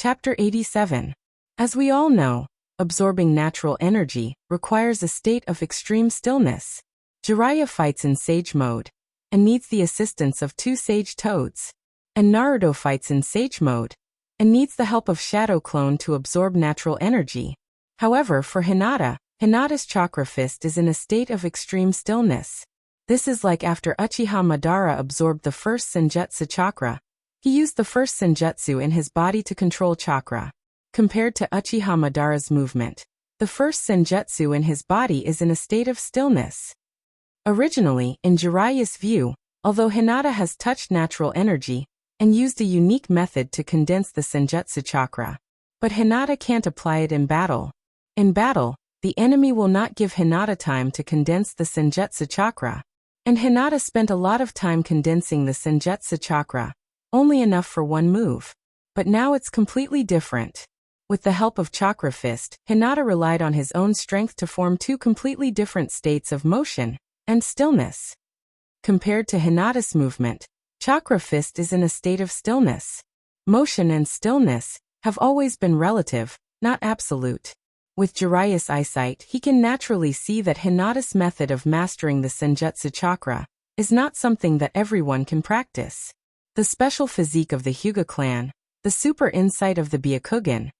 Chapter 87. As we all know, absorbing natural energy requires a state of extreme stillness. Jiraiya fights in Sage mode and needs the assistance of 2 Sage Toads. And Naruto fights in Sage mode and needs the help of Shadow Clone to absorb natural energy. However, for Hinata's chakra fist is in a state of extreme stillness. This is like after Uchiha Madara absorbed the first Senjutsu chakra. He used the first Senjutsu in his body to control chakra. Compared to Uchiha Madara's movement, the first Senjutsu in his body is in a state of stillness. Originally, in Jiraiya's view, although Hinata has touched natural energy and used a unique method to condense the Senjutsu chakra, but Hinata can't apply it in battle. In battle, the enemy will not give Hinata time to condense the Senjutsu chakra. And Hinata spent a lot of time condensing the Senjutsu chakra, only enough for one move. But now it's completely different. With the help of Chakra Fist, Hinata relied on his own strength to form 2 completely different states of motion and stillness. Compared to Hinata's movement, Chakra Fist is in a state of stillness. Motion and stillness have always been relative, not absolute. With Jiraiya's eyesight, he can naturally see that Hinata's method of mastering the Senjutsu chakra is not something that everyone can practice. The special physique of the Hyuga clan, the super insight of the Byakugan,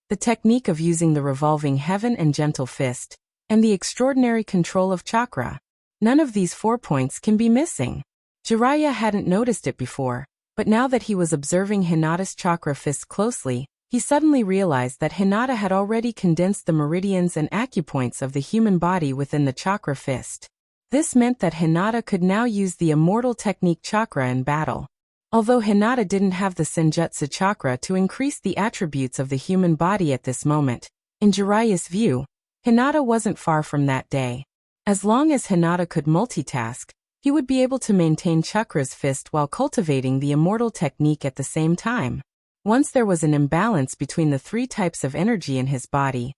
the technique of using the revolving heaven and gentle fist, and the extraordinary control of chakra. None of these 4 points can be missing. Jiraiya hadn't noticed it before, but now that he was observing Hinata's chakra fist closely, he suddenly realized that Hinata had already condensed the meridians and acupoints of the human body within the chakra fist. This meant that Hinata could now use the immortal technique chakra in battle. Although Hinata didn't have the Senjutsu chakra to increase the attributes of the human body at this moment, in Jiraiya's view, Hinata wasn't far from that day. As long as Hinata could multitask, he would be able to maintain Chakra's fist while cultivating the immortal technique at the same time. Once there was an imbalance between the 3 types of energy in his body,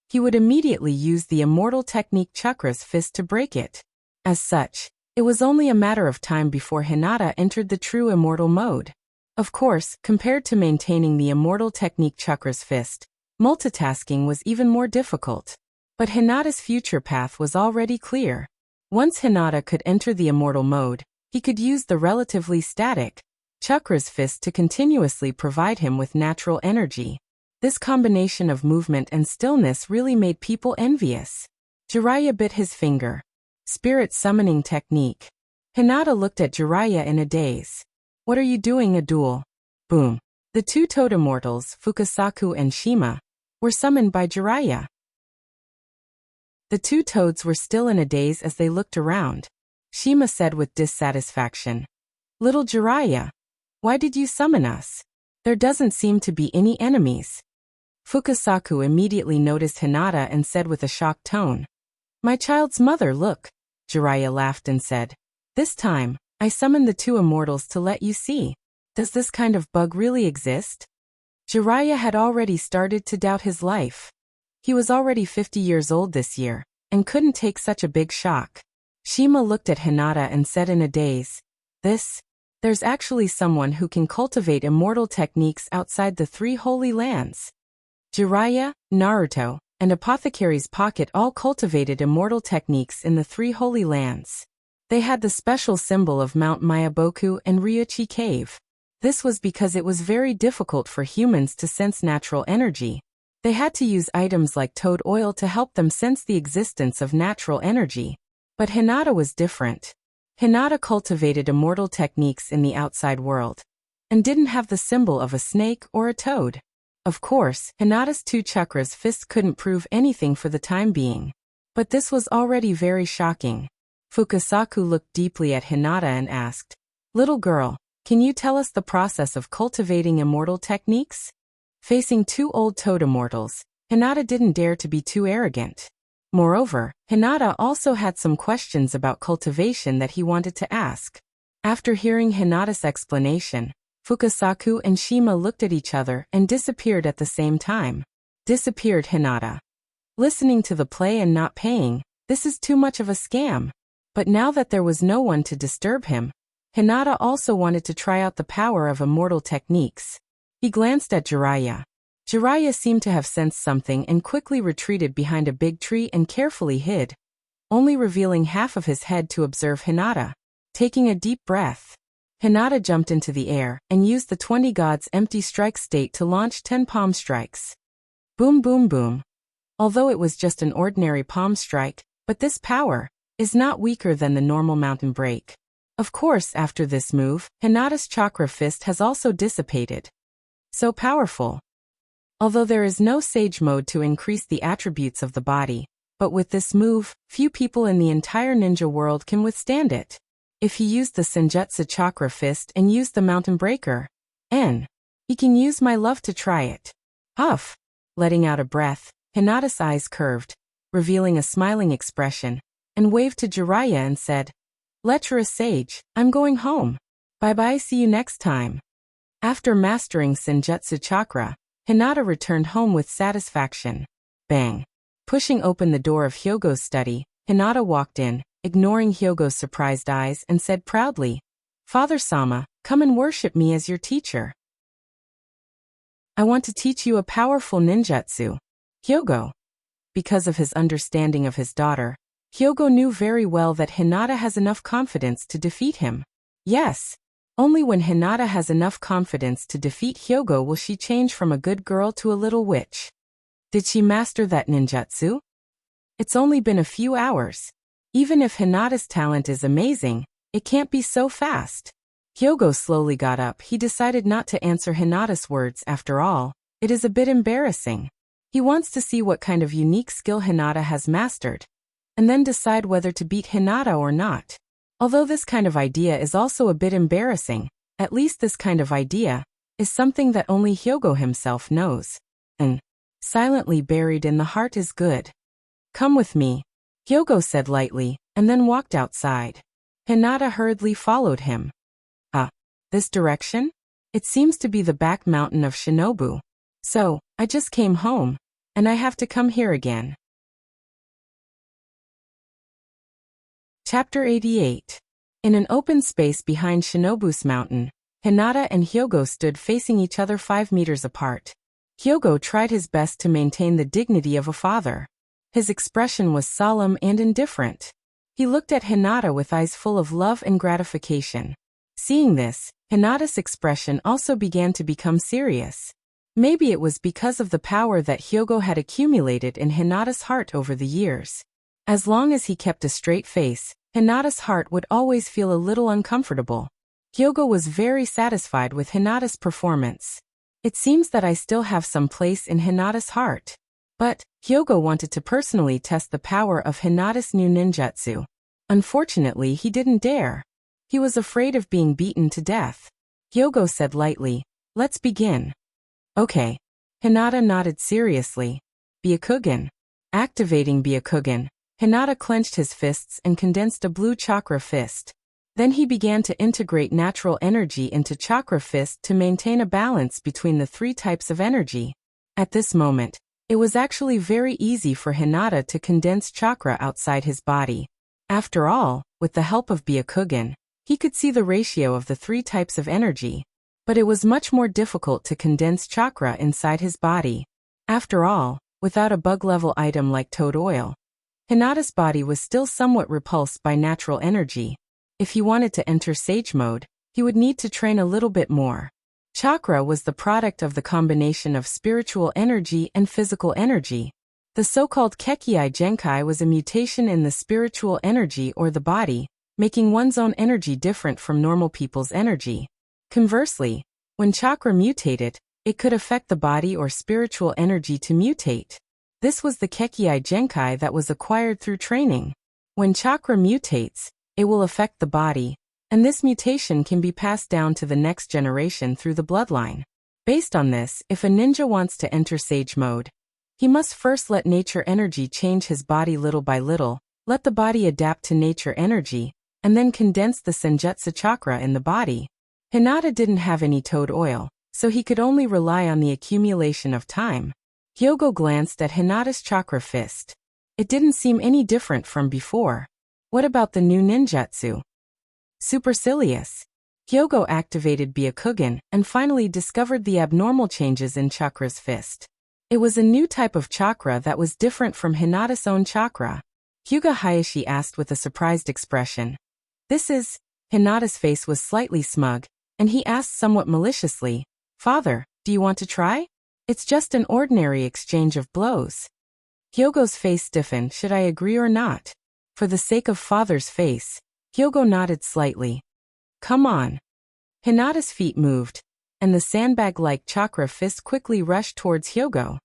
he would immediately use the immortal technique Chakra's fist to break it. As such, it was only a matter of time before Hinata entered the true immortal mode. Of course, compared to maintaining the immortal technique Chakra's fist, multitasking was even more difficult. But Hinata's future path was already clear. Once Hinata could enter the immortal mode, he could use the relatively static Chakra's fist to continuously provide him with natural energy. This combination of movement and stillness really made people envious. Jiraiya bit his finger. Spirit summoning technique. Hinata looked at Jiraiya in a daze. What are you doing, a duel? Boom. The 2 toad immortals, Fukasaku and Shima, were summoned by Jiraiya. The 2 toads were still in a daze as they looked around. Shima said with dissatisfaction, "Little Jiraiya, why did you summon us? There doesn't seem to be any enemies." Fukasaku immediately noticed Hinata and said with a shocked tone, "My child's mother, look." Jiraiya laughed and said, "This time, I summoned the 2 immortals to let you see. Does this kind of bug really exist?" Jiraiya had already started to doubt his life. He was already 50 years old this year, and couldn't take such a big shock. Shima looked at Hinata and said in a daze, There's actually someone who can cultivate immortal techniques outside the 3 holy lands." Jiraiya, Naruto, and Apothecary's Pocket all cultivated immortal techniques in the 3 holy lands. They had the special symbol of Mount Myaboku and Ryuchi Cave. This was because it was very difficult for humans to sense natural energy. They had to use items like toad oil to help them sense the existence of natural energy. But Hinata was different. Hinata cultivated immortal techniques in the outside world, and didn't have the symbol of a snake or a toad. Of course, Hinata's 2 chakras fist couldn't prove anything for the time being. But this was already very shocking. Fukasaku looked deeply at Hinata and asked, "Little girl, can you tell us the process of cultivating immortal techniques?" Facing 2 old toad immortals, Hinata didn't dare to be too arrogant. Moreover, Hinata also had some questions about cultivation that he wanted to ask. After hearing Hinata's explanation, Fukasaku and Shima looked at each other and disappeared at the same time. Disappeared Hinata. Listening to the play and not paying, this is too much of a scam. But now that there was no one to disturb him, Hinata also wanted to try out the power of immortal techniques. He glanced at Jiraiya. Jiraiya seemed to have sensed something and quickly retreated behind a big tree and carefully hid, only revealing half of his head to observe Hinata. Taking a deep breath, Hinata jumped into the air and used the 20 gods empty strike state to launch 10 palm strikes. Boom boom boom. Although it was just an ordinary palm strike, but this power is not weaker than the normal mountain break. Of course, after this move, Hinata's chakra fist has also dissipated. So powerful. Although there is no sage mode to increase the attributes of the body, but with this move, few people in the entire ninja world can withstand it. If he used the Senjutsu chakra fist and used the mountain breaker, he can use my love to try it. Huff. Letting out a breath, Hinata's eyes curved, revealing a smiling expression, and waved to Jiraiya and said, "Lecherous sage, I'm going home. Bye-bye, see you next time." After mastering Senjutsu chakra, Hinata returned home with satisfaction. Bang. Pushing open the door of Hyogo's study, Hinata walked in, ignoring Hyogo's surprised eyes, and said proudly, "Father-sama, come and worship me as your teacher. I want to teach you a powerful ninjutsu." Hyogo. Because of his understanding of his daughter, Hyogo knew very well that Hinata has enough confidence to defeat him. Yes. Only when Hinata has enough confidence to defeat Hyogo will she change from a good girl to a little witch. Did she master that ninjutsu? It's only been a few hours. Even if Hinata's talent is amazing, it can't be so fast. Hyogo slowly got up. He decided not to answer Hinata's words after all. It is a bit embarrassing. He wants to see what kind of unique skill Hinata has mastered, and then decide whether to beat Hinata or not. Although this kind of idea is also a bit embarrassing, at least this kind of idea is something that only Hyogo himself knows. And silently buried in the heart is good. Come with me, Hyogo said lightly, and then walked outside. Hinata hurriedly followed him. This direction? It seems to be the back mountain of Shinobu. So, I just came home, and I have to come here again. Chapter 88. In an open space behind Shinobu's mountain, Hinata and Hyogo stood facing each other 5 meters apart. Hyogo tried his best to maintain the dignity of a father. His expression was solemn and indifferent. He looked at Hinata with eyes full of love and gratification. Seeing this, Hinata's expression also began to become serious. Maybe it was because of the power that Hyogo had accumulated in Hinata's heart over the years. As long as he kept a straight face, Hinata's heart would always feel a little uncomfortable. Hyogo was very satisfied with Hinata's performance. It seems that I still have some place in Hinata's heart. But, Hyogo wanted to personally test the power of Hinata's new ninjutsu. Unfortunately, he didn't dare. He was afraid of being beaten to death. Hyogo said lightly, "Let's begin." Okay. Hinata nodded seriously. Byakugan. Activating Byakugan, Hinata clenched his fists and condensed a blue chakra fist. Then he began to integrate natural energy into chakra fist to maintain a balance between the 3 types of energy. At this moment, it was actually very easy for Hinata to condense chakra outside his body. After all, with the help of Byakugan, he could see the ratio of the 3 types of energy. But it was much more difficult to condense chakra inside his body. After all, without a bug-level item like toad oil, Hinata's body was still somewhat repulsed by natural energy. If he wanted to enter sage mode, he would need to train a little bit more. Chakra was the product of the combination of spiritual energy and physical energy. The so-called Kekkei Genkai was a mutation in the spiritual energy or the body, making one's own energy different from normal people's energy. Conversely, when chakra mutated, it could affect the body or spiritual energy to mutate. This was the Kekkei Genkai that was acquired through training. When chakra mutates, it will affect the body, and this mutation can be passed down to the next generation through the bloodline. Based on this, if a ninja wants to enter sage mode, he must first let nature energy change his body little by little, let the body adapt to nature energy, and then condense the Senjutsu chakra in the body. Hinata didn't have any toad oil, so he could only rely on the accumulation of time. Hyogo glanced at Hinata's chakra fist. It didn't seem any different from before. What about the new ninjutsu? Supercilious. Hyogo activated Byakugan and finally discovered the abnormal changes in Chakra's fist. It was a new type of chakra that was different from Hinata's own chakra. Hyuga Hayashi asked with a surprised expression. This is... Hinata's face was slightly smug, and he asked somewhat maliciously, Father, do you want to try? It's just an ordinary exchange of blows. Hyogo's face stiffened. Should I agree or not? For the sake of father's face, Hyogo nodded slightly. Come on. Hinata's feet moved, and the sandbag-like chakra fist quickly rushed towards Hyogo.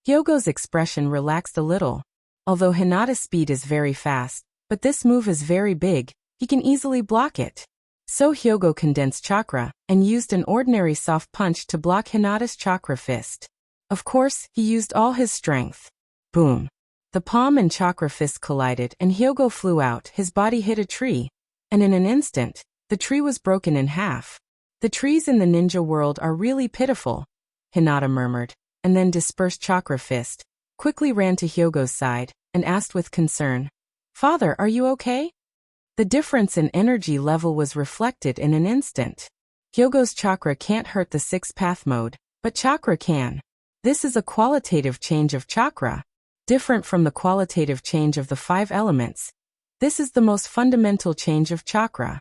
Hyogo's expression relaxed a little. Although Hinata's speed is very fast, but this move is very big, he can easily block it. So Hyogo condensed chakra and used an ordinary soft punch to block Hinata's chakra fist. Of course, he used all his strength. Boom. The palm and chakra fist collided and Hyogo flew out. His body hit a tree, and in an instant, the tree was broken in half. The trees in the ninja world are really pitiful, Hinata murmured, and then dispersed chakra fist, quickly ran to Hyogo's side, and asked with concern, Father, are you okay? The difference in energy level was reflected in an instant. Hyogo's chakra can't hurt the sixth path mode, but chakra can. This is a qualitative change of chakra, different from the qualitative change of the 5 elements. This is the most fundamental change of chakra.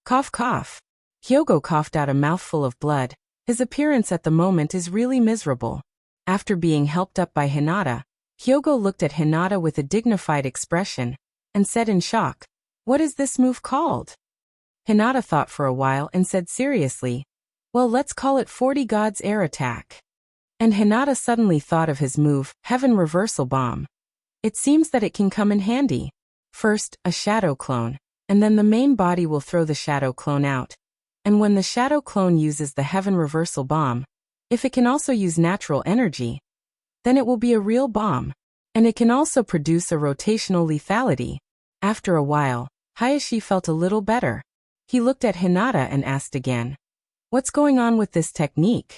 Cough cough. Hyogo coughed out a mouthful of blood. His appearance at the moment is really miserable. After being helped up by Hinata, Hyogo looked at Hinata with a dignified expression, and said in shock, What is this move called? Hinata thought for a while and said seriously, Well, let's call it 40 Gods Air Attack. And Hinata suddenly thought of his move, Heaven Reversal Bomb. It seems that it can come in handy. First, a shadow clone, and then the main body will throw the shadow clone out. And when the shadow clone uses the Heaven Reversal Bomb, if it can also use natural energy, then it will be a real bomb. And it can also produce a rotational lethality. After a while, Hayashi felt a little better. He looked at Hinata and asked again, What's going on with this technique?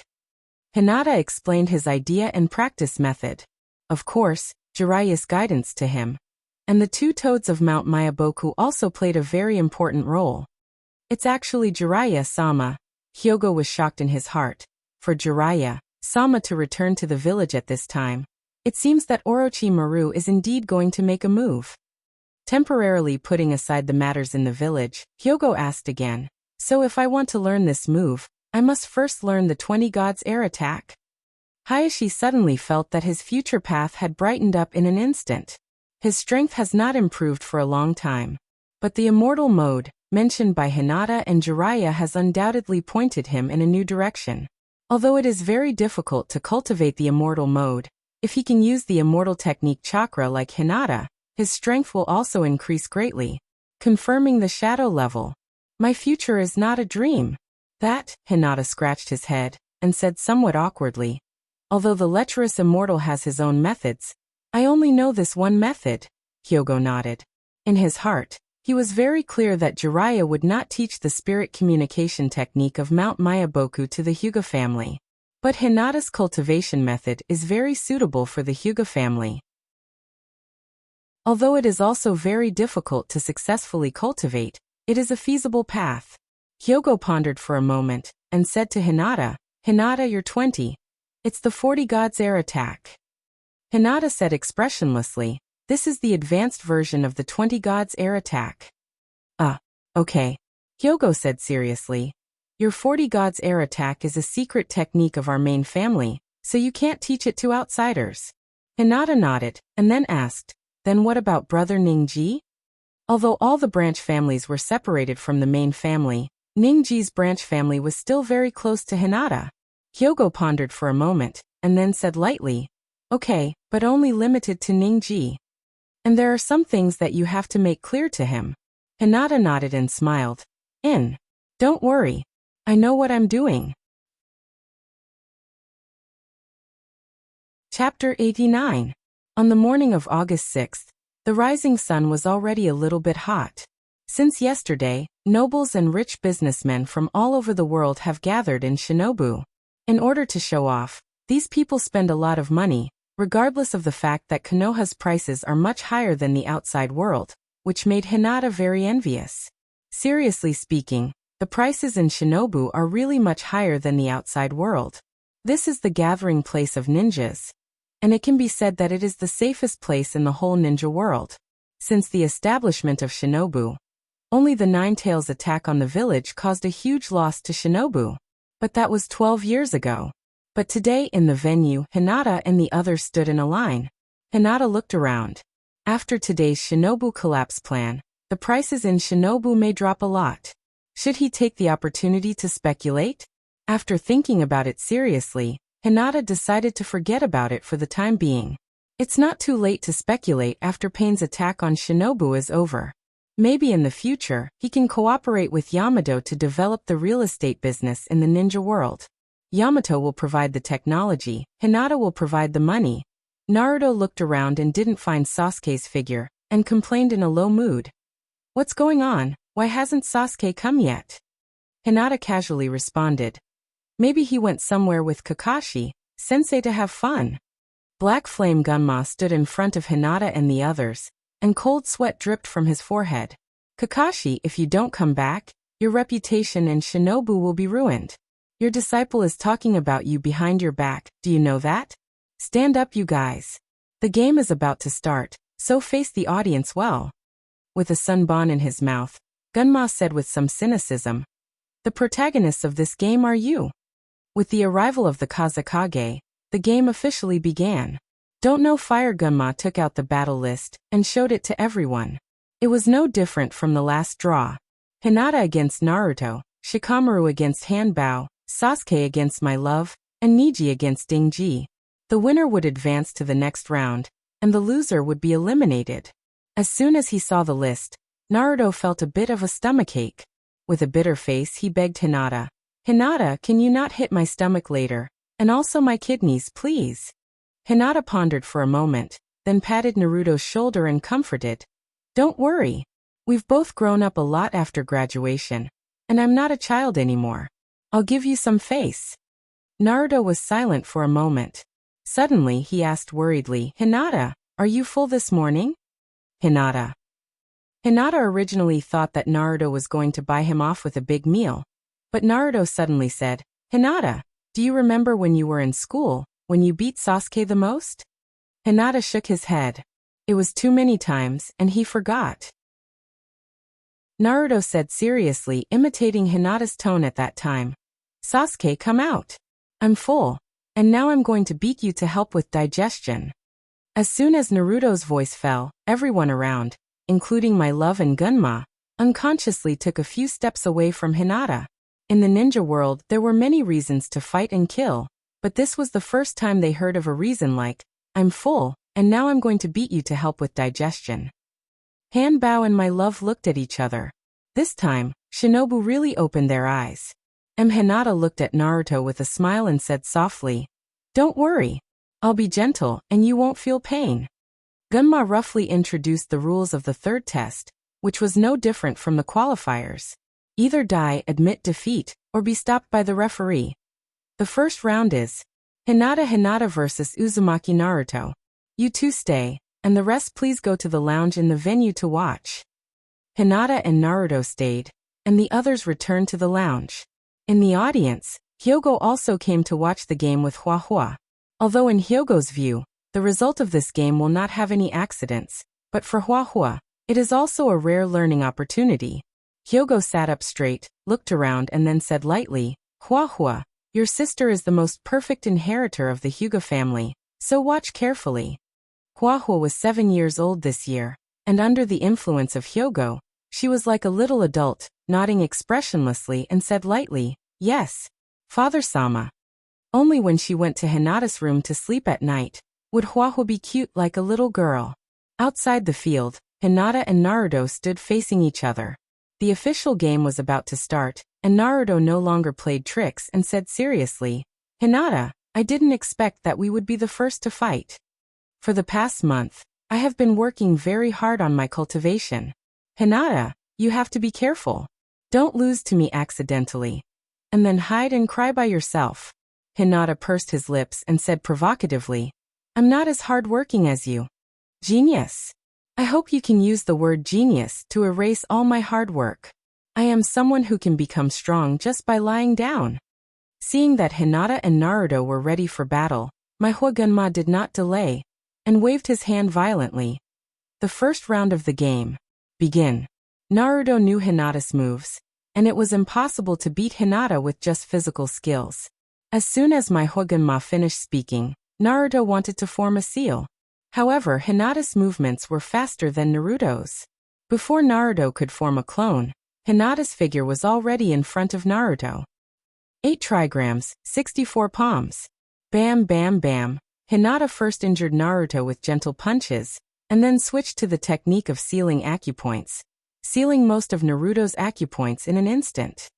Hinata explained his idea and practice method. Of course, Jiraiya's guidance to him. And the 2 toads of Mount Myaboku also played a very important role. It's actually Jiraiya-sama. Hyogo was shocked in his heart. For Jiraiya-sama to return to the village at this time. It seems that Orochimaru is indeed going to make a move. Temporarily putting aside the matters in the village, Hyogo asked again, So if I want to learn this move, I must first learn the 20 Gods Air Attack? Hayashi suddenly felt that his future path had brightened up in an instant. His strength has not improved for a long time. But the immortal mode, mentioned by Hinata and Jiraiya, has undoubtedly pointed him in a new direction. Although it is very difficult to cultivate the immortal mode, if he can use the immortal technique chakra like Hinata, his strength will also increase greatly, confirming the shadow level. My future is not a dream. That, Hinata scratched his head, and said somewhat awkwardly, Although the lecherous immortal has his own methods, I only know this one method. Hyogo nodded. In his heart, he was very clear that Jiraiya would not teach the spirit communication technique of Mount Myaboku to the Hyuga family. But Hinata's cultivation method is very suitable for the Hyuga family. Although it is also very difficult to successfully cultivate, it is a feasible path. Hyogo pondered for a moment, and said to Hinata, Hinata, you're 20. It's the 40 Gods Air Attack. Hinata said expressionlessly, This is the advanced version of the 20 Gods Air Attack. Okay. Hyogo said seriously, Your 40 Gods Air Attack is a secret technique of our main family, so you can't teach it to outsiders. Hinata nodded, and then asked, Then what about Brother Ningji? Although all the branch families were separated from the main family, Ningji's branch family was still very close to Hinata. Hyogo pondered for a moment, and then said lightly, Okay, but only limited to Ningji. And there are some things that you have to make clear to him. Hinata nodded and smiled. Don't worry. I know what I'm doing. Chapter 89. On the morning of August 6th, the rising sun was already a little bit hot. Since yesterday, nobles and rich businessmen from all over the world have gathered in Shinobu. In order to show off, these people spend a lot of money, regardless of the fact that Konoha's prices are much higher than the outside world, which made Hinata very envious. Seriously speaking, the prices in Shinobu are really much higher than the outside world. This is the gathering place of ninjas, and it can be said that it is the safest place in the whole ninja world. Since the establishment of Shinobu, only the Nine-Tails attack on the village caused a huge loss to Shinobu. But that was 12 years ago. But today in the venue, Hinata and the others stood in a line. Hinata looked around. After today's Shinobu collapse plan, the prices in Shinobu may drop a lot. Should he take the opportunity to speculate? After thinking about it seriously, Hinata decided to forget about it for the time being. It's not too late to speculate after Pain's attack on Shinobu is over. Maybe in the future, he can cooperate with Yamato to develop the real estate business in the ninja world. Yamato will provide the technology, Hinata will provide the money. Naruto looked around and didn't find Sasuke's figure, and complained in a low mood. What's going on? Why hasn't Sasuke come yet? Hinata casually responded. Maybe he went somewhere with Kakashi, sensei to have fun. Black Flame Gunma stood in front of Hinata and the others, and cold sweat dripped from his forehead. Kakashi, if you don't come back, your reputation in Shinobu will be ruined. Your disciple is talking about you behind your back, do you know that? Stand up, you guys. The game is about to start, so face the audience well. With a sunbon in his mouth, Gunma said with some cynicism, the protagonists of this game are you. With the arrival of the Kazekage, the game officially began. Don't Know Fire Gunma took out the battle list and showed it to everyone. It was no different from the last draw. Hinata against Naruto, Shikamaru against Hanbao, Sasuke against My Love, and Niji against Dingji. The winner would advance to the next round, and the loser would be eliminated. As soon as he saw the list, Naruto felt a bit of a stomachache. With a bitter face he begged Hinata, Hinata, can you not hit my stomach later, and also my kidneys, please? Hinata pondered for a moment, then patted Naruto's shoulder and comforted. Don't worry. We've both grown up a lot after graduation, and I'm not a child anymore. I'll give you some face. Naruto was silent for a moment. Suddenly he asked worriedly, Hinata, are you full this morning? Hinata. Hinata originally thought that Naruto was going to buy him off with a big meal. But Naruto suddenly said, Hinata, do you remember when you were in school, when you beat Sasuke the most? Hinata shook his head. It was too many times, and he forgot. Naruto said seriously, imitating Hinata's tone at that time. Sasuke, come out. I'm full, and now I'm going to beat you to help with digestion. As soon as Naruto's voice fell, everyone around, including My Love and Gunma, unconsciously took a few steps away from Hinata. In the ninja world, there were many reasons to fight and kill, but this was the first time they heard of a reason like, I'm full, and now I'm going to beat you to help with digestion. Hanbao and My Love looked at each other. This time, Shinobu really opened their eyes. Hinata looked at Naruto with a smile and said softly, Don't worry. I'll be gentle, and you won't feel pain. Gunma roughly introduced the rules of the third test, which was no different from the qualifiers. Either die, admit defeat, or be stopped by the referee. The first round is Hinata versus Uzumaki Naruto. You two stay, and the rest please go to the lounge in the venue to watch. Hinata and Naruto stayed, and the others returned to the lounge. In the audience, Hyogo also came to watch the game with Hua. Although in Hyogo's view, the result of this game will not have any accidents, but for Hua, it is also a rare learning opportunity. Hyogo sat up straight, looked around and then said lightly, Hua, your sister is the most perfect inheritor of the Hyuga family, so watch carefully. Hua was 7 years old this year, and under the influence of Hyogo, she was like a little adult, nodding expressionlessly and said lightly, Yes, Father-sama. Only when she went to Hinata's room to sleep at night, would Hua be cute like a little girl. Outside the field, Hinata and Naruto stood facing each other. The official game was about to start, and Naruto no longer played tricks and said seriously, Hinata, I didn't expect that we would be the first to fight. For the past month, I have been working very hard on my cultivation. Hinata, you have to be careful. Don't lose to me accidentally. And then hide and cry by yourself. Hinata pursed his lips and said provocatively, I'm not as hard-working as you. Genius. I hope you can use the word genius to erase all my hard work. I am someone who can become strong just by lying down. Seeing that Hinata and Naruto were ready for battle, my Hwagunma did not delay, and waved his hand violently. The first round of the game. Begin. Naruto knew Hinata's moves, and it was impossible to beat Hinata with just physical skills. As soon as my Hwagunma finished speaking, Naruto wanted to form a seal. However, Hinata's movements were faster than Naruto's. Before Naruto could form a clone, Hinata's figure was already in front of Naruto. 8 trigrams, 64 palms. Bam bam bam. Hinata first injured Naruto with gentle punches, and then switched to the technique of sealing acupoints, sealing most of Naruto's acupoints in an instant.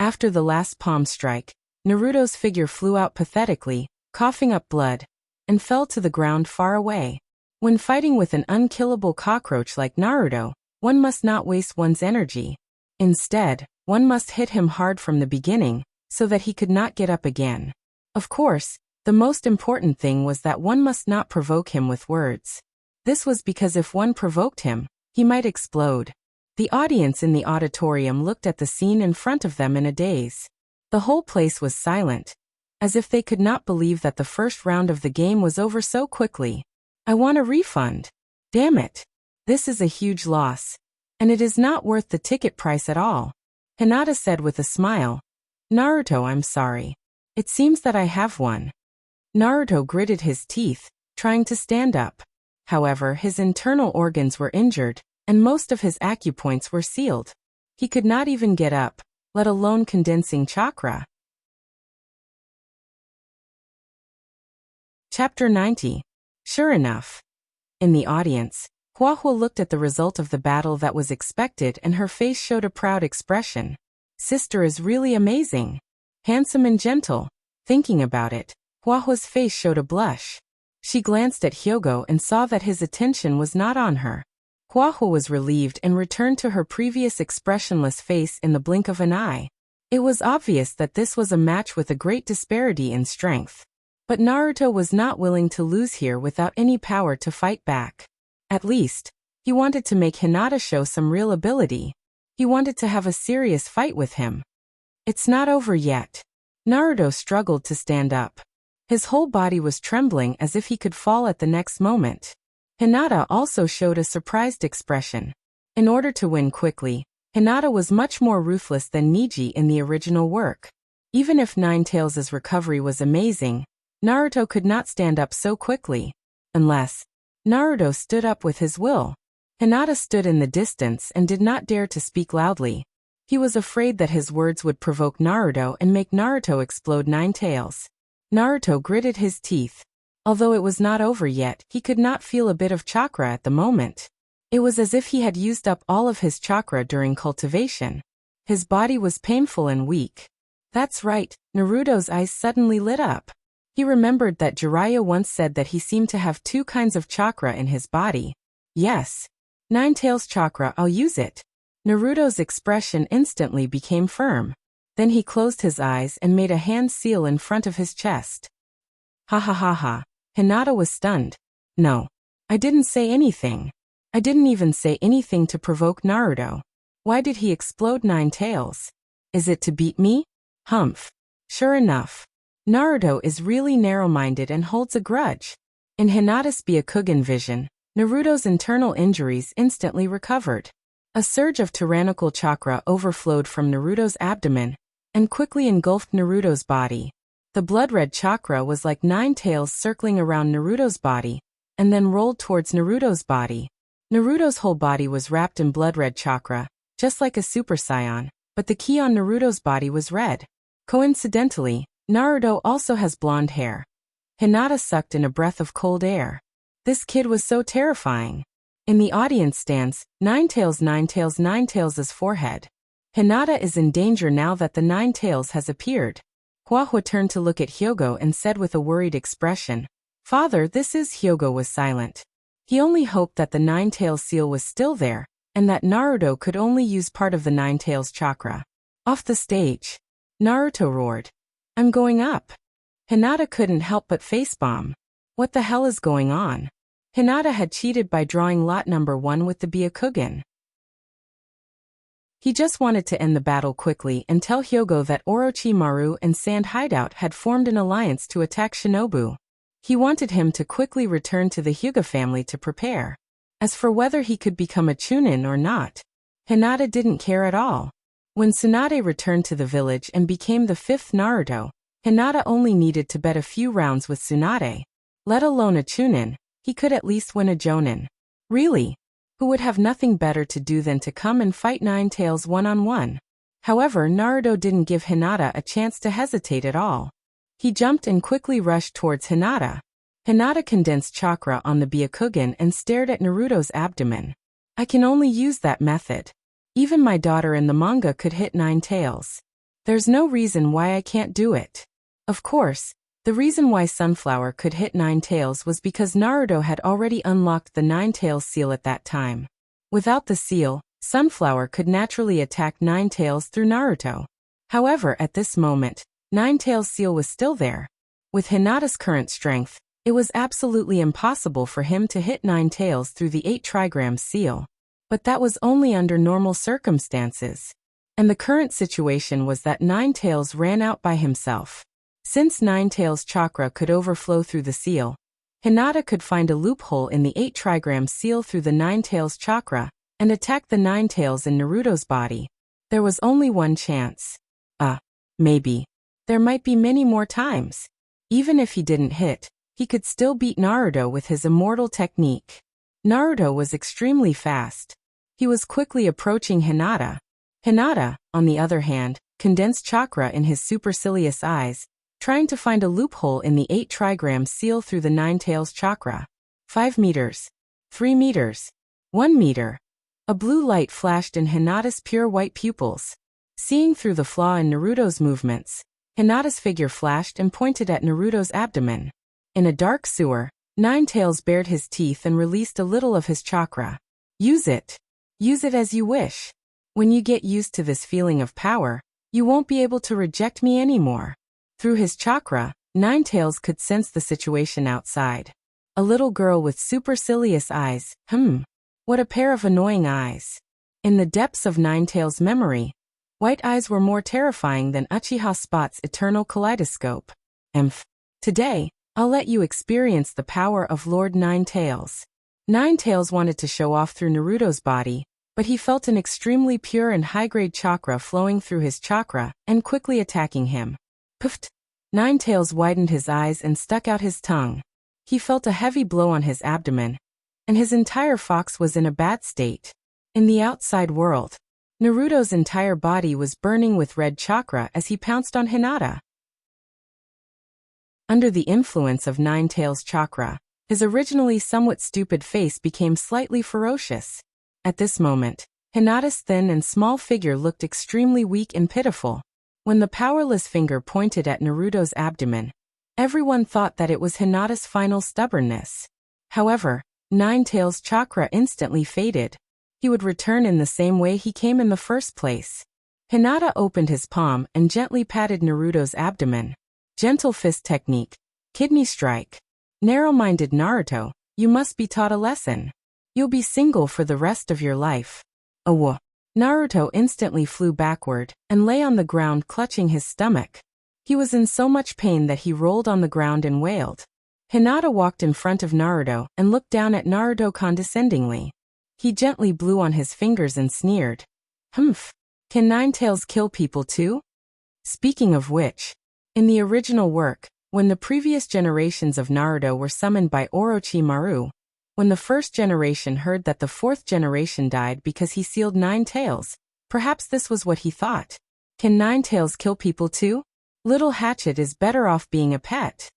After the last palm strike, Naruto's figure flew out pathetically, coughing up blood, and fell to the ground far away. When fighting with an unkillable cockroach like Naruto, one must not waste one's energy. Instead, one must hit him hard from the beginning, so that he could not get up again. Of course, the most important thing was that one must not provoke him with words. This was because if one provoked him, he might explode. The audience in the auditorium looked at the scene in front of them in a daze. The whole place was silent, as if they could not believe that the first round of the game was over so quickly. I want a refund. Damn it. This is a huge loss, and it is not worth the ticket price at all. Hinata said with a smile. Naruto, I'm sorry. It seems that I have one. Naruto gritted his teeth, trying to stand up. However, his internal organs were injured, and most of his acupoints were sealed. He could not even get up, let alone condensing chakra. Chapter 90. Sure enough. In the audience, Huahua looked at the result of the battle that was expected and her face showed a proud expression. Sister is really amazing. Handsome and gentle. Thinking about it, Huahua's face showed a blush. She glanced at Hyogo and saw that his attention was not on her. Huahua was relieved and returned to her previous expressionless face in the blink of an eye. It was obvious that this was a match with a great disparity in strength. But Naruto was not willing to lose here without any power to fight back. At least, he wanted to make Hinata show some real ability. He wanted to have a serious fight with him. It's not over yet. Naruto struggled to stand up. His whole body was trembling as if he could fall at the next moment. Hinata also showed a surprised expression. In order to win quickly, Hinata was much more ruthless than Neji in the original work. Even if Ninetales' recovery was amazing, Naruto could not stand up so quickly. Unless Naruto stood up with his will. Hinata stood in the distance and did not dare to speak loudly. He was afraid that his words would provoke Naruto and make Naruto explode Ninetales. Naruto gritted his teeth. Although it was not over yet, he could not feel a bit of chakra at the moment. It was as if he had used up all of his chakra during cultivation. His body was painful and weak. That's right, Naruto's eyes suddenly lit up. He remembered that Jiraiya once said that he seemed to have 2 kinds of chakra in his body. Yes. Ninetales chakra, I'll use it. Naruto's expression instantly became firm. Then he closed his eyes and made a hand seal in front of his chest. Ha ha ha ha. Hinata was stunned. No. I didn't say anything. I didn't even say anything to provoke Naruto. Why did he explode Ninetales? Is it to beat me? Humph. Sure enough. Naruto is really narrow-minded and holds a grudge. In Hinata's Byakugan vision, Naruto's internal injuries instantly recovered. A surge of tyrannical chakra overflowed from Naruto's abdomen and quickly engulfed Naruto's body. The blood-red chakra was like 9 tails circling around Naruto's body and then rolled towards Naruto's body. Naruto's whole body was wrapped in blood-red chakra, just like a Super Saiyan, but the ki on Naruto's body was red. Coincidentally, Naruto also has blonde hair. Hinata sucked in a breath of cold air. This kid was so terrifying. In the audience stands, Ninetales' forehead. Hinata is in danger now that the Ninetales has appeared. Huahua turned to look at Hyogo and said with a worried expression, Father, this is Hyogo was silent. He only hoped that the Ninetales seal was still there, and that Naruto could only use part of the Ninetales chakra. Off the stage, Naruto roared, I'm going up. Hinata couldn't help but facepalm. What the hell is going on? Hinata had cheated by drawing lot number 1 with the Byakugan. He just wanted to end the battle quickly and tell Hyogo that Orochimaru and Sand Hideout had formed an alliance to attack Shinobu. He wanted him to quickly return to the Hyuga family to prepare. As for whether he could become a Chunin or not, Hinata didn't care at all. When Tsunade returned to the village and became the 5th Naruto, Hinata only needed to bet a few rounds with Tsunade. Let alone a Chunin, he could at least win a Jonin. Really? Who would have nothing better to do than to come and fight Nine Tails one-on-one? However, Naruto didn't give Hinata a chance to hesitate at all. He jumped and quickly rushed towards Hinata. Hinata condensed chakra on the Byakugan and stared at Naruto's abdomen. I can only use that method. Even my daughter in the manga could hit Nine Tails. There's no reason why I can't do it. Of course, the reason why Sunflower could hit Nine Tails was because Naruto had already unlocked the Nine Tails seal at that time. Without the seal, Sunflower could naturally attack Nine Tails through Naruto. However, at this moment, Nine Tails' seal was still there. With Hinata's current strength, it was absolutely impossible for him to hit Nine Tails through the 8 trigram seal. But that was only under normal circumstances. And the current situation was that Nine Tails ran out by himself. Since Nine Tails' chakra could overflow through the seal, Hinata could find a loophole in the 8 trigram seal through the Nine Tails chakra and attack the Nine Tails in Naruto's body. There was only one chance. Maybe. There might be many more times. Even if he didn't hit, he could still beat Naruto with his immortal technique. Naruto was extremely fast. He was quickly approaching Hinata. Hinata, on the other hand, condensed chakra in his supercilious eyes, trying to find a loophole in the 8 trigram seal through the Nine Tails chakra. 5 meters. 3 meters. 1 meter. A blue light flashed in Hinata's pure white pupils. Seeing through the flaw in Naruto's movements, Hinata's figure flashed and pointed at Naruto's abdomen. In a dark sewer, Nine Tails bared his teeth and released a little of his chakra. Use it. Use it as you wish. When you get used to this feeling of power, you won't be able to reject me anymore. Through his chakra, Nine Tails could sense the situation outside. A little girl with supercilious eyes. What a pair of annoying eyes. In the depths of Nine Tails' memory, white eyes were more terrifying than Uchiha Spot's eternal kaleidoscope. Today, I'll let you experience the power of Lord Nine Tails. Nine Tails wanted to show off through Naruto's body, but he felt an extremely pure and high-grade chakra flowing through his chakra and quickly attacking him. Puffed. Nine Tails widened his eyes and stuck out his tongue. He felt a heavy blow on his abdomen, and his entire fox was in a bad state. In the outside world, Naruto's entire body was burning with red chakra as he pounced on Hinata. Under the influence of Nine Tails' chakra, his originally somewhat stupid face became slightly ferocious. At this moment, Hinata's thin and small figure looked extremely weak and pitiful. When the powerless finger pointed at Naruto's abdomen, everyone thought that it was Hinata's final stubbornness. However, Nine Tails' chakra instantly faded. He would return in the same way he came in the first place. Hinata opened his palm and gently patted Naruto's abdomen. Gentle fist technique. Kidney strike. Narrow-minded Naruto, you must be taught a lesson. You'll be single for the rest of your life. Naruto instantly flew backward and lay on the ground clutching his stomach. He was in so much pain that he rolled on the ground and wailed. Hinata walked in front of Naruto and looked down at Naruto condescendingly. He gently blew on his fingers and sneered. Can Nine Tails kill people too? Speaking of which, in the original work, when the previous generations of Naruto were summoned by Orochimaru, when the first generation heard that the 4th generation died because he sealed Nine Tails, perhaps this was what he thought. Can Nine Tails kill people too? Little Hatchet is better off being a pet.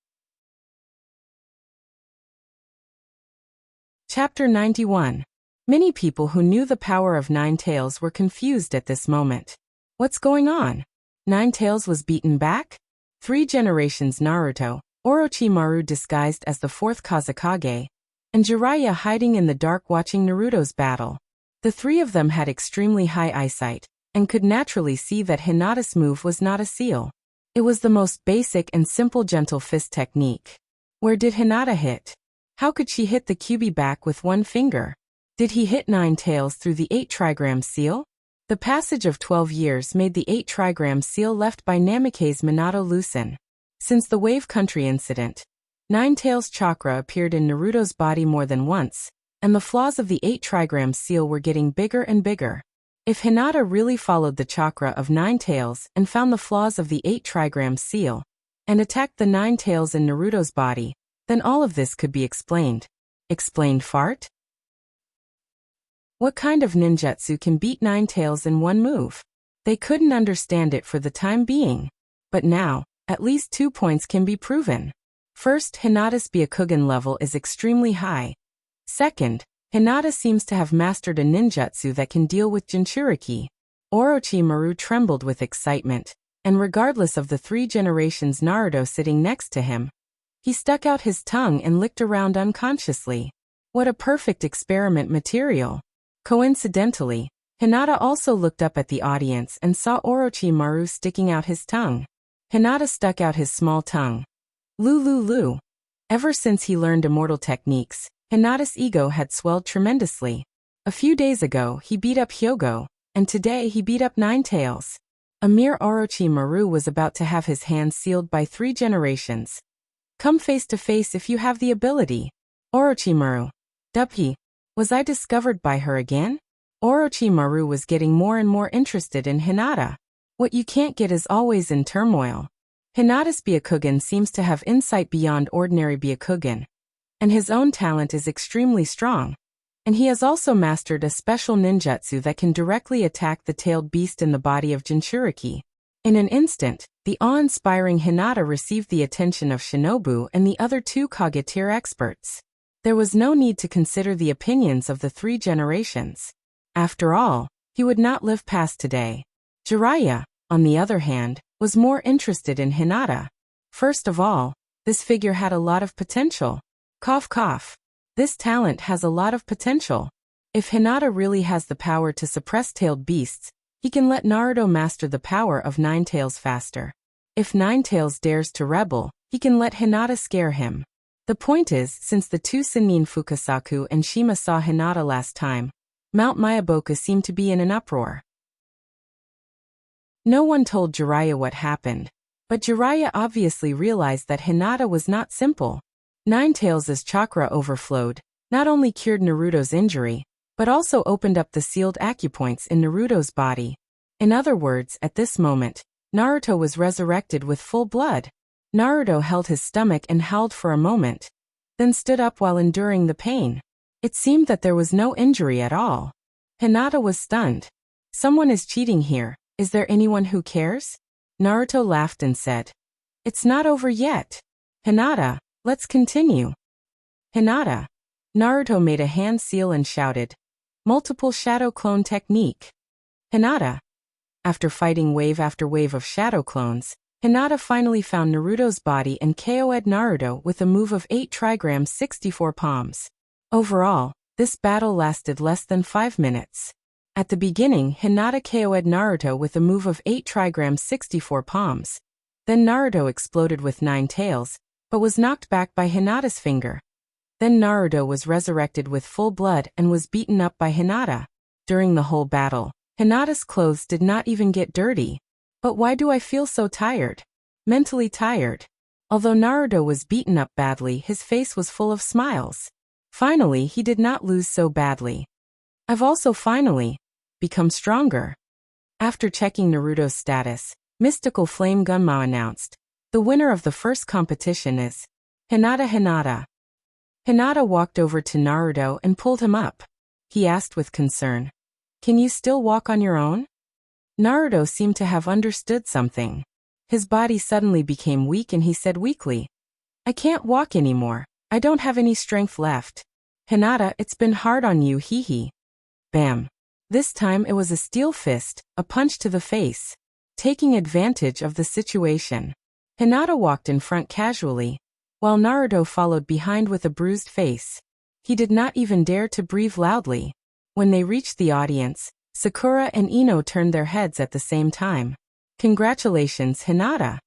Chapter 91. Many people who knew the power of Nine Tails were confused at this moment. What's going on? Nine Tails was beaten back? 3 generations Naruto, Orochimaru disguised as the 4th Kazekage, and Jiraiya hiding in the dark watching Naruto's battle. The 3 of them had extremely high eyesight, and could naturally see that Hinata's move was not a seal. It was the most basic and simple gentle fist technique. Where did Hinata hit? How could she hit the Kyuubi back with one finger? Did he hit Nine Tails through the 8 trigram seal? The passage of 12 years made the 8 trigram seal left by Namikaze Minato loosen. Since the Wave Country incident, Nine Tails chakra appeared in Naruto's body more than once, and the flaws of the 8 trigram seal were getting bigger and bigger. If Hinata really followed the chakra of Nine Tails and found the flaws of the 8 trigram seal, and attacked the 9 tails in Naruto's body, then all of this could be explained. Explained fart? What kind of ninjutsu can beat 9 tails in one move? They couldn't understand it for the time being. But now, at least 2 points can be proven. First, Hinata's Byakugan level is extremely high. Second, Hinata seems to have mastered a ninjutsu that can deal with Jinchuriki. Orochimaru trembled with excitement, and regardless of the 3 generations Naruto sitting next to him, he stuck out his tongue and licked around unconsciously. What a perfect experiment material. Coincidentally, Hinata also looked up at the audience and saw Orochimaru sticking out his tongue. Hinata stuck out his small tongue. Lulu. Ever since he learned immortal techniques, Hinata's ego had swelled tremendously. A few days ago, he beat up Hyogo, and today he beat up Nine Tails. A mere Orochimaru was about to have his hands sealed by 3 generations. Come face to face if you have the ability. Orochimaru. Dubhi. Was I discovered by her again? Orochimaru was getting more and more interested in Hinata. What you can't get is always in turmoil. Hinata's Byakugan seems to have insight beyond ordinary Byakugan, and his own talent is extremely strong. And he has also mastered a special ninjutsu that can directly attack the tailed beast in the body of Jinchuriki. In an instant, the awe-inspiring Hinata received the attention of Shinobu and the other 2 Kage-tier experts. There was no need to consider the opinions of the 3 generations. After all, he would not live past today. Jiraiya, on the other hand, was more interested in Hinata. First of all, this figure had a lot of potential. Cough cough. This talent has a lot of potential. If Hinata really has the power to suppress tailed beasts, he can let Naruto master the power of Nine Tails faster. If Nine Tails dares to rebel, he can let Hinata scare him. The point is, since the 2 Sennin Fukasaku and Shima saw Hinata last time, Mount Myaboku seemed to be in an uproar. No one told Jiraiya what happened, but Jiraiya obviously realized that Hinata was not simple. Nine Tails' chakra overflowed, not only cured Naruto's injury, but also opened up the sealed acupoints in Naruto's body. In other words, at this moment, Naruto was resurrected with full blood. Naruto held his stomach and howled for a moment, then stood up while enduring the pain. It seemed that there was no injury at all. Hinata was stunned. Someone is cheating here. Is there anyone who cares? Naruto laughed and said, "It's not over yet. Hinata, let's continue." Hinata. Naruto made a hand seal and shouted, "Multiple shadow clone technique." Hinata. After fighting wave after wave of shadow clones, Hinata finally found Naruto's body and KO'd Naruto with a move of 8 trigrams 64 palms. Overall, this battle lasted less than 5 minutes. At the beginning, Hinata KO'd Naruto with a move of 8 trigrams 64 palms. Then Naruto exploded with 9 tails, but was knocked back by Hinata's finger. Then Naruto was resurrected with full blood and was beaten up by Hinata. During the whole battle, Hinata's clothes did not even get dirty. But why do I feel so tired? Mentally tired. Although Naruto was beaten up badly, his face was full of smiles. Finally, he did not lose so badly. I've also finally become stronger. After checking Naruto's status, Mystical Flame Gunma announced, the winner of the first competition is Hinata. Hinata walked over to Naruto and pulled him up. He asked with concern, "Can you still walk on your own?" Naruto seemed to have understood something. His body suddenly became weak and he said weakly, "I can't walk anymore. I don't have any strength left. Hinata, it's been hard on you, hee. Bam. This time it was a steel fist, a punch to the face. Taking advantage of the situation, Hinata walked in front casually, while Naruto followed behind with a bruised face. He did not even dare to breathe loudly. When they reached the audience, Sakura and Ino turned their heads at the same time. "Congratulations, Hinata."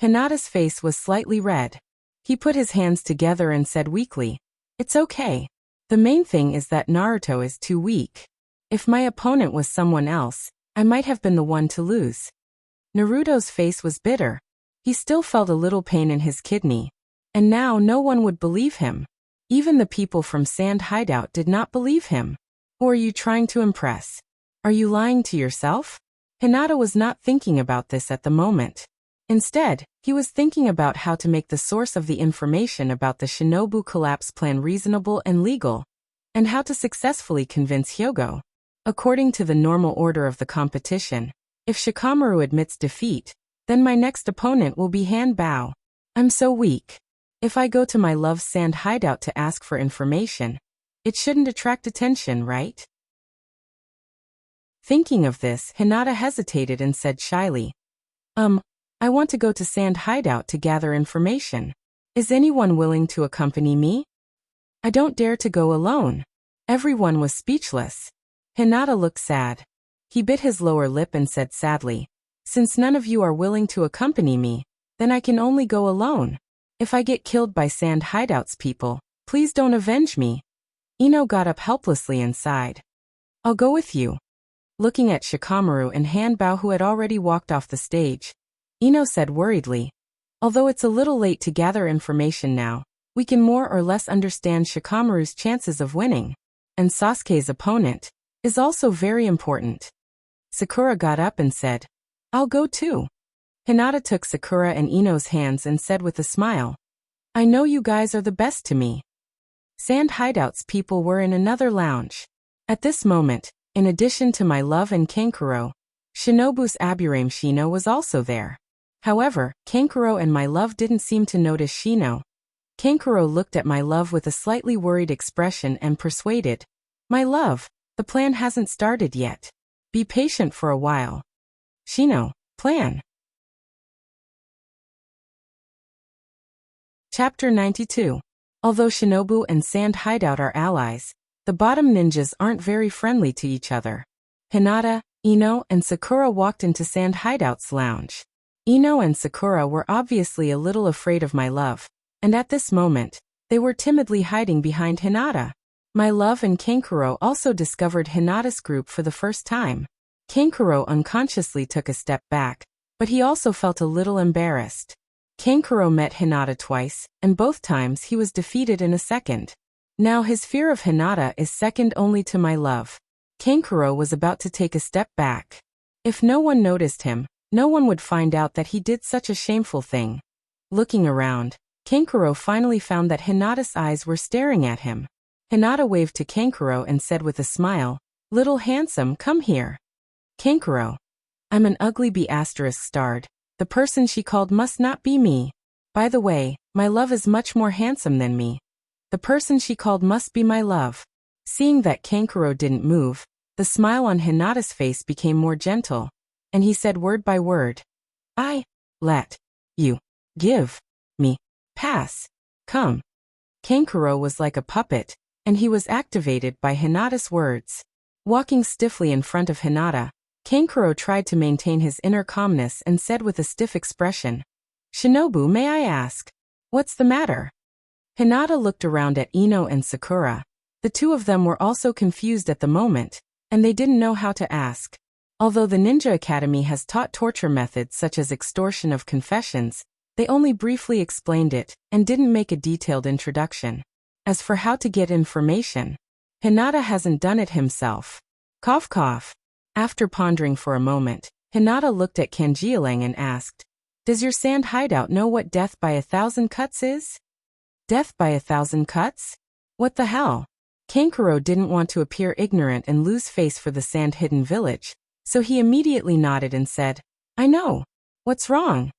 Hinata's face was slightly red. He put his hands together and said weakly, "It's okay. The main thing is that Naruto is too weak. If my opponent was someone else, I might have been the one to lose. Naruto's face was bitter. He still felt a little pain in his kidney. And now no one would believe him. Even the people from Sand Hideout did not believe him. Who are you trying to impress? Are you lying to yourself? Hinata was not thinking about this at the moment. Instead, he was thinking about how to make the source of the information about the Shinobu collapse plan reasonable and legal, and how to successfully convince Hyogo. According to the normal order of the competition, if Shikamaru admits defeat, then my next opponent will be Hanbao. I'm so weak. If I go to my love's Sand Hideout to ask for information, it shouldn't attract attention, right? Thinking of this, Hinata hesitated and said shyly, I want to go to Sand Hideout to gather information. Is anyone willing to accompany me? I don't dare to go alone. Everyone was speechless. Hinata looked sad. He bit his lower lip and said sadly, since none of you are willing to accompany me, then I can only go alone. If I get killed by Sand Hideout's people, please don't avenge me. Ino got up helplessly and sighed. I'll go with you. Looking at Shikamaru and Hanbao who had already walked off the stage, Ino said worriedly, although it's a little late to gather information now, we can more or less understand Shikamaru's chances of winning. And Sasuke's opponent is also very important. Sakura got up and said, I'll go too. Hinata took Sakura and Ino's hands and said with a smile, I know you guys are the best to me. Sand Hideout's people were in another lounge. At this moment, in addition to my love and Kankuro, Shinobu's Aburame Shino was also there. However, Kankuro and my love didn't seem to notice Shino. Kankuro looked at my love with a slightly worried expression and persuaded, my love, the plan hasn't started yet. Be patient for a while. Shino, plan. Chapter 92. Although Shinobu and Sand Hideout are allies, the bottom ninjas aren't very friendly to each other. Hinata, Ino, and Sakura walked into Sand Hideout's lounge. Ino and Sakura were obviously a little afraid of my love, and at this moment, they were timidly hiding behind Hinata. My love and Kankuro also discovered Hinata's group for the first time. Kankuro unconsciously took a step back, but he also felt a little embarrassed. Kankuro met Hinata twice, and both times he was defeated in a second. Now his fear of Hinata is second only to my love. Kankuro was about to take a step back. If no one noticed him, no one would find out that he did such a shameful thing. Looking around, Kankuro finally found that Hinata's eyes were staring at him. Hinata waved to Kankuro and said with a smile, Little handsome, come here. Kankuro. I'm an ugly B****. The person she called must not be me. By the way, my love is much more handsome than me. The person she called must be my love. Seeing that Kankuro didn't move, the smile on Hinata's face became more gentle, and he said word by word, I let you give me pass. Come. Kankuro was like a puppet, and he was activated by Hinata's words. Walking stiffly in front of Hinata, Kankuro tried to maintain his inner calmness and said with a stiff expression, Shinobu, may I ask, what's the matter? Hinata looked around at Ino and Sakura. The two of them were also confused at the moment, and they didn't know how to ask. Although the Ninja Academy has taught torture methods such as extortion of confessions, they only briefly explained it and didn't make a detailed introduction. As for how to get information, Hinata hasn't done it himself. Cough cough. After pondering for a moment, Hinata looked at Kanjialang and asked, Does your Sand Hideout know what death by 1,000 cuts is? Death by 1,000 cuts? What the hell? Kankuro didn't want to appear ignorant and lose face for the Sand Hidden Village, so he immediately nodded and said, I know. What's wrong?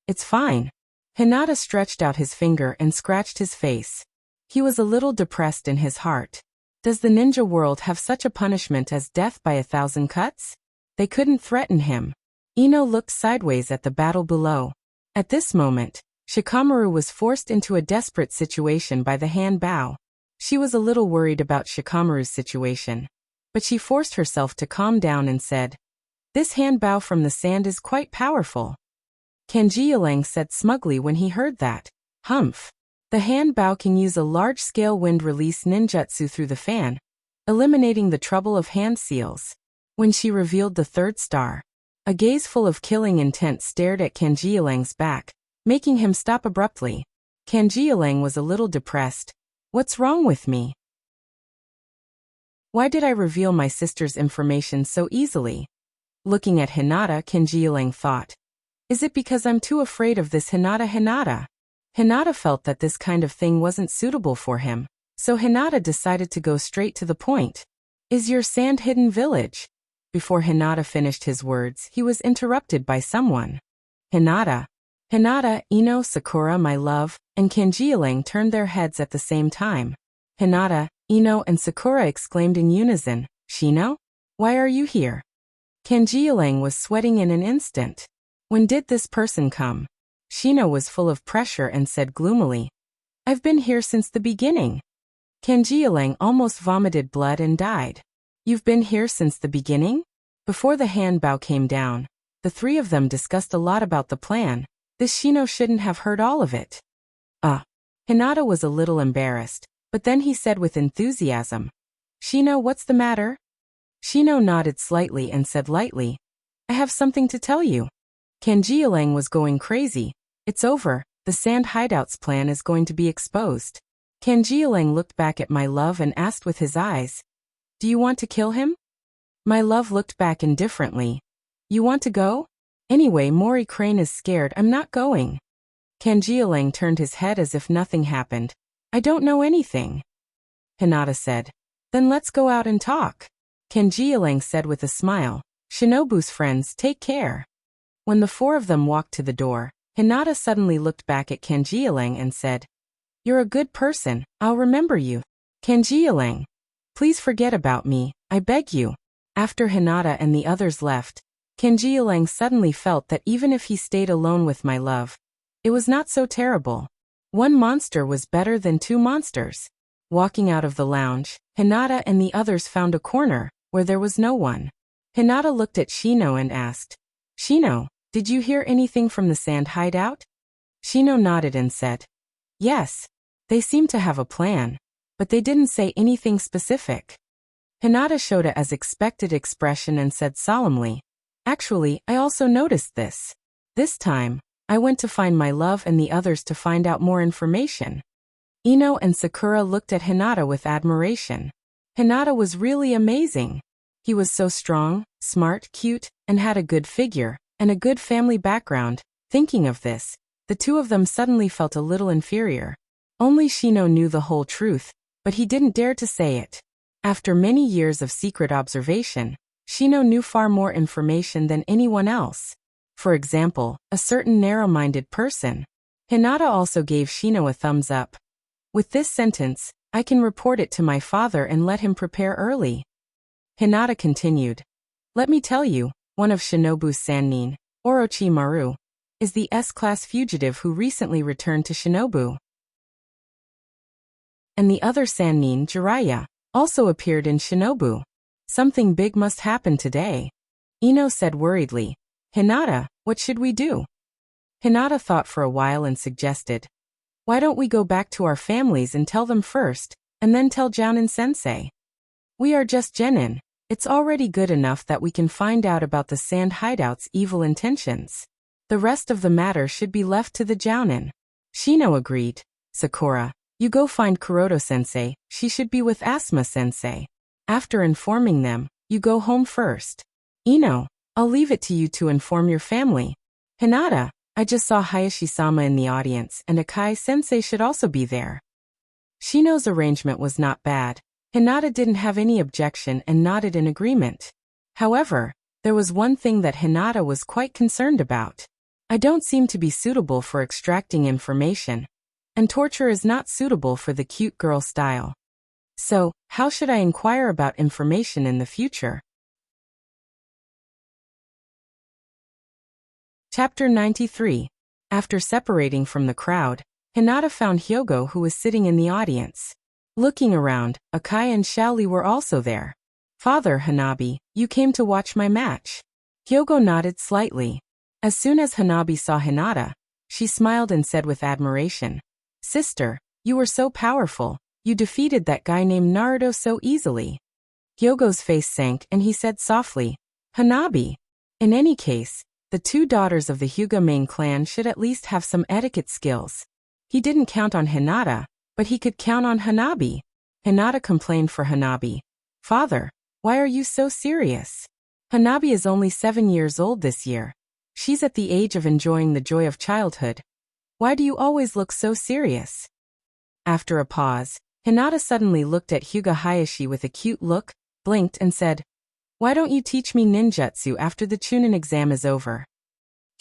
It's fine. Hinata stretched out his finger and scratched his face. He was a little depressed in his heart. Does the ninja world have such a punishment as death by 1,000 cuts? They couldn't threaten him. Ino looked sideways at the battle below. At this moment, Shikamaru was forced into a desperate situation by the Hanbao. She was a little worried about Shikamaru's situation, but she forced herself to calm down and said, This Hanbao from the sand is quite powerful. Kanjialang said smugly when he heard that. Humph. The Hanbao can use a large-scale wind release ninjutsu through the fan, eliminating the trouble of hand seals. when she revealed the third star. A gaze full of killing intent stared at Kanjialang's back, making him stop abruptly. Kanjialang was a little depressed. What's wrong with me? Why did I reveal my sister's information so easily? Looking at Hinata, Kanjialang thought. Is it because I'm too afraid of this Hinata? Hinata felt that this kind of thing wasn't suitable for him, so Hinata decided to go straight to the point. Is your sand hidden village? Before Hinata finished his words, he was interrupted by someone. Hinata, Ino, Sakura, my love, and Kanjialang turned their heads at the same time. Hinata, Ino, and Sakura exclaimed in unison, Shino? Why are you here? Kanjialang was sweating in an instant. When did this person come? Shino was full of pressure and said gloomily, I've been here since the beginning. Kanjialang almost vomited blood and died. You've been here since the beginning? Before the handbow came down, the three of them discussed a lot about the plan. This Shino shouldn't have heard all of it. Hinata was a little embarrassed, but then he said with enthusiasm, Shino, what's the matter? Shino nodded slightly and said lightly, I have something to tell you. Kanjialang was going crazy. It's over, the sand hideouts plan is going to be exposed. Kanjialang looked back at my love and asked with his eyes, Do you want to kill him? My love looked back indifferently. You want to go? Anyway, Mori Crane is scared, I'm not going. Kanjialang turned his head as if nothing happened. I don't know anything. Hinata said. Then let's go out and talk. Kanjialang said with a smile. Shinobu's friends, take care. When the four of them walked to the door, Hinata suddenly looked back at Kanjialang and said, You're a good person, I'll remember you. Kanjialang, please forget about me, I beg you. After Hinata and the others left, Kanjialang suddenly felt that even if he stayed alone with my love, it was not so terrible. One monster was better than two monsters. Walking out of the lounge, Hinata and the others found a corner, where there was no one. Hinata looked at Shino and asked, Shino, did you hear anything from the sand hideout? Shino nodded and said, Yes. They seem to have a plan, but they didn't say anything specific. Hinata showed a as expected expression and said solemnly, Actually, I also noticed this. This time, I went to find my love and the others to find out more information. Ino and Sakura looked at Hinata with admiration. Hinata was really amazing. He was so strong, smart, cute, and had a good figure, and a good family background. Thinking of this, the two of them suddenly felt a little inferior. Only Shino knew the whole truth, but he didn't dare to say it. After many years of secret observation, Shino knew far more information than anyone else. For example, a certain narrow-minded person. Hinata also gave Shino a thumbs up. With this sentence, I can report it to my father and let him prepare early. Hinata continued. Let me tell you, one of Shinobu's Sannin, Orochimaru, is the S-class fugitive who recently returned to Shinobu. And the other Sannin, Jiraiya, also appeared in Shinobu. Something big must happen today. Ino said worriedly. Hinata, what should we do? Hinata thought for a while and suggested. Why don't we go back to our families and tell them first, and then tell Jounin-sensei? We are just genin. It's already good enough that we can find out about the sand hideout's evil intentions. The rest of the matter should be left to the Jounin. Shino agreed. Sakura, you go find Kuroto-sensei, she should be with Asuma-sensei. After informing them, you go home first. Ino, I'll leave it to you to inform your family. Hinata, I just saw Hayashi-sama in the audience and Akai-sensei should also be there. Shino's arrangement was not bad. Hinata didn't have any objection and nodded in agreement. However, there was one thing that Hinata was quite concerned about. I don't seem to be suitable for extracting information, and torture is not suitable for the cute girl style. So, how should I inquire about information in the future? Chapter 93. After separating from the crowd, Hinata found Hyogo who was sitting in the audience. Looking around, Akai and Shaoli were also there. Father Hanabi, you came to watch my match. Hyogo nodded slightly. As soon as Hanabi saw Hinata, she smiled and said with admiration, Sister, you were so powerful, you defeated that guy named Naruto so easily. Hyogo's face sank and he said softly, Hanabi. In any case, the two daughters of the Hyuga main clan should at least have some etiquette skills. He didn't count on Hinata, but he could count on Hanabi. Hinata complained for Hanabi. Father, why are you so serious? Hanabi is only 7 years old this year. She's at the age of enjoying the joy of childhood. Why do you always look so serious? After a pause, Hinata suddenly looked at Hyuga Hayashi with a cute look, blinked and said, Why don't you teach me ninjutsu after the Chunin exam is over?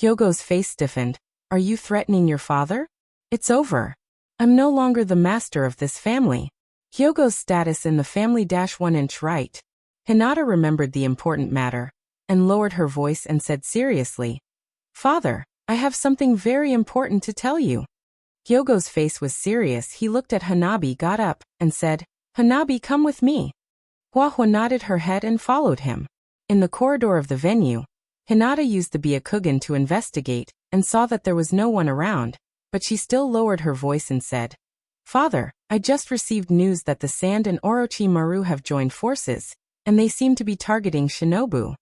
Hyogo's face stiffened. Are you threatening your father? It's over. I'm no longer the master of this family. Hyogo's status in the family -1 inch right. Hinata remembered the important matter, and lowered her voice and said seriously, Father, I have something very important to tell you. Hyogo's face was serious. He looked at Hanabi, got up, and said, Hanabi, come with me. Hua nodded her head and followed him. In the corridor of the venue, Hinata used the Byakugan to investigate, and saw that there was no one around, but she still lowered her voice and said, Father, I just received news that the Sand and Orochimaru have joined forces, and they seem to be targeting Shinobu.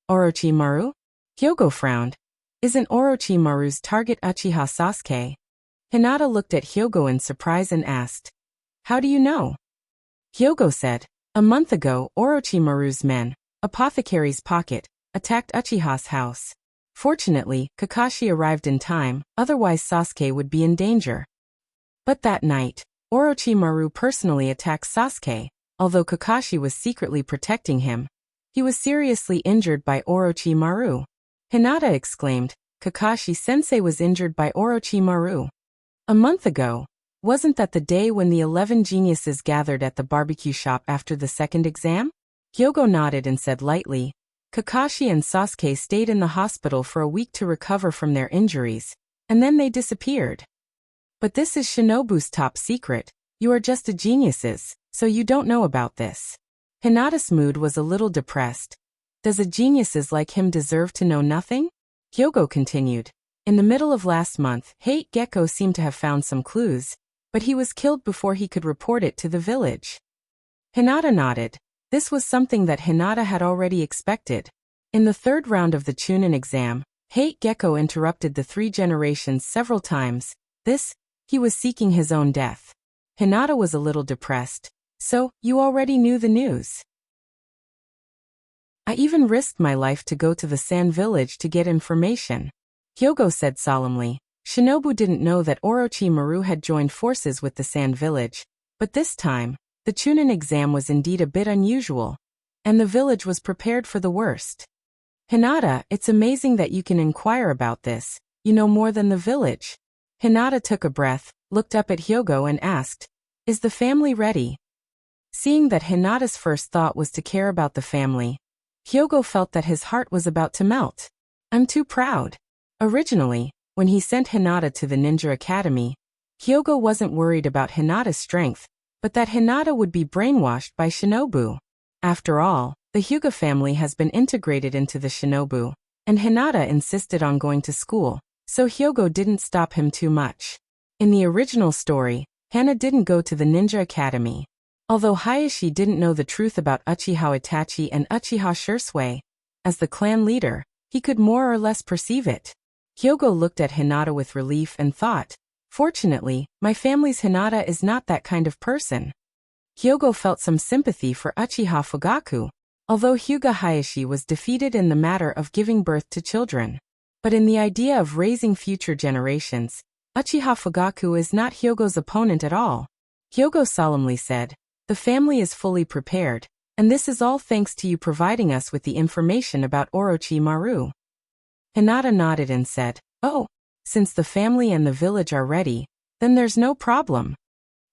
Orochimaru? Hyogo frowned. Isn't Orochimaru's target Uchiha Sasuke? Hinata looked at Hyogo in surprise and asked, How do you know? Hyogo said, A month ago, Orochimaru's men, Apothecary's Pocket, attacked Uchiha's house. Fortunately, Kakashi arrived in time, otherwise Sasuke would be in danger. But that night, Orochimaru personally attacked Sasuke, although Kakashi was secretly protecting him. He was seriously injured by Orochimaru. Hinata exclaimed, Kakashi-sensei was injured by Orochimaru. A month ago, wasn't that the day when the 11 geniuses gathered at the barbecue shop after the second exam? Hyogo nodded and said lightly, Kakashi and Sasuke stayed in the hospital for a week to recover from their injuries, and then they disappeared. But this is Shinobu's top secret. You are just a geniuses, so you don't know about this. Hinata's mood was a little depressed. Does a geniuses like him deserve to know nothing? Hyogo continued. In the middle of last month, Hate Gecko seemed to have found some clues, but he was killed before he could report it to the village. Hinata nodded. This was something that Hinata had already expected. In the third round of the Chunin exam, Hate Gecko interrupted the 3 generations several times. He was seeking his own death. Hinata was a little depressed. So, you already knew the news. I even risked my life to go to the Sand village to get information. Hyogo said solemnly. Shinobu didn't know that Orochimaru had joined forces with the Sand village, but this time, the Chunin exam was indeed a bit unusual, and the village was prepared for the worst. Hinata, it's amazing that you can inquire about this. You know more than the village. Hinata took a breath, looked up at Hyogo and asked, Is the family ready? Seeing that Hinata's first thought was to care about the family, Hyogo felt that his heart was about to melt. I'm too proud. Originally, when he sent Hinata to the Ninja Academy, Hyogo wasn't worried about Hinata's strength, but that Hinata would be brainwashed by Shinobu. After all, the Hyuga family has been integrated into the Shinobu, and Hinata insisted on going to school, so Hyogo didn't stop him too much. In the original story, Hana didn't go to the Ninja Academy. Although Hayashi didn't know the truth about Uchiha Itachi and Uchiha Shursui, as the clan leader, he could more or less perceive it. Hyogo looked at Hinata with relief and thought, Fortunately, my family's Hinata is not that kind of person. Hyogo felt some sympathy for Uchiha Fugaku, although Hyuga Hayashi was defeated in the matter of giving birth to children. But in the idea of raising future generations, Uchiha Fugaku is not Hyogo's opponent at all. Hyogo solemnly said, The family is fully prepared, and this is all thanks to you providing us with the information about Orochimaru. Hinata nodded and said, Oh, since the family and the village are ready, then there's no problem.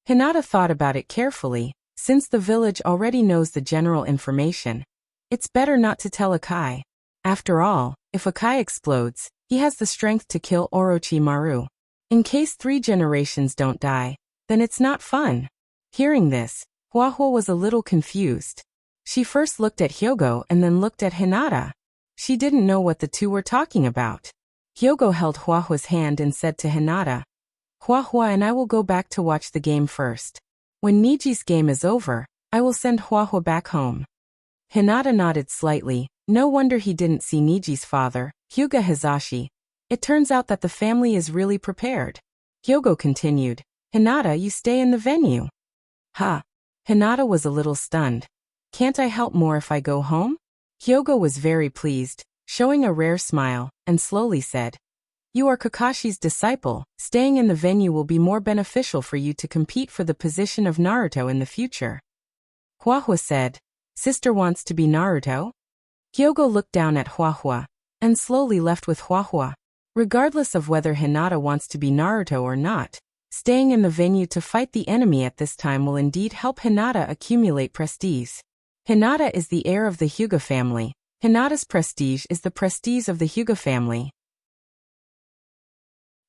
Hinata thought about it carefully. Since the village already knows the general information, it's better not to tell Akai. After all, if Akai explodes, he has the strength to kill Orochimaru. In case 3 generations don't die, then it's not fun. Hearing this, Hua was a little confused. She first looked at Hyogo and then looked at Hinata. She didn't know what the two were talking about. Hyogo held Hua's hand and said to Hinata, Hua and I will go back to watch the game first. When Niji's game is over, I will send Huahua back home. Hinata nodded slightly. No wonder he didn't see Niji's father, Hyuga Hizashi. It turns out that the family is really prepared. Hyogo continued. Hinata, you stay in the venue. Ha! Hinata was a little stunned. Can't I help more if I go home? Hyogo was very pleased, showing a rare smile, and slowly said, You are Kakashi's disciple. Staying in the venue will be more beneficial for you to compete for the position of Naruto in the future. Huahua said, Sister wants to be Naruto? Hyogo looked down at Huahua, and slowly left with Huahua. Regardless of whether Hinata wants to be Naruto or not, staying in the venue to fight the enemy at this time will indeed help Hinata accumulate prestige. Hinata is the heir of the Hyuga family. Hinata's prestige is the prestige of the Hyuga family.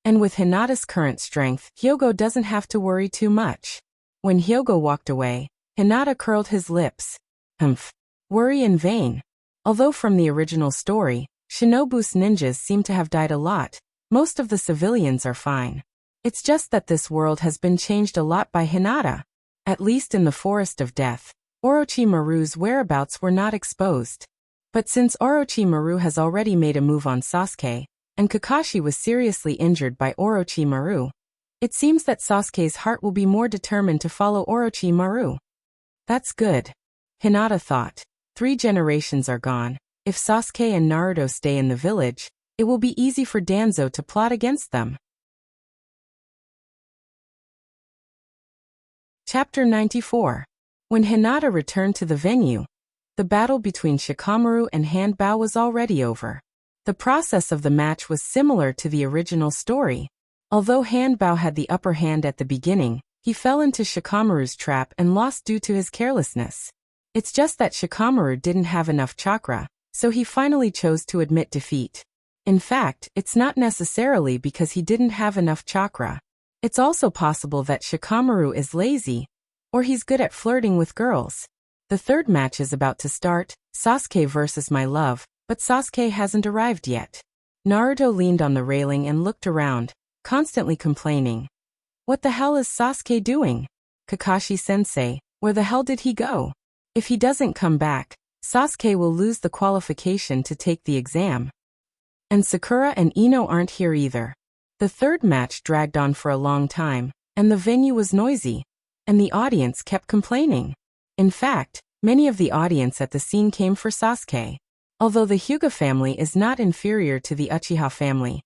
And with Hinata's current strength, Hyogo doesn't have to worry too much. When Hyogo walked away, Hinata curled his lips. Humph. Worry in vain. Although from the original story, Shinobu's ninjas seem to have died a lot, most of the civilians are fine. It's just that this world has been changed a lot by Hinata. At least in the Forest of Death, Orochimaru's whereabouts were not exposed. But since Orochimaru has already made a move on Sasuke, and Kakashi was seriously injured by Orochimaru, it seems that Sasuke's heart will be more determined to follow Orochimaru. That's good. Hinata thought. 3 generations are gone. If Sasuke and Naruto stay in the village, it will be easy for Danzo to plot against them. Chapter 94. When Hinata returned to the venue, the battle between Shikamaru and Hanbao was already over. The process of the match was similar to the original story. Although Hanbao had the upper hand at the beginning, he fell into Shikamaru's trap and lost due to his carelessness. It's just that Shikamaru didn't have enough chakra, so he finally chose to admit defeat. In fact, it's not necessarily because he didn't have enough chakra. It's also possible that Shikamaru is lazy, or he's good at flirting with girls. The third match is about to start, Sasuke versus my love, but Sasuke hasn't arrived yet. Naruto leaned on the railing and looked around, constantly complaining. What the hell is Sasuke doing? Kakashi-sensei, where the hell did he go? If he doesn't come back, Sasuke will lose the qualification to take the exam. And Sakura and Ino aren't here either. The third match dragged on for a long time, and the venue was noisy, and the audience kept complaining. In fact, many of the audience at the scene came for Sasuke. Although the Hyuga family is not inferior to the Uchiha family,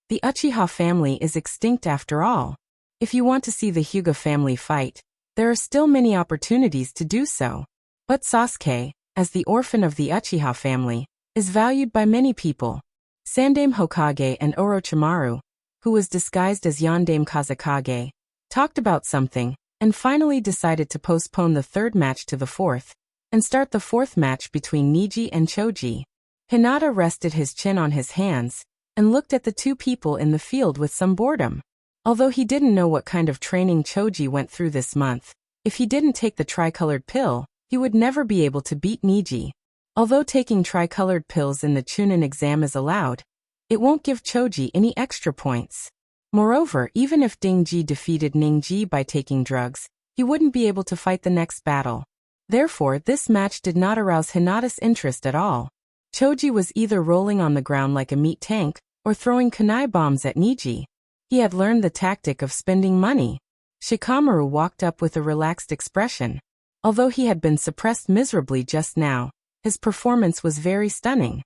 the Uchiha family is extinct after all. If you want to see the Hyuga family fight, there are still many opportunities to do so. But Sasuke, as the orphan of the Uchiha family, is valued by many people. Sandaime Hokage and Orochimaru, who was disguised as Yondaime Kazekage, talked about something, and finally decided to postpone the third match to the fourth, and start the fourth match between Niji and Choji. Hinata rested his chin on his hands, and looked at the two people in the field with some boredom. Although he didn't know what kind of training Choji went through this month, if he didn't take the tricolored pill, he would never be able to beat Niji. Although taking tricolored pills in the Chunin exam is allowed, it won't give Choji any extra points. Moreover, even if Dingji defeated Ningji by taking drugs, he wouldn't be able to fight the next battle. Therefore, this match did not arouse Hinata's interest at all. Choji was either rolling on the ground like a meat tank, or throwing kunai bombs at Niji. He had learned the tactic of spending money. Shikamaru walked up with a relaxed expression. Although he had been suppressed miserably just now, his performance was very stunning.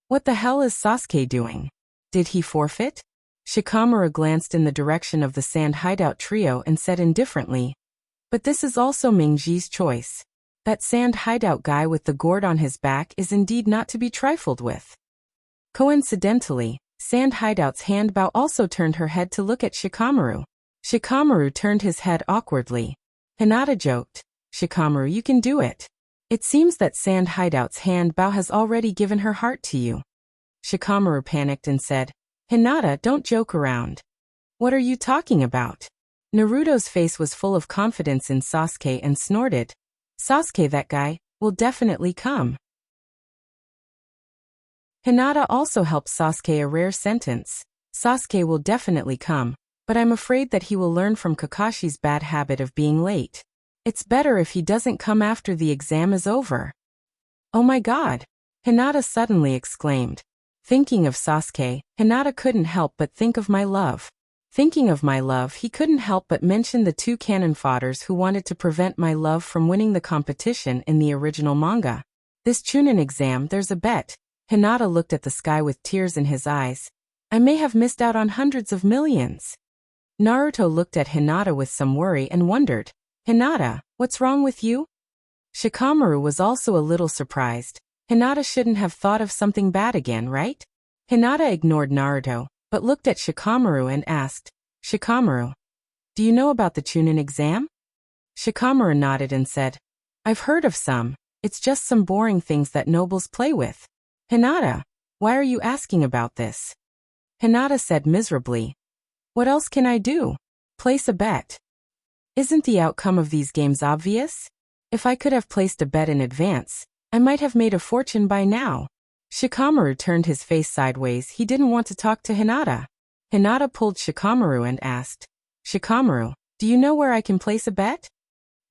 What the hell is Sasuke doing? Did he forfeit? Shikamaru glanced in the direction of the sand hideout trio and said indifferently, but this is also Mingji's choice. That sand hideout guy with the gourd on his back is indeed not to be trifled with. Coincidentally, Sand Hideout's Hanbao also turned her head to look at Shikamaru. Shikamaru turned his head awkwardly. Hinata joked, Shikamaru, you can do it. It seems that Sand Hideout's Hanbao has already given her heart to you. Shikamaru panicked and said, Hinata, don't joke around. What are you talking about? Naruto's face was full of confidence in Sasuke and snorted, Sasuke, that guy, will definitely come. Hinata also helped Sasuke a rare sentence. Sasuke will definitely come, but I'm afraid that he will learn from Kakashi's bad habit of being late. It's better if he doesn't come after the exam is over. Oh my god! Hinata suddenly exclaimed. Thinking of Sasuke, Hinata couldn't help but think of my love. Thinking of my love, he couldn't help but mention the two cannon fodders who wanted to prevent my love from winning the competition in the original manga. This Chunin exam, there's a bet. Hinata looked at the sky with tears in his eyes. I may have missed out on hundreds of millions. Naruto looked at Hinata with some worry and wondered, Hinata, what's wrong with you? Shikamaru was also a little surprised. Hinata shouldn't have thought of something bad again, right? Hinata ignored Naruto, but looked at Shikamaru and asked, Shikamaru, do you know about the Chunin exam? Shikamaru nodded and said, I've heard of some. It's just some boring things that nobles play with. Hinata, why are you asking about this? Hinata said miserably, what else can I do? Place a bet. Isn't the outcome of these games obvious? If I could have placed a bet in advance, I might have made a fortune by now. Shikamaru turned his face sideways. He didn't want to talk to Hinata. Hinata pulled Shikamaru and asked, Shikamaru, do you know where I can place a bet?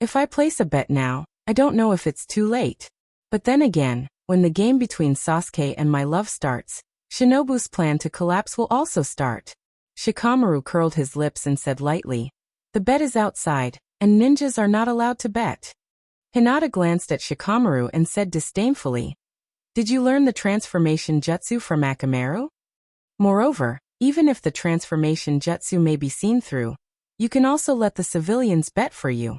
If I place a bet now, I don't know if it's too late. But then again, when the game between Sasuke and my love starts, Shinobu's plan to collapse will also start. Shikamaru curled his lips and said lightly, the bet is outside, and ninjas are not allowed to bet. Hinata glanced at Shikamaru and said disdainfully, did you learn the transformation jutsu from Akamaru? Moreover, even if the transformation jutsu may be seen through, you can also let the civilians bet for you.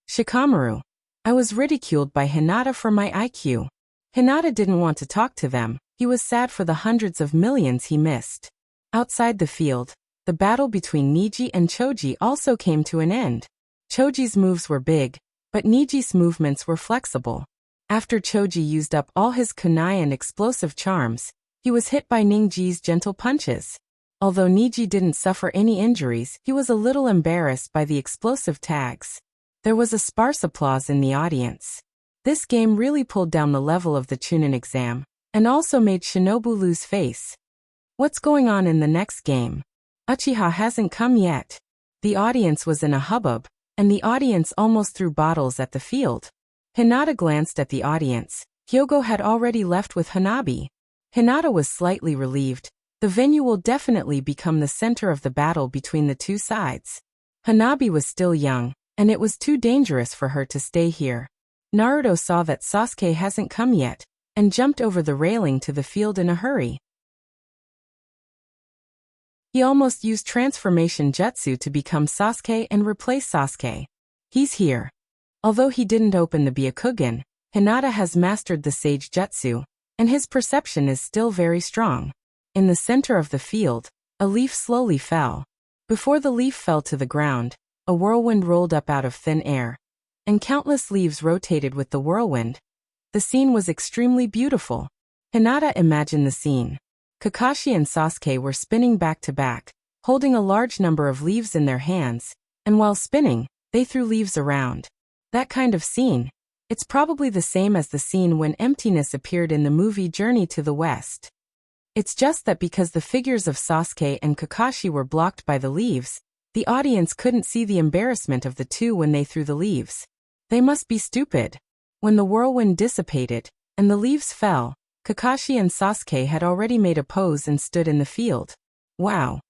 Shikamaru, I was ridiculed by Hinata for my IQ. Hinata didn't want to talk to them. He was sad for the hundreds of millions he missed. Outside the field, the battle between Neji and Choji also came to an end. Choji's moves were big, but Neji's movements were flexible. After Choji used up all his kunai and explosive charms, he was hit by Ninji's gentle punches. Although Neji didn't suffer any injuries, he was a little embarrassed by the explosive tags. There was a sparse applause in the audience. This game really pulled down the level of the Chunin exam, and also made Shinobu lose face. What's going on in the next game? Uchiha hasn't come yet. The audience was in a hubbub, and the audience almost threw bottles at the field. Hinata glanced at the audience. Hyogo had already left with Hanabi. Hinata was slightly relieved. The venue will definitely become the center of the battle between the two sides. Hanabi was still young, and it was too dangerous for her to stay here. Naruto saw that Sasuke hasn't come yet, and jumped over the railing to the field in a hurry. He almost used transformation jutsu to become Sasuke and replace Sasuke. He's here. Although he didn't open the Byakugan, Hinata has mastered the Sage Jutsu, and his perception is still very strong. In the center of the field, a leaf slowly fell. Before the leaf fell to the ground, a whirlwind rolled up out of thin air, and countless leaves rotated with the whirlwind. The scene was extremely beautiful. Hinata imagined the scene. Kakashi and Sasuke were spinning back to back, holding a large number of leaves in their hands, and while spinning, they threw leaves around. That kind of scene. It's probably the same as the scene when emptiness appeared in the movie Journey to the West. It's just that because the figures of Sasuke and Kakashi were blocked by the leaves, the audience couldn't see the embarrassment of the two when they threw the leaves. They must be stupid. When the whirlwind dissipated, and the leaves fell, Kakashi and Sasuke had already made a pose and stood in the field. Wow!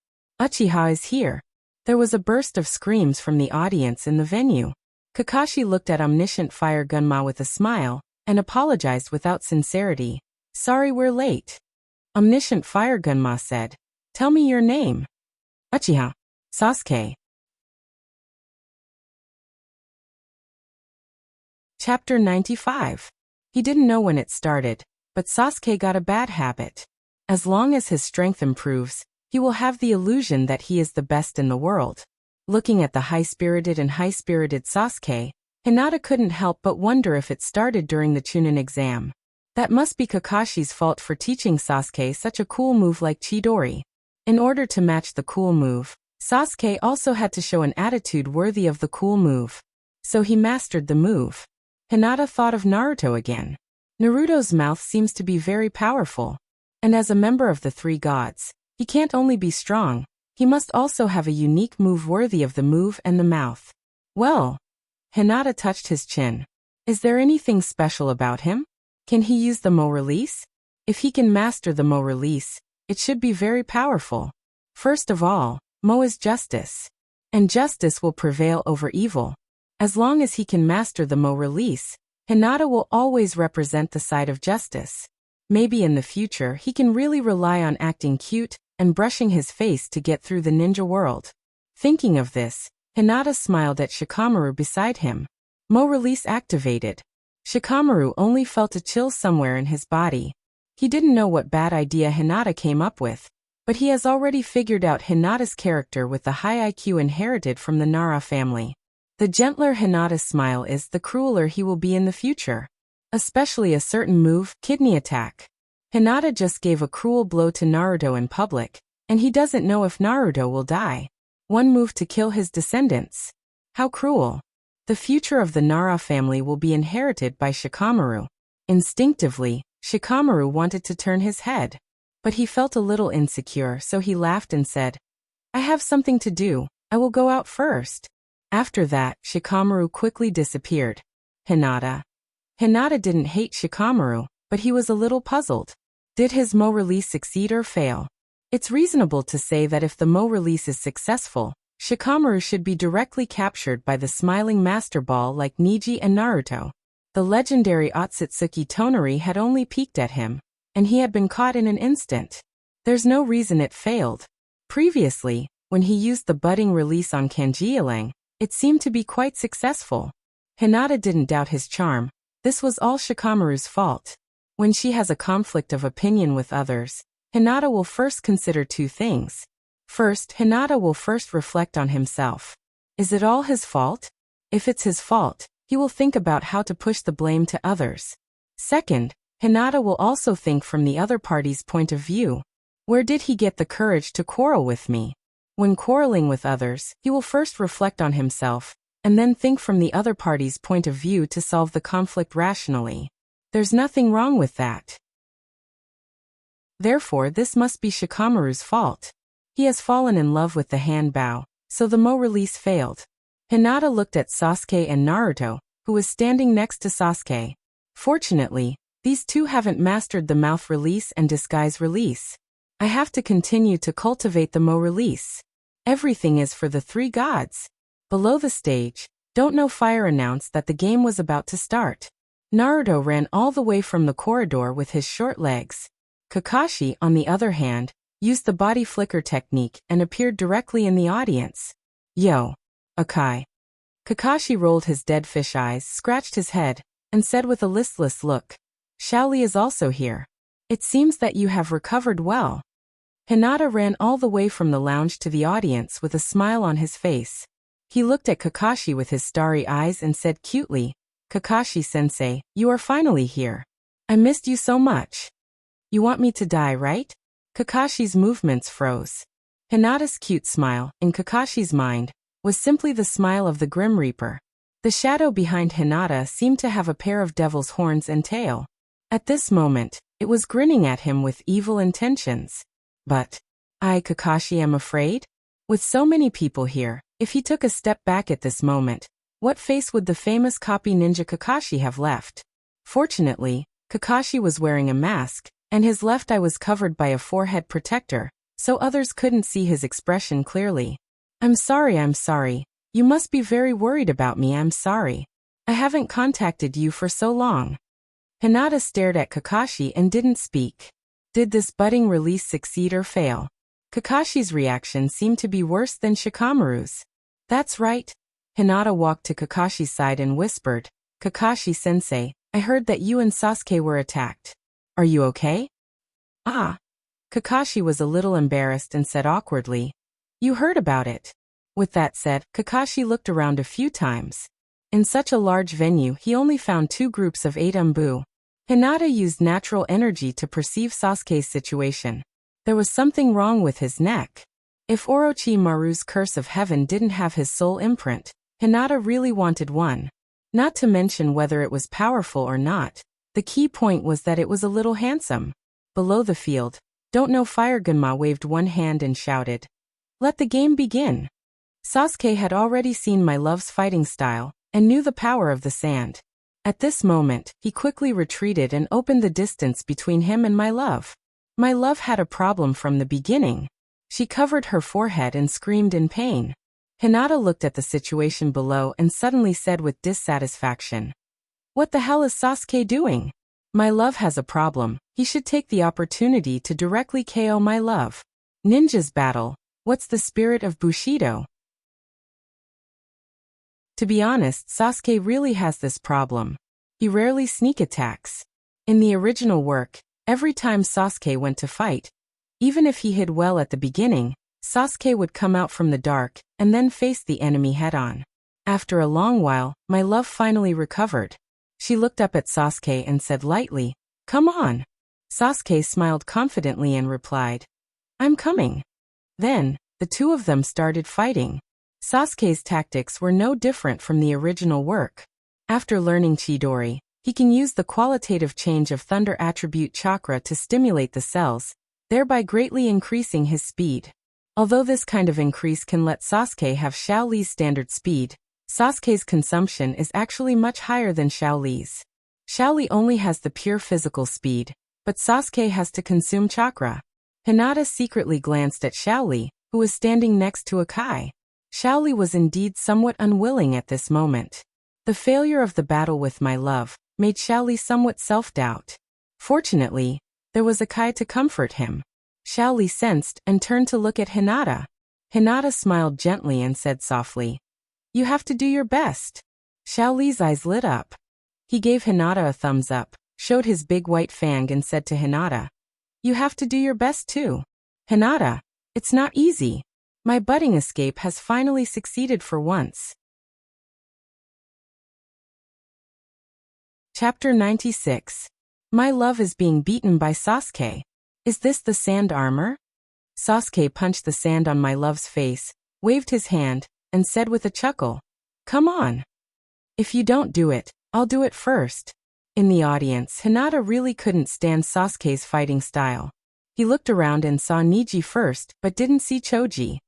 Uchiha is here. There was a burst of screams from the audience in the venue. Kakashi looked at Omniscient Fire Gunma with a smile, and apologized without sincerity. Sorry we're late. Omniscient Fire Gunma said, tell me your name. Uchiha. Sasuke. Chapter 95. He didn't know when it started, but Sasuke got a bad habit. As long as his strength improves, he will have the illusion that he is the best in the world. Looking at the high-spirited and high-spirited Sasuke, Hinata couldn't help but wonder if it started during the Chunin exam. That must be Kakashi's fault for teaching Sasuke such a cool move like Chidori. In order to match the cool move, Sasuke also had to show an attitude worthy of the cool move. So he mastered the move. Hinata thought of Naruto again. Naruto's mouth seems to be very powerful. And as a member of the three gods, he can't only be strong, he must also have a unique move worthy of the move and the mouth. Well, Hinata touched his chin. Is there anything special about him? Can he use the Mo release? If he can master the Mo release, it should be very powerful. First of all, Mo is justice. And justice will prevail over evil. As long as he can master the Mo release, Hinata will always represent the side of justice. Maybe in the future he can really rely on acting cute and brushing his face to get through the ninja world. Thinking of this, Hinata smiled at Shikamaru beside him. Mo release activated. Shikamaru only felt a chill somewhere in his body. He didn't know what bad idea Hinata came up with, but he has already figured out Hinata's character with the high IQ inherited from the Nara family. The gentler Hinata's smile is, the crueler he will be in the future. Especially a certain move, kidney attack. Hinata just gave a cruel blow to Naruto in public, and he doesn't know if Naruto will die. One move to kill his descendants. How cruel. The future of the Nara family will be inherited by Shikamaru. Instinctively, Shikamaru wanted to turn his head. But he felt a little insecure, so he laughed and said, I have something to do, I will go out first. After that, Shikamaru quickly disappeared. Hinata. Hinata didn't hate Shikamaru, but he was a little puzzled. Did his Mo release succeed or fail? It's reasonable to say that if the Mo release is successful, Shikamaru should be directly captured by the smiling Master Ball like Neji and Naruto. The legendary Otsutsuki Tonari had only peeked at him, and he had been caught in an instant. There's no reason it failed. Previously, when he used the budding release on Kanjialang, it seemed to be quite successful. Hinata didn't doubt his charm. This was all Shikamaru's fault. When she has a conflict of opinion with others, Hinata will first consider two things. First, Hinata will first reflect on himself. Is it all his fault? If it's his fault, he will think about how to push the blame to others. Second, Hinata will also think from the other party's point of view. Where did he get the courage to quarrel with me? When quarreling with others, he will first reflect on himself, and then think from the other party's point of view to solve the conflict rationally. There's nothing wrong with that. Therefore, this must be Shikamaru's fault. He has fallen in love with the hand bow, so the Mo release failed. Hinata looked at Sasuke and Naruto, who was standing next to Sasuke. Fortunately, these two haven't mastered the mouth release and disguise release. I have to continue to cultivate the Mo release. Everything is for the three gods. Below the stage, Don't Know Fire announced that the game was about to start. Naruto ran all the way from the corridor with his short legs. Kakashi, on the other hand, used the body flicker technique and appeared directly in the audience. Yo, Akai. Kakashi rolled his dead fish eyes, scratched his head, and said with a listless look, Shaoli is also here. It seems that you have recovered well. Hinata ran all the way from the lounge to the audience with a smile on his face. He looked at Kakashi with his starry eyes and said cutely, Kakashi-sensei, you are finally here. I missed you so much. You want me to die, right? Kakashi's movements froze. Hinata's cute smile, in Kakashi's mind, was simply the smile of the Grim Reaper. The shadow behind Hinata seemed to have a pair of devil's horns and tail. At this moment, it was grinning at him with evil intentions. But, Kakashi, am afraid? With so many people here, if he took a step back at this moment, what face would the famous copy ninja Kakashi have left? Fortunately, Kakashi was wearing a mask, and his left eye was covered by a forehead protector, so others couldn't see his expression clearly. I'm sorry. You must be very worried about me, I'm sorry. I haven't contacted you for so long. Hinata stared at Kakashi and didn't speak. Did this budding release succeed or fail? Kakashi's reaction seemed to be worse than Shikamaru's. That's right. Hinata walked to Kakashi's side and whispered, Kakashi-sensei, I heard that you and Sasuke were attacked. Are you okay? Kakashi was a little embarrassed and said awkwardly, You heard about it. With that said, Kakashi looked around a few times. In such a large venue, he only found 2 groups of 8 Mbu. Hinata used natural energy to perceive Sasuke's situation. There was something wrong with his neck. If Orochimaru's curse of heaven didn't have his soul imprint, Hinata really wanted one. Not to mention whether it was powerful or not. The key point was that it was a little handsome. Below the field, Don't Know Fire Gunma waved one hand and shouted, Let the game begin. Sasuke had already seen my love's fighting style, and knew the power of the sand. At this moment, he quickly retreated and opened the distance between him and my love. My love had a problem from the beginning. She covered her forehead and screamed in pain. Hinata looked at the situation below and suddenly said with dissatisfaction, "What the hell is Sasuke doing? My love has a problem. He should take the opportunity to directly KO my love. Ninjas battle. What's the spirit of Bushido?" To be honest, Sasuke really has this problem. He rarely sneak attacks. In the original work, every time Sasuke went to fight, even if he hid well at the beginning, Sasuke would come out from the dark and then face the enemy head-on. After a long while, my love finally recovered. She looked up at Sasuke and said lightly, "Come on." Sasuke smiled confidently and replied, "I'm coming." Then, the two of them started fighting. Sasuke's tactics were no different from the original work. After learning Chidori, he can use the qualitative change of thunder attribute chakra to stimulate the cells, thereby greatly increasing his speed. Although this kind of increase can let Sasuke have Xiao Li's standard speed, Sasuke's consumption is actually much higher than Xiao Li's. Xiao Li only has the pure physical speed, but Sasuke has to consume chakra. Hinata secretly glanced at Xiao Li, who was standing next to Akai. Xiao Li was indeed somewhat unwilling at this moment. The failure of the battle with my love made Xiao Li somewhat self-doubt. Fortunately, there was Akai to comfort him. Xiao Li sensed and turned to look at Hinata. Hinata smiled gently and said softly, "You have to do your best." Xiao Li's eyes lit up. He gave Hinata a thumbs up, showed his big white fang and said to Hinata, "You have to do your best too. Hinata, it's not easy. My budding escape has finally succeeded for once." Chapter 96. My love is being beaten by Sasuke. Is this the sand armor? Sasuke punched the sand on my love's face, waved his hand, and said with a chuckle, "Come on. If you don't do it, I'll do it first." In the audience, Hinata really couldn't stand Sasuke's fighting style. He looked around and saw Niji first, but didn't see Choji.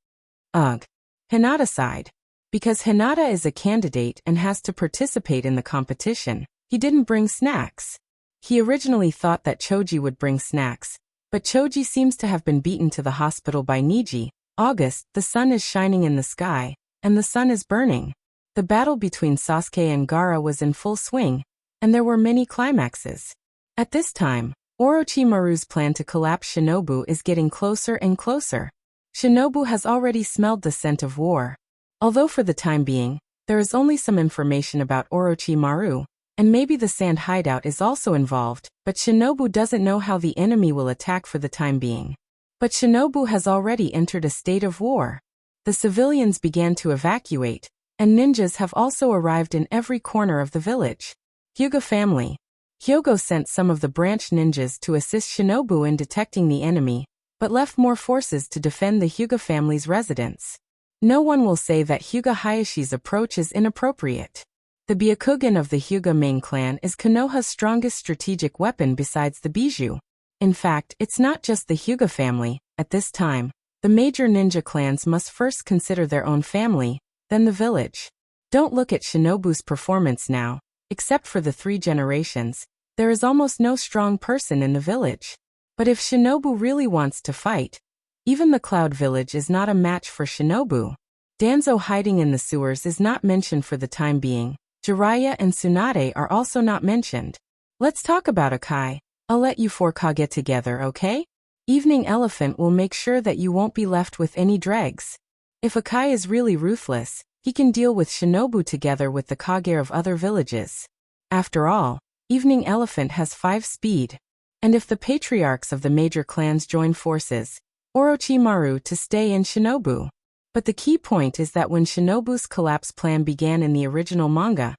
Ugh. Hinata sighed. Because Hinata is a candidate and has to participate in the competition, he didn't bring snacks. He originally thought that Choji would bring snacks, but Choji seems to have been beaten to the hospital by Niji. August, the sun is shining in the sky, and the sun is burning. The battle between Sasuke and Gaara was in full swing, and there were many climaxes. At this time, Orochimaru's plan to collapse Shinobu is getting closer and closer. Shinobu has already smelled the scent of war. Although for the time being, there is only some information about Orochimaru, and maybe the sand hideout is also involved, but Shinobu doesn't know how the enemy will attack for the time being. But Shinobu has already entered a state of war. The civilians began to evacuate, and ninjas have also arrived in every corner of the village. Hyuga family. Hyogo sent some of the branch ninjas to assist Shinobu in detecting the enemy, but left more forces to defend the Hyuga family's residence. No one will say that Hyuga Hayashi's approach is inappropriate. The Byakugan of the Hyuga main clan is Konoha's strongest strategic weapon besides the Bijou. In fact, it's not just the Hyuga family. At this time, the major ninja clans must first consider their own family, then the village. Don't look at Shinobu's performance now. Except for the 3 generations, there is almost no strong person in the village. But if Shinobu really wants to fight, even the Cloud Village is not a match for Shinobu. Danzo hiding in the sewers is not mentioned for the time being. Jiraiya and Tsunade are also not mentioned. Let's talk about Akai. I'll let you 4 Kage together, okay? Evening Elephant will make sure that you won't be left with any dregs. If Akai is really ruthless, he can deal with Shinobu together with the Kage of other villages. After all, Evening Elephant has 5 speed. And if the patriarchs of the major clans join forces, Orochimaru to stay in Shinobu. But the key point is that when Shinobu's collapse plan began in the original manga,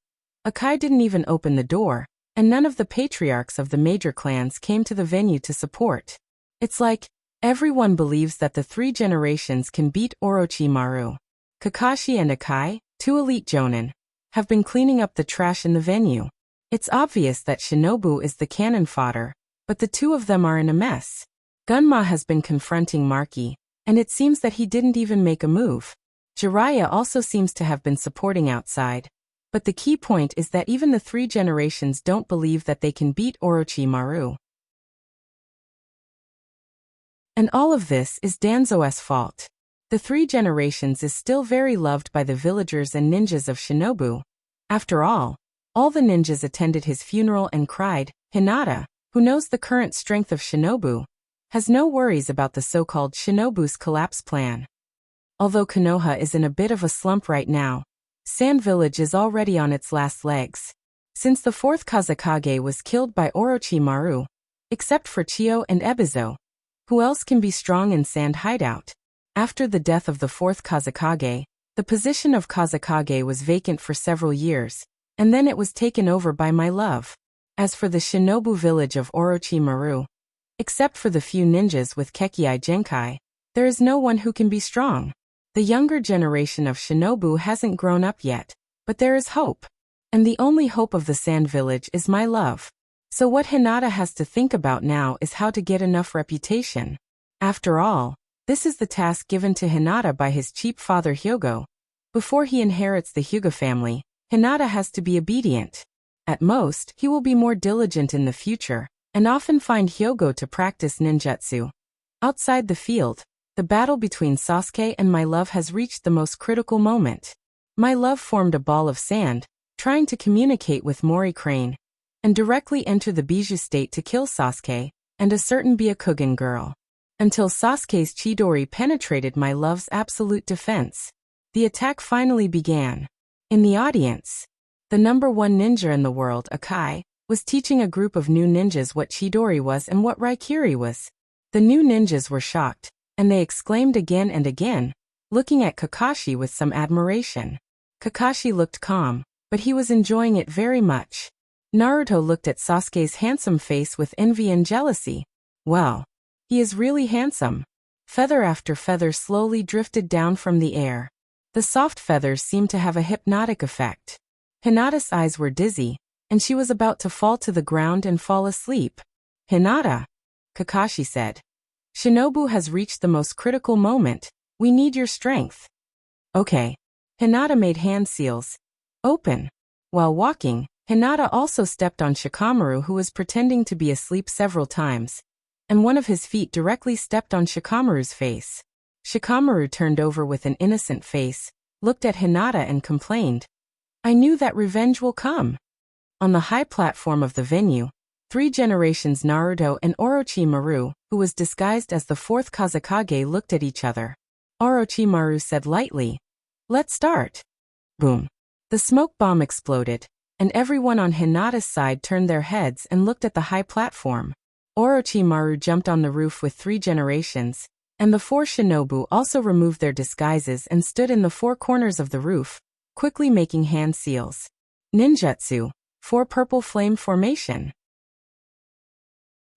Akai didn't even open the door, and none of the patriarchs of the major clans came to the venue to support. It's like, everyone believes that the 3 generations can beat Orochimaru. Kakashi and Akai, 2 elite jonin, have been cleaning up the trash in the venue. It's obvious that Shinobu is the cannon fodder, but the 2 of them are in a mess. Gunma has been confronting Maki, and it seems that he didn't even make a move. Jiraiya also seems to have been supporting outside. But the key point is that even the 3 generations don't believe that they can beat Orochimaru. And all of this is Danzo's fault. The 3 generations is still very loved by the villagers and ninjas of Shinobu. After all the ninjas attended his funeral and cried. Hinata, who knows the current strength of Shinobu, has no worries about the so-called Shinobu's collapse plan. Although Konoha is in a bit of a slump right now, Sand Village is already on its last legs. Since the 4th Kazekage was killed by Orochimaru, except for Chiyo and Ebizo, who else can be strong in Sand Hideout? After the death of the 4th Kazekage, the position of Kazekage was vacant for several years, and then it was taken over by my love. As for the Shinobu village of Orochimaru, except for the few ninjas with Kekei Genkai, there is no one who can be strong. The younger generation of Shinobu hasn't grown up yet, but there is hope. And the only hope of the Sand Village is my love. So what Hinata has to think about now is how to get enough reputation. After all, this is the task given to Hinata by his cheap father Hyogo. Before he inherits the Hyuga family, Hinata has to be obedient. At most, he will be more diligent in the future, and often find Hyogo to practice ninjutsu. Outside the field, the battle between Sasuke and my love has reached the most critical moment. My love formed a ball of sand, trying to communicate with Mori Crane, and directly enter the Bijou state to kill Sasuke and a certain Byakugan girl. Until Sasuke's Chidori penetrated my love's absolute defense. The attack finally began. In the audience, the #1 ninja in the world, Akai, was teaching a group of new ninjas what Chidori was and what Raikiri was. The new ninjas were shocked, and they exclaimed again and again, looking at Kakashi with some admiration. Kakashi looked calm, but he was enjoying it very much. Naruto looked at Sasuke's handsome face with envy and jealousy. Well, he is really handsome. Feather after feather slowly drifted down from the air. The soft feathers seemed to have a hypnotic effect. Hinata's eyes were dizzy, and she was about to fall to the ground and fall asleep. Hinata, Kakashi said. Shinobu has reached the most critical moment. We need your strength. Okay. Hinata made hand seals. Open. While walking, Hinata also stepped on Shikamaru, who was pretending to be asleep several times, and one of his feet directly stepped on Shikamaru's face. Shikamaru turned over with an innocent face, looked at Hinata and complained. I knew that revenge will come. On the high platform of the venue, 3 generations Naruto and Orochimaru, who was disguised as the 4th Kazekage, looked at each other. Orochimaru said lightly, Let's start. Boom. The smoke bomb exploded, and everyone on Hinata's side turned their heads and looked at the high platform. Orochimaru jumped on the roof with 3 generations, and the 4 Shinobu also removed their disguises and stood in the 4 corners of the roof, quickly making hand seals. Ninjutsu, 4 purple flame formation.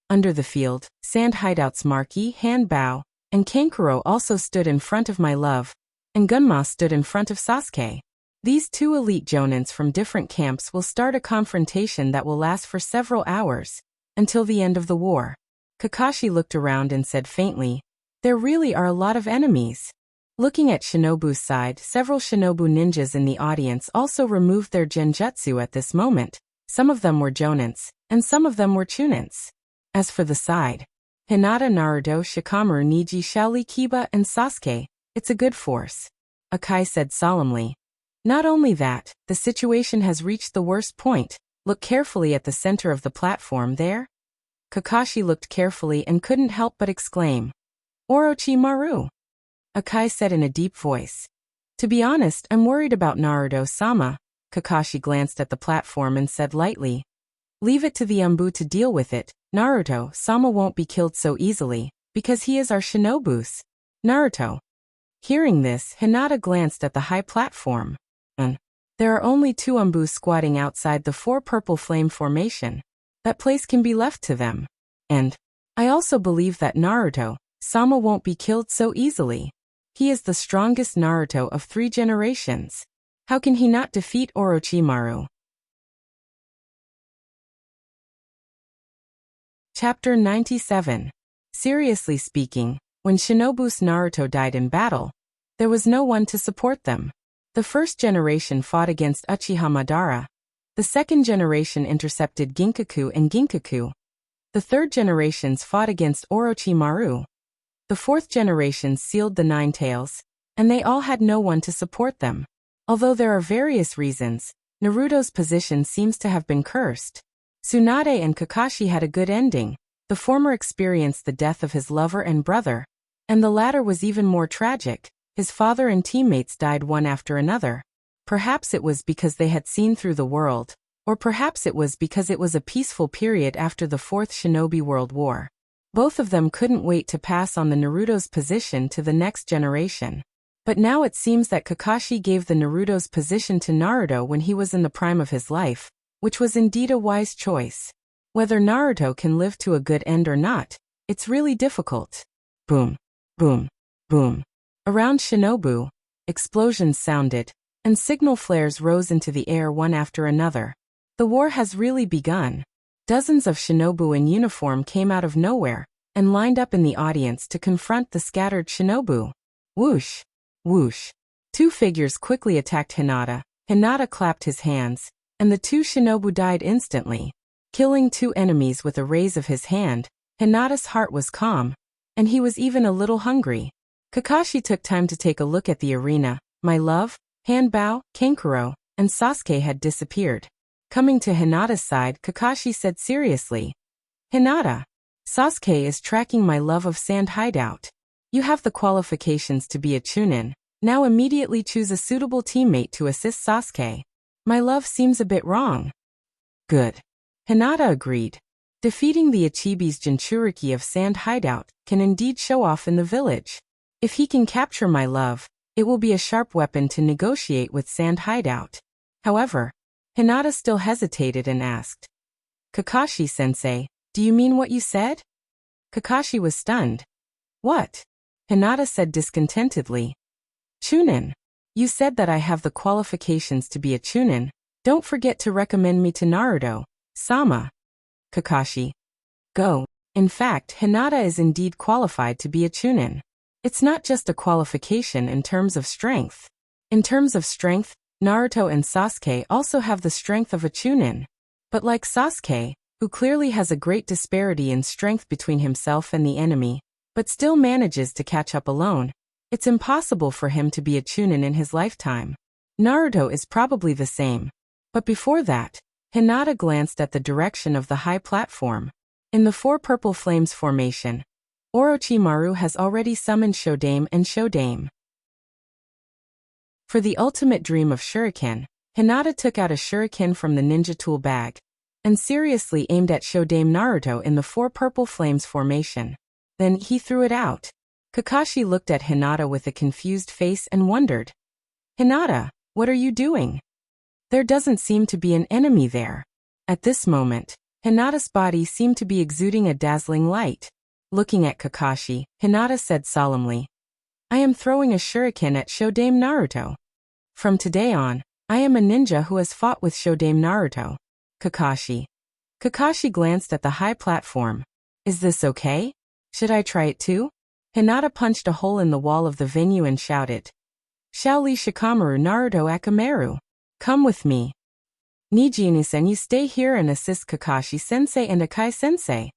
Under the field, Sand Hideout's Marki, Hanbao, and Kankuro also stood in front of my love, and Gunma stood in front of Sasuke. These 2 elite jonins from different camps will start a confrontation that will last for several hours, until the end of the war. Kakashi looked around and said faintly, There really are a lot of enemies. Looking at Shinobu's side, several Shinobu ninjas in the audience also removed their genjutsu at this moment. Some of them were jonins, and some of them were chunins. As for the side, Hinata, Naruto, Shikamaru, Neji, Shaoli, Kiba, and Sasuke, it's a good force. Akai said solemnly. Not only that, the situation has reached the worst point. Look carefully at the center of the platform there. Kakashi looked carefully and couldn't help but exclaim. Orochimaru. Akai said in a deep voice. To be honest, I'm worried about Naruto-sama. Kakashi glanced at the platform and said lightly. Leave it to the Umbu to deal with it. Naruto-sama won't be killed so easily, because he is our Shinobus. Naruto. Hearing this, Hinata glanced at the high platform. There are only 2 Umbus squatting outside the 4 purple flame formation. That place can be left to them. And I also believe that Naruto-sama won't be killed so easily. He is the strongest Naruto of 3 generations. How can he not defeat Orochimaru? Chapter 97. Seriously speaking, when Shinobu's Naruto died in battle, there was no one to support them. The first generation fought against Uchiha Madara. The second generation intercepted Ginkaku and Ginkaku. The third generations fought against Orochimaru. The fourth generation sealed the Nine Tails, and they all had no one to support them. Although there are various reasons, Naruto's position seems to have been cursed. Tsunade and Kakashi had a good ending. The former experienced the death of his lover and brother, and the latter was even more tragic. His father and teammates died one after another. Perhaps it was because they had seen through the world, or perhaps it was because it was a peaceful period after the Fourth Shinobi World War. Both of them couldn't wait to pass on the Naruto's position to the next generation. But now it seems that Kakashi gave the Naruto's position to Naruto when he was in the prime of his life, which was indeed a wise choice. Whether Naruto can live to a good end or not, it's really difficult. Boom, boom, boom. Around Shinobu, explosions sounded, and signal flares rose into the air one after another. The war has really begun. Dozens of Shinobu in uniform came out of nowhere and lined up in the audience to confront the scattered Shinobu. Whoosh, whoosh. Two figures quickly attacked Hinata. Hinata clapped his hands, and the two Shinobu died instantly. Killing two enemies with a raise of his hand, Hinata's heart was calm, and he was even a little hungry. Kakashi took time to take a look at the arena. My love, Hanbao, Kankuro, and Sasuke had disappeared. Coming to Hinata's side, Kakashi said seriously, Hinata, Sasuke is tracking my love of Sand Hideout. You have the qualifications to be a Chunin. Now immediately choose a suitable teammate to assist Sasuke. My love seems a bit wrong. Good. Hinata agreed. Defeating the Ichibi's Jinchuriki of Sand Hideout can indeed show off in the village. If he can capture my love, it will be a sharp weapon to negotiate with Sand Hideout. However, Hinata still hesitated and asked, Kakashi-sensei, do you mean what you said? Kakashi was stunned. What? Hinata said discontentedly. Chunin. You said that I have the qualifications to be a Chunin. Don't forget to recommend me to Naruto, Sama. Kakashi. Go. In fact, Hinata is indeed qualified to be a Chunin. It's not just a qualification in terms of strength. In terms of strength, Naruto and Sasuke also have the strength of a Chunin. But like Sasuke, who clearly has a great disparity in strength between himself and the enemy, but still manages to catch up alone, it's impossible for him to be a Chunin in his lifetime. Naruto is probably the same. But before that, Hinata glanced at the direction of the high platform. In the Four Purple Flames formation, Orochimaru has already summoned Shodame and Shodame. For the ultimate dream of shuriken, Hinata took out a shuriken from the ninja tool bag and seriously aimed at Shodame Naruto in the Four Purple Flames formation. Then he threw it out. Kakashi looked at Hinata with a confused face and wondered, Hinata, what are you doing? There doesn't seem to be an enemy there. At this moment, Hinata's body seemed to be exuding a dazzling light. Looking at Kakashi, Hinata said solemnly, I am throwing a shuriken at Shodame Naruto. From today on, I am a ninja who has fought with Shodame Naruto. Kakashi. Kakashi glanced at the high platform. Is this okay? Should I try it too? Hinata punched a hole in the wall of the venue and shouted, Shaoli Shikamaru Naruto Akamaru. Come with me. Nijinu-sen, you stay here and assist Kakashi-sensei and Akai-sensei.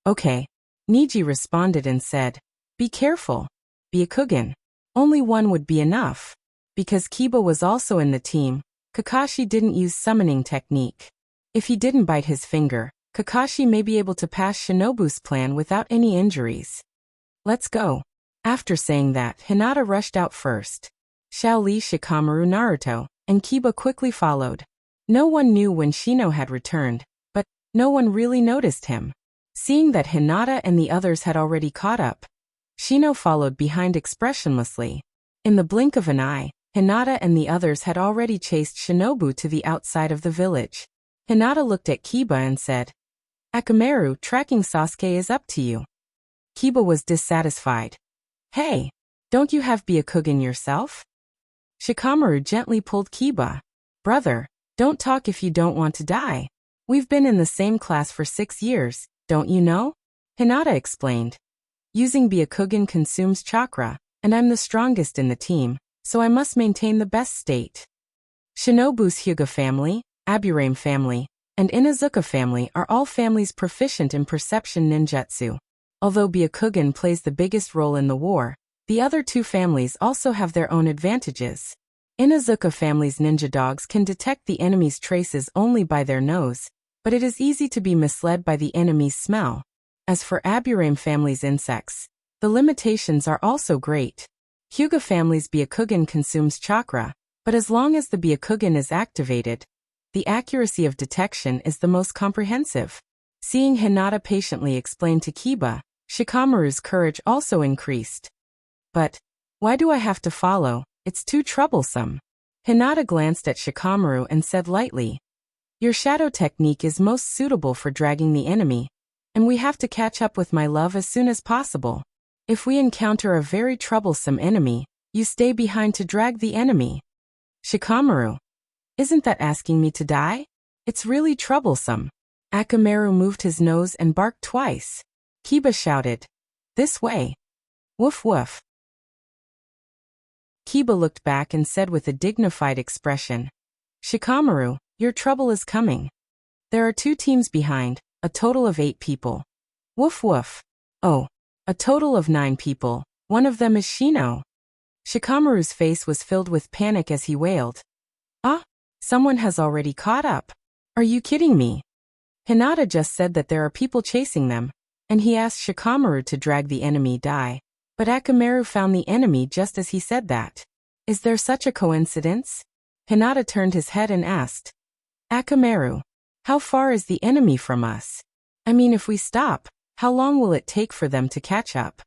Okay. Niji responded and said, Be careful. Byakugan. Only one would be enough. Because Kiba was also in the team, Kakashi didn't use summoning technique. If he didn't bite his finger, Kakashi may be able to pass Shinobu's plan without any injuries. Let's go. After saying that, Hinata rushed out first. Shaoli Shikamaru Naruto and Kiba quickly followed. No one knew when Shino had returned, but no one really noticed him. Seeing that Hinata and the others had already caught up, Shino followed behind expressionlessly. In the blink of an eye, Hinata and the others had already chased Shinobu to the outside of the village. Hinata looked at Kiba and said, Akamaru, tracking Sasuke is up to you. Kiba was dissatisfied. Hey, don't you have Byakugan yourself? Shikamaru gently pulled Kiba. Brother, don't talk if you don't want to die. We've been in the same class for 6 years, don't you know? Hinata explained. Using Byakugan consumes chakra, and I'm the strongest in the team, so I must maintain the best state. Shinobu's Hyuga family, Aburame family, and Inazuka family are all families proficient in perception ninjutsu. Although Byakugan plays the biggest role in the war, the other two families also have their own advantages. Inazuka family's ninja dogs can detect the enemy's traces only by their nose, but it is easy to be misled by the enemy's smell. As for Aburame family's insects, the limitations are also great. Hyuga family's Byakugan consumes chakra, but as long as the Byakugan is activated, the accuracy of detection is the most comprehensive. Seeing Hinata patiently explain to Kiba, Shikamaru's courage also increased. But why do I have to follow? It's too troublesome. Hinata glanced at Shikamaru and said lightly, "Your shadow technique is most suitable for dragging the enemy, and we have to catch up with my love as soon as possible. If we encounter a very troublesome enemy, you stay behind to drag the enemy." Shikamaru, isn't that asking me to die? It's really troublesome. Akamaru moved his nose and barked twice. Kiba shouted, "This way." Woof woof. Kiba looked back and said with a dignified expression, "Shikamaru, your trouble is coming. There are 2 teams behind, a total of 8 people. Woof woof. Oh, a total of 9 people, one of them is Shino." Shikamaru's face was filled with panic as he wailed, "Ah, someone has already caught up. Are you kidding me?" Hinata just said that there are people chasing them, and he asked Shikamaru to drag the enemy die. But Akamaru found the enemy just as he said that. Is there such a coincidence? Hinata turned his head and asked, "Akamaru, how far is the enemy from us? I mean, if we stop, how long will it take for them to catch up?"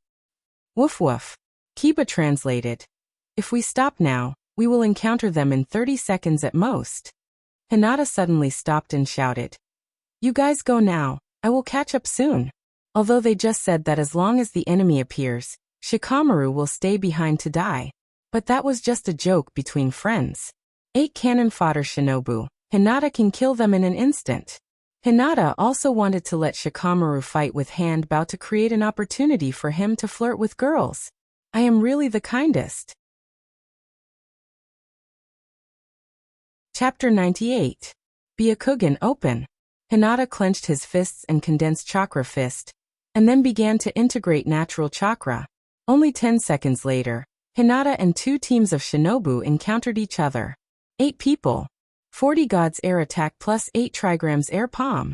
Woof woof. Kiba translated, "If we stop now, we will encounter them in 30 seconds at most." Hinata suddenly stopped and shouted, "You guys go now, I will catch up soon." Although they just said that as long as the enemy appears, Shikamaru will stay behind to die. But that was just a joke between friends. 8 cannon fodder Shinobu, Hinata can kill them in an instant. Hinata also wanted to let Shikamaru fight with hand bow to create an opportunity for him to flirt with girls. I am really the kindest. Chapter 98. Byakugan Open. Hinata clenched his fists and condensed chakra fist, and then began to integrate natural chakra. Only 10 seconds later, Hinata and 2 teams of Shinobu encountered each other. 8 people. 40 God's air attack plus 8 trigrams air palm.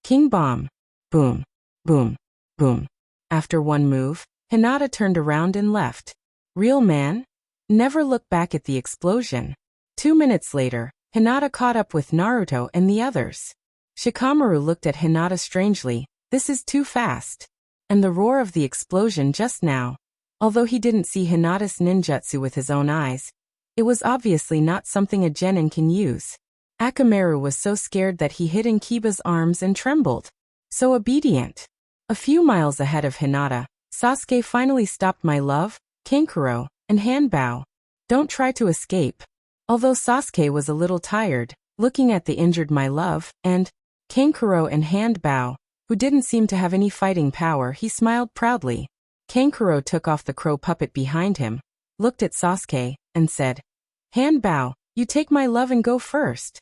King bomb. Boom. Boom. Boom. After one move, Hinata turned around and left. Real man? Never look back at the explosion. 2 minutes later, Hinata caught up with Naruto and the others. Shikamaru looked at Hinata strangely. This is too fast. And the roar of the explosion just now. Although he didn't see Hinata's ninjutsu with his own eyes, it was obviously not something a genin can use. Akamaru was so scared that he hid in Kiba's arms and trembled. So obedient. A few miles ahead of Hinata, Sasuke finally stopped my love, Kankuro, and Hanbao. Don't try to escape. Although Sasuke was a little tired, looking at the injured my love, and Kankuro and Hanbao, who didn't seem to have any fighting power, he smiled proudly. Kankuro took off the crow puppet behind him, looked at Sasuke, and said, "Hanbao, you take my love and go first."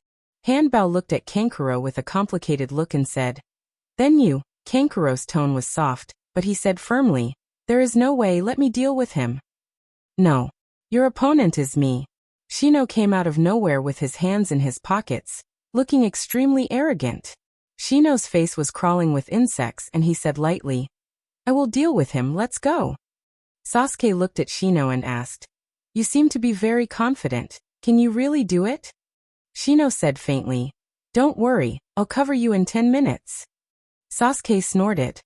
Hanbao looked at Kankuro with a complicated look and said, "Then you." Kankuro's tone was soft, but he said firmly, "There is no way, let me deal with him." "No. Your opponent is me." Shino came out of nowhere with his hands in his pockets, looking extremely arrogant. Shino's face was crawling with insects and he said lightly, "I will deal with him, let's go." Sasuke looked at Shino and asked, "You seem to be very confident, can you really do it?" Shino said faintly, "Don't worry, I'll cover you in 10 minutes. Sasuke snorted.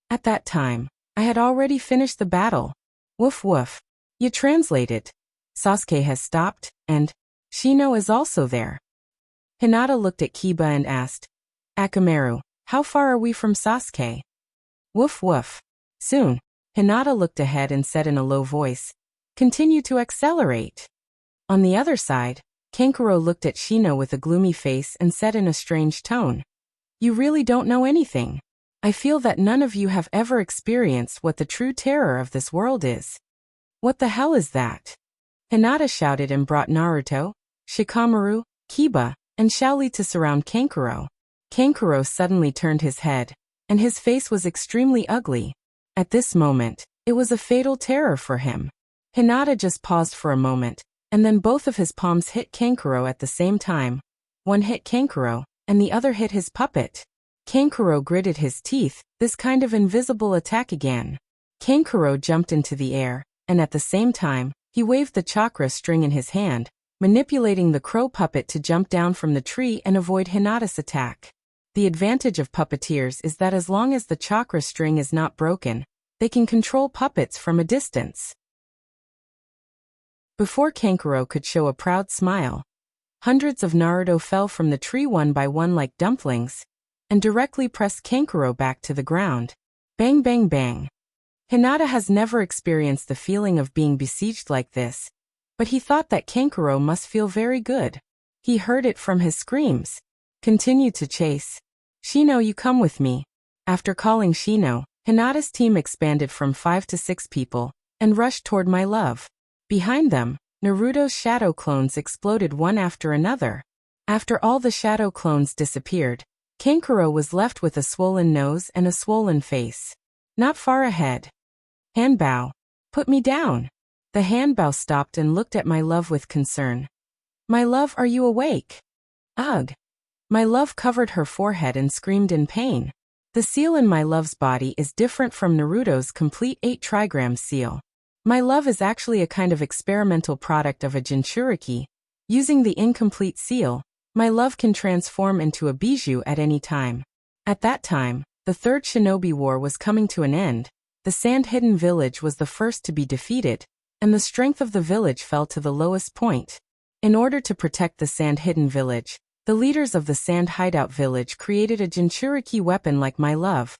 At that time, I had already finished the battle. Woof woof. You translated. Sasuke has stopped, and Shino is also there. Hinata looked at Kiba and asked, "Akamaru, how far are we from Sasuke?" Woof woof. Soon. Hinata looked ahead and said in a low voice, "Continue to accelerate." On the other side, Kankuro looked at Shino with a gloomy face and said in a strange tone, "You really don't know anything. I feel that none of you have ever experienced what the true terror of this world is." "What the hell is that?" Hinata shouted and brought Naruto, Shikamaru, Kiba, and Xiaoli to surround Kankuro. Kankuro suddenly turned his head, and his face was extremely ugly. At this moment, it was a fatal terror for him. Hinata just paused for a moment, and then both of his palms hit Kankuro at the same time. One hit Kankuro, and the other hit his puppet. Kankuro gritted his teeth, this kind of invisible attack again. Kankuro jumped into the air, and at the same time, he waved the chakra string in his hand, manipulating the crow puppet to jump down from the tree and avoid Hinata's attack. The advantage of puppeteers is that as long as the chakra string is not broken, they can control puppets from a distance. Before Kankuro could show a proud smile, hundreds of Naruto fell from the tree one by one like dumplings, and directly pressed Kankuro back to the ground. Bang bang bang. Hinata has never experienced the feeling of being besieged like this, but he thought that Kankuro must feel very good. He heard it from his screams. Continued to chase. Shino, you come with me. After calling Shino, Hinata's team expanded from 5 to 6 people, and rushed toward my love. Behind them, Naruto's shadow clones exploded one after another. After all the shadow clones disappeared, Kankuro was left with a swollen nose and a swollen face. Not far ahead. Hanbao. Put me down. The Hanbao stopped and looked at my love with concern. My love, are you awake? Ugh. My love covered her forehead and screamed in pain. The seal in my love's body is different from Naruto's complete 8 trigram seal. My love is actually a kind of experimental product of a Jinchuriki. Using the incomplete seal, my love can transform into a bijou at any time. At that time, the Third Shinobi War was coming to an end, the Sand Hidden Village was the first to be defeated, and the strength of the village fell to the lowest point. In order to protect the Sand Hidden Village, the leaders of the Sand Hideout Village created a Jinchuriki weapon like my love.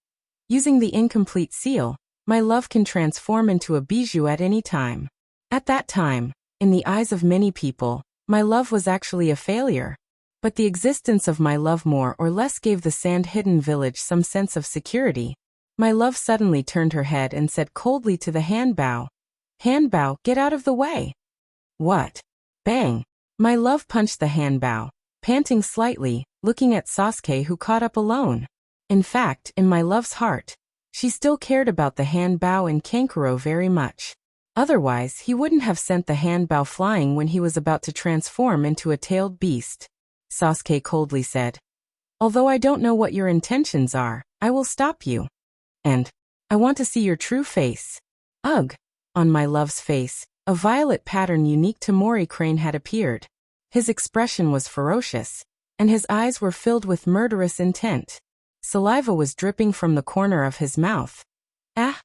Using the incomplete seal, my love can transform into a bijou at any time. At that time, in the eyes of many people, my love was actually a failure. But the existence of my love more or less gave the Sand Hidden Village some sense of security. My love suddenly turned her head and said coldly to the Hanbao, Hanbao, get out of the way. What? Bang! My love punched the Hanbao, panting slightly, looking at Sasuke who caught up alone. In fact, in my love's heart, she still cared about the Hanbao and Kankuro very much. Otherwise, he wouldn't have sent the Hanbao flying when he was about to transform into a tailed beast. Sasuke coldly said, although I don't know what your intentions are, I will stop you. And I want to see your true face. Ugh! On my love's face, a violet pattern unique to Mori Crane had appeared. His expression was ferocious, and his eyes were filled with murderous intent. Saliva was dripping from the corner of his mouth. Ah!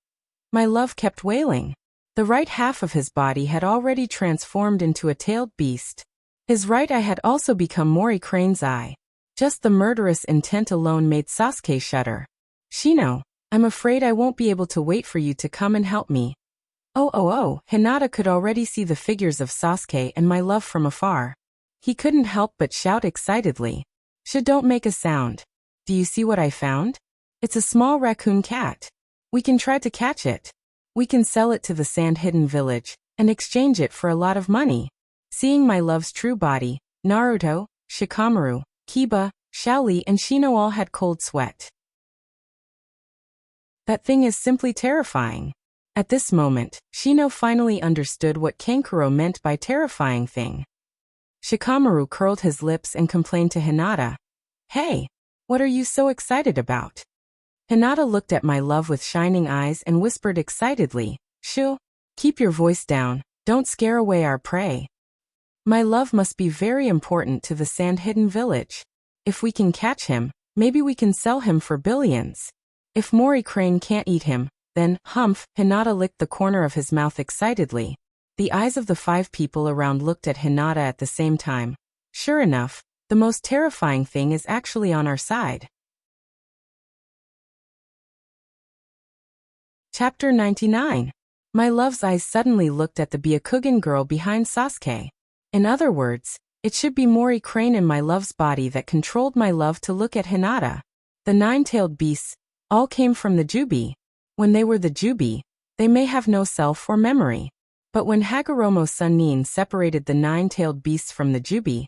My love kept wailing. The right half of his body had already transformed into a tailed beast. His right eye had also become Mori Crane's eye. Just the murderous intent alone made Sasuke shudder. Shino, I'm afraid I won't be able to wait for you to come and help me. Oh, Hinata could already see the figures of Sasuke and my love from afar. He couldn't help but shout excitedly. Don't make a sound. Do you see what I found? It's a small raccoon cat. We can try to catch it. We can sell it to the Sand Hidden Village, and exchange it for a lot of money. Seeing my love's true body, Naruto, Shikamaru, Kiba, Xiaoli and Shino all had cold sweat. That thing is simply terrifying. At this moment, Shino finally understood what Kankuro meant by terrifying thing. Shikamaru curled his lips and complained to Hinata. Hey, what are you so excited about? Hinata looked at my love with shining eyes and whispered excitedly, Shoo, keep your voice down, don't scare away our prey. My love must be very important to the Sand Hidden Village. If we can catch him, maybe we can sell him for billions. If Mori Crane can't eat him, then, humph, Hinata licked the corner of his mouth excitedly. The eyes of the 5 people around looked at Hinata at the same time. Sure enough, the most terrifying thing is actually on our side. Chapter 99. My love's eyes suddenly looked at the Byakugan girl behind Sasuke. In other words, it should be Mori Crane in my love's body that controlled my love to look at Hinata. The 9-tailed beasts all came from the Jubi. When they were the Jubi, they may have no self or memory. But when Hagoromo Sunnin separated the nine-tailed beasts from the Jubi,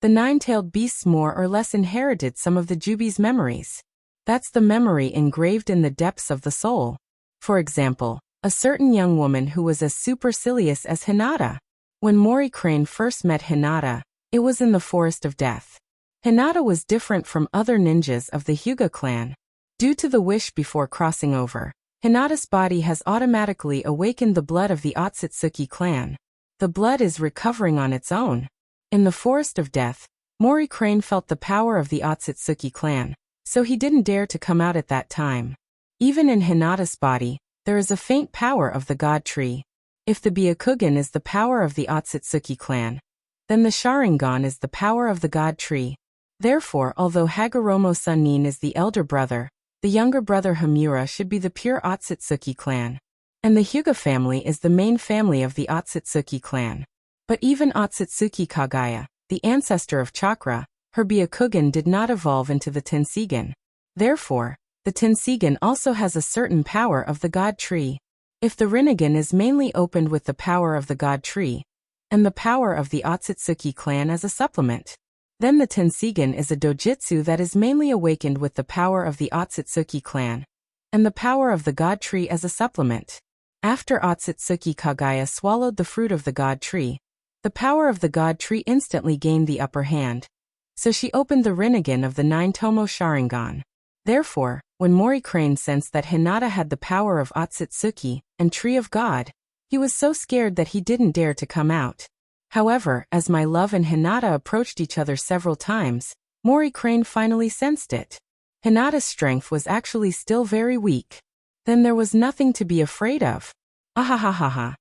the nine-tailed beasts more or less inherited some of the Jubi's memories. That's the memory engraved in the depths of the soul. For example, a certain young woman who was as supercilious as Hinata. When Mori Crane first met Hinata, it was in the Forest of Death. Hinata was different from other ninjas of the Hyuga clan. Due to the wish before crossing over, Hinata's body has automatically awakened the blood of the Otsutsuki clan. The blood is recovering on its own. In the Forest of Death, Mori Crane felt the power of the Otsutsuki clan, so he didn't dare to come out at that time. Even in Hinata's body, there is a faint power of the God Tree. If the Byakugan is the power of the Otsutsuki clan, then the Sharingan is the power of the God Tree. Therefore, although Hagoromo Sunnin is the elder brother, the younger brother Hamura should be the pure Otsutsuki clan. And the Hyuga family is the main family of the Otsutsuki clan. But even Otsutsuki Kagaya, the ancestor of Chakra, her Byakugan did not evolve into the Tensigan. Therefore, the Tensigan also has a certain power of the God Tree. If the Rinnegan is mainly opened with the power of the God Tree, and the power of the Otsutsuki clan as a supplement, then the Tensigan is a dojutsu that is mainly awakened with the power of the Otsutsuki clan, and the power of the God Tree as a supplement. After Otsutsuki Kagaya swallowed the fruit of the God Tree, the power of the God Tree instantly gained the upper hand. So she opened the Rinnegan of the Nine-Tomo Sharingan. Therefore, when Mori Crane sensed that Hinata had the power of Otsutsuki and Tree of God, he was so scared that he didn't dare to come out. However, as my love and Hinata approached each other several times, Mori Crane finally sensed it. Hinata's strength was actually still very weak. Then there was nothing to be afraid of. Ahahaha.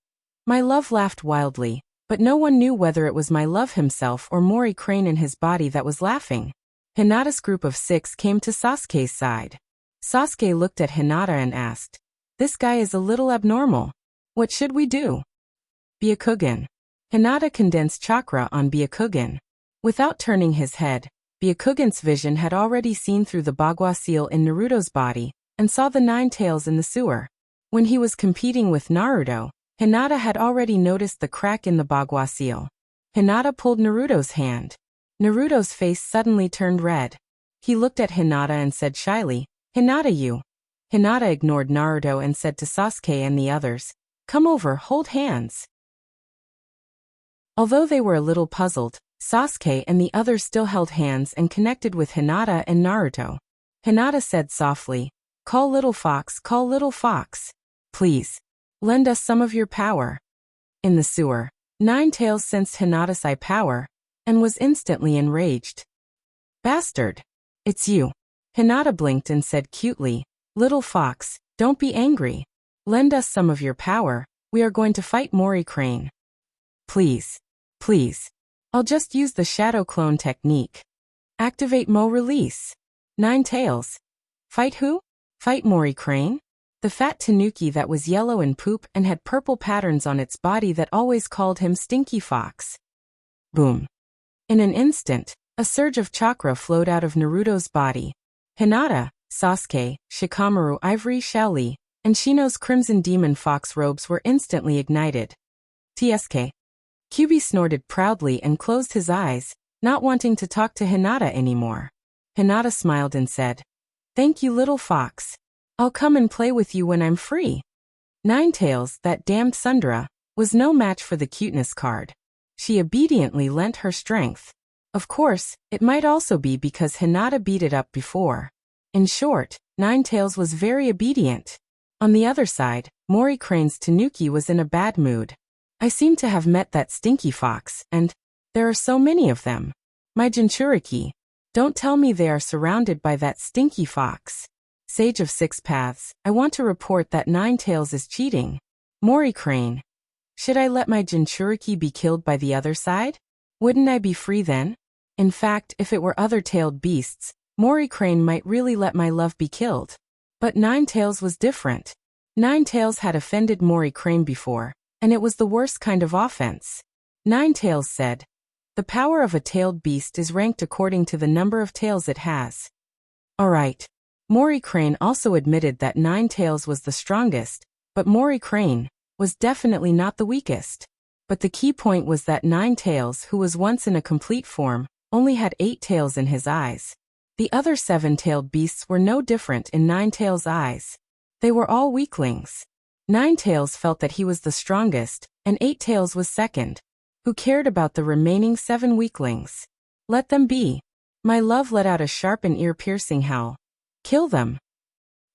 My love laughed wildly, but no one knew whether it was my love himself or Mori Crane in his body that was laughing. Hinata's group of 6 came to Sasuke's side. Sasuke looked at Hinata and asked, "This guy is a little abnormal. What should we do?" Byakugan. Hinata condensed chakra on Byakugan. Without turning his head, Byakugan's vision had already seen through the Bagua seal in Naruto's body, and saw the 9 tails in the sewer. When he was competing with Naruto, Hinata had already noticed the crack in the Bagua seal. Hinata pulled Naruto's hand. Naruto's face suddenly turned red. He looked at Hinata and said shyly, "Hinata, you." Hinata ignored Naruto and said to Sasuke and the others, "Come over, hold hands." Although they were a little puzzled, Sasuke and the others still held hands and connected with Hinata and Naruto. Hinata said softly, call little fox, please. Lend us some of your power." In the sewer, 9 tails sensed Hinata's eye power, and was instantly enraged. "Bastard! It's you." Hinata blinked and said cutely, "Little fox, don't be angry. Lend us some of your power, we are going to fight Mori Crane." Please. I'll just use the shadow clone technique. Activate Mo release. 9 tails. Fight who? Fight Mori Crane? The fat tanuki that was yellow in poop and had purple patterns on its body that always called him Stinky Fox. Boom. In an instant, a surge of chakra flowed out of Naruto's body. Hinata, Sasuke, Shikamaru Ivory Shaoli, and Shino's crimson demon fox robes were instantly ignited. TSK. Kyubi snorted proudly and closed his eyes, not wanting to talk to Hinata anymore. Hinata smiled and said, "Thank you, little fox. I'll come and play with you when I'm free." 9 tails, that damned Sundara, was no match for the cuteness card. She obediently lent her strength. Of course, it might also be because Hinata beat it up before. In short, 9 tails was very obedient. On the other side, Mori Crane's tanuki was in a bad mood. I seem to have met that stinky fox, and there are so many of them. My Jinchuriki, don't tell me they are surrounded by that stinky fox. Sage of 6 Paths, I want to report that 9 tails is cheating. Mori Crane. Should I let my Jinchuriki be killed by the other side? Wouldn't I be free then? In fact, if it were other tailed beasts, Mori Crane might really let my love be killed. But 9 tails was different. 9 tails had offended Mori Crane before, and it was the worst kind of offense. 9 tails said, "The power of a tailed beast is ranked according to the number of tails it has." Alright. Mori Crane also admitted that 9 tails was the strongest, but Mori Crane, was definitely not the weakest. But the key point was that Ninetales, who was once in a complete form, only had 8 tails in his eyes. The other 7-tailed beasts were no different in Ninetales' eyes. They were all weaklings. Ninetales felt that he was the strongest, and 8-tails was second. Who cared about the remaining 7 weaklings? Let them be. My love let out a sharp and ear-piercing howl. Kill them.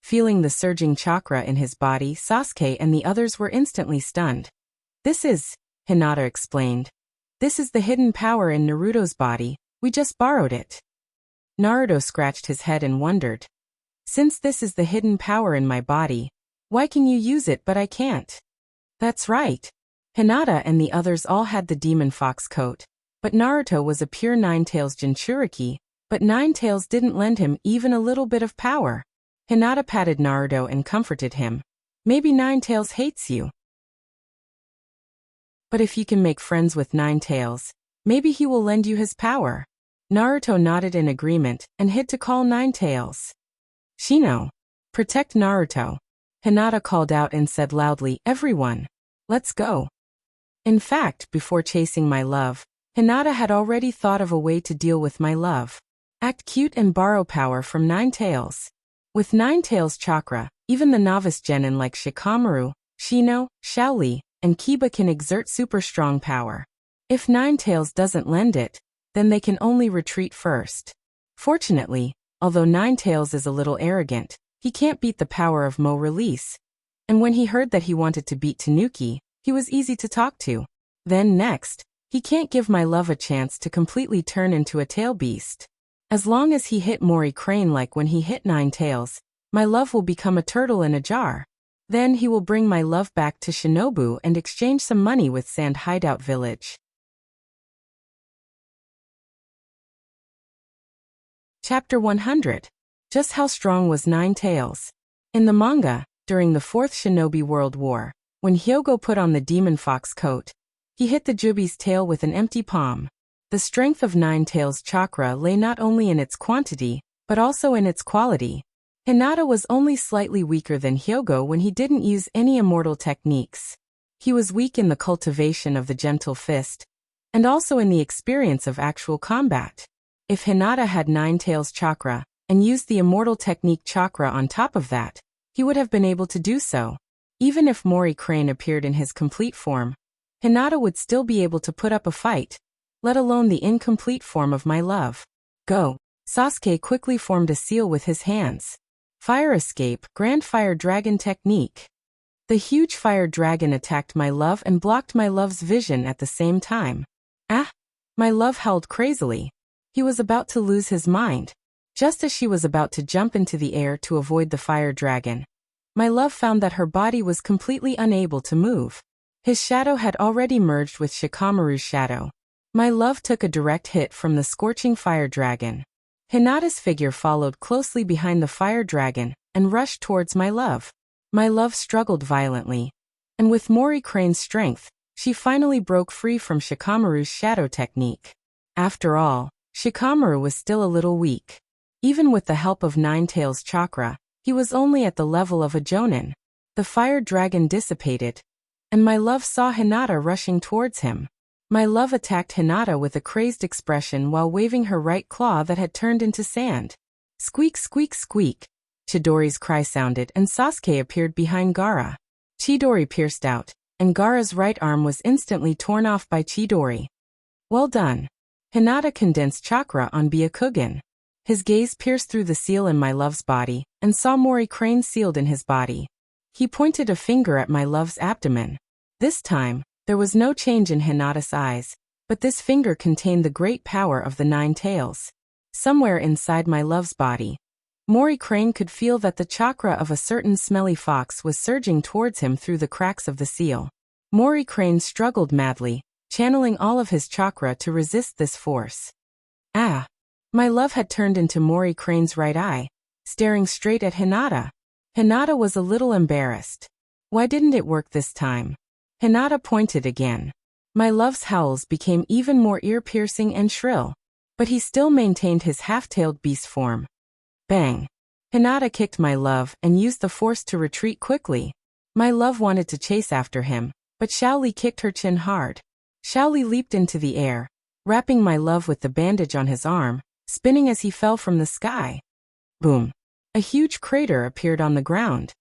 Feeling the surging chakra in his body, Sasuke and the others were instantly stunned. This is, Hinata explained. This is the hidden power in Naruto's body, we just borrowed it. Naruto scratched his head and wondered. Since this is the hidden power in my body, why can you use it but I can't? That's right. Hinata and the others all had the demon fox coat, but Naruto was a pure Ninetales Jinchuriki, but Ninetales didn't lend him even a little bit of power. Hinata patted Naruto and comforted him. Maybe Ninetales hates you. But if you can make friends with Ninetales, maybe he will lend you his power. Naruto nodded in agreement and hid to call Ninetales. Shino, protect Naruto. Hinata called out and said loudly, everyone, let's go. In fact, before chasing my love, Hinata had already thought of a way to deal with my love. Act cute and borrow power from Ninetales. With Ninetales chakra, even the novice genin like Shikamaru, Shino, Shaoli, and Kiba can exert super strong power. If Ninetales doesn't lend it, then they can only retreat first. Fortunately, although Ninetales is a little arrogant, he can't beat the power of Mo release. And when he heard that he wanted to beat Tanuki, he was easy to talk to. Then next, he can't give my love a chance to completely turn into a tail beast. As long as he hit Mori Crane like when he hit Ninetales, my love will become a turtle in a jar. Then he will bring my love back to Shinobu and exchange some money with Sand Hideout Village. Chapter 100. Just how strong was Ninetales? In the manga, during the 4th Shinobi World War, when Hyogo put on the demon fox coat, he hit the Jubi's tail with an empty palm. The strength of Ninetales' chakra lay not only in its quantity, but also in its quality. Hinata was only slightly weaker than Hyogo when he didn't use any immortal techniques. He was weak in the cultivation of the gentle fist, and also in the experience of actual combat. If Hinata had Ninetales' chakra, and used the immortal technique chakra on top of that, he would have been able to do so. Even if Mori Crane appeared in his complete form, Hinata would still be able to put up a fight, let alone the incomplete form of my love. Go. Sasuke quickly formed a seal with his hands. Fire escape, Grand Fire Dragon technique. The huge fire dragon attacked my love and blocked my love's vision at the same time. Ah! My love howled crazily. He was about to lose his mind. Just as she was about to jump into the air to avoid the fire dragon, my love found that her body was completely unable to move. His shadow had already merged with Shikamaru's shadow. My love took a direct hit from the scorching fire dragon. Hinata's figure followed closely behind the fire dragon and rushed towards my love. My love struggled violently, and with Mori Crane's strength, she finally broke free from Shikamaru's shadow technique. After all, Shikamaru was still a little weak. Even with the help of Ninetales' chakra, he was only at the level of a jonin. The fire dragon dissipated, and my love saw Hinata rushing towards him. My love attacked Hinata with a crazed expression while waving her right claw that had turned into sand. Squeak, squeak, squeak. Chidori's cry sounded and Sasuke appeared behind Gaara. Chidori pierced out, and Gaara's right arm was instantly torn off by Chidori. Well done. Hinata condensed chakra on Byakugan. His gaze pierced through the seal in my love's body, and saw Mori Crane sealed in his body. He pointed a finger at my love's abdomen. This time, there was no change in Hinata's eyes, but this finger contained the great power of the Ninetales. Somewhere inside my love's body, Mori Crane could feel that the chakra of a certain smelly fox was surging towards him through the cracks of the seal. Mori Crane struggled madly, channeling all of his chakra to resist this force. Ah! My love had turned into Mori Crane's right eye, staring straight at Hinata. Hinata was a little embarrassed. Why didn't it work this time? Hinata pointed again. My love's howls became even more ear-piercing and shrill, but he still maintained his half-tailed beast form. Bang! Hinata kicked my love and used the force to retreat quickly. My love wanted to chase after him, but Xiaoli kicked her chin hard. Xiaoli leaped into the air, wrapping my love with the bandage on his arm, spinning as he fell from the sky. Boom! A huge crater appeared on the ground.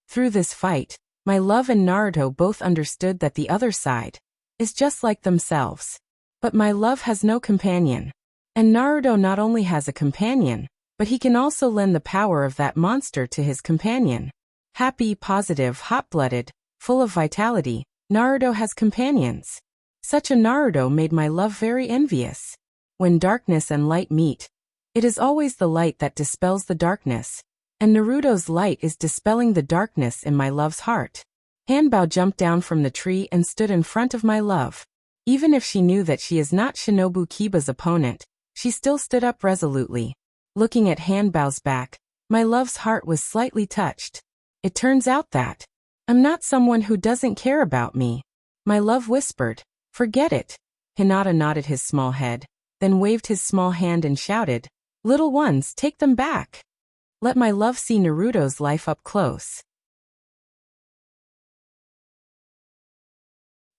Through this fight, my love and Naruto both understood that the other side is just like themselves. But my love has no companion. And Naruto not only has a companion, but he can also lend the power of that monster to his companion. Happy, positive, hot-blooded, full of vitality, Naruto has companions. Such a Naruto made my love very envious. When darkness and light meet, it is always the light that dispels the darkness. And Naruto's light is dispelling the darkness in my love's heart. Hanbao jumped down from the tree and stood in front of my love. Even if she knew that she is not Shinobu Kiba's opponent, she still stood up resolutely. Looking at Hanbao's back, my love's heart was slightly touched. It turns out that I'm not someone who doesn't care about me. My love whispered, "Forget it." Hinata nodded his small head, then waved his small hand and shouted, "Little ones, take them back. Let my love see Naruto's life up close."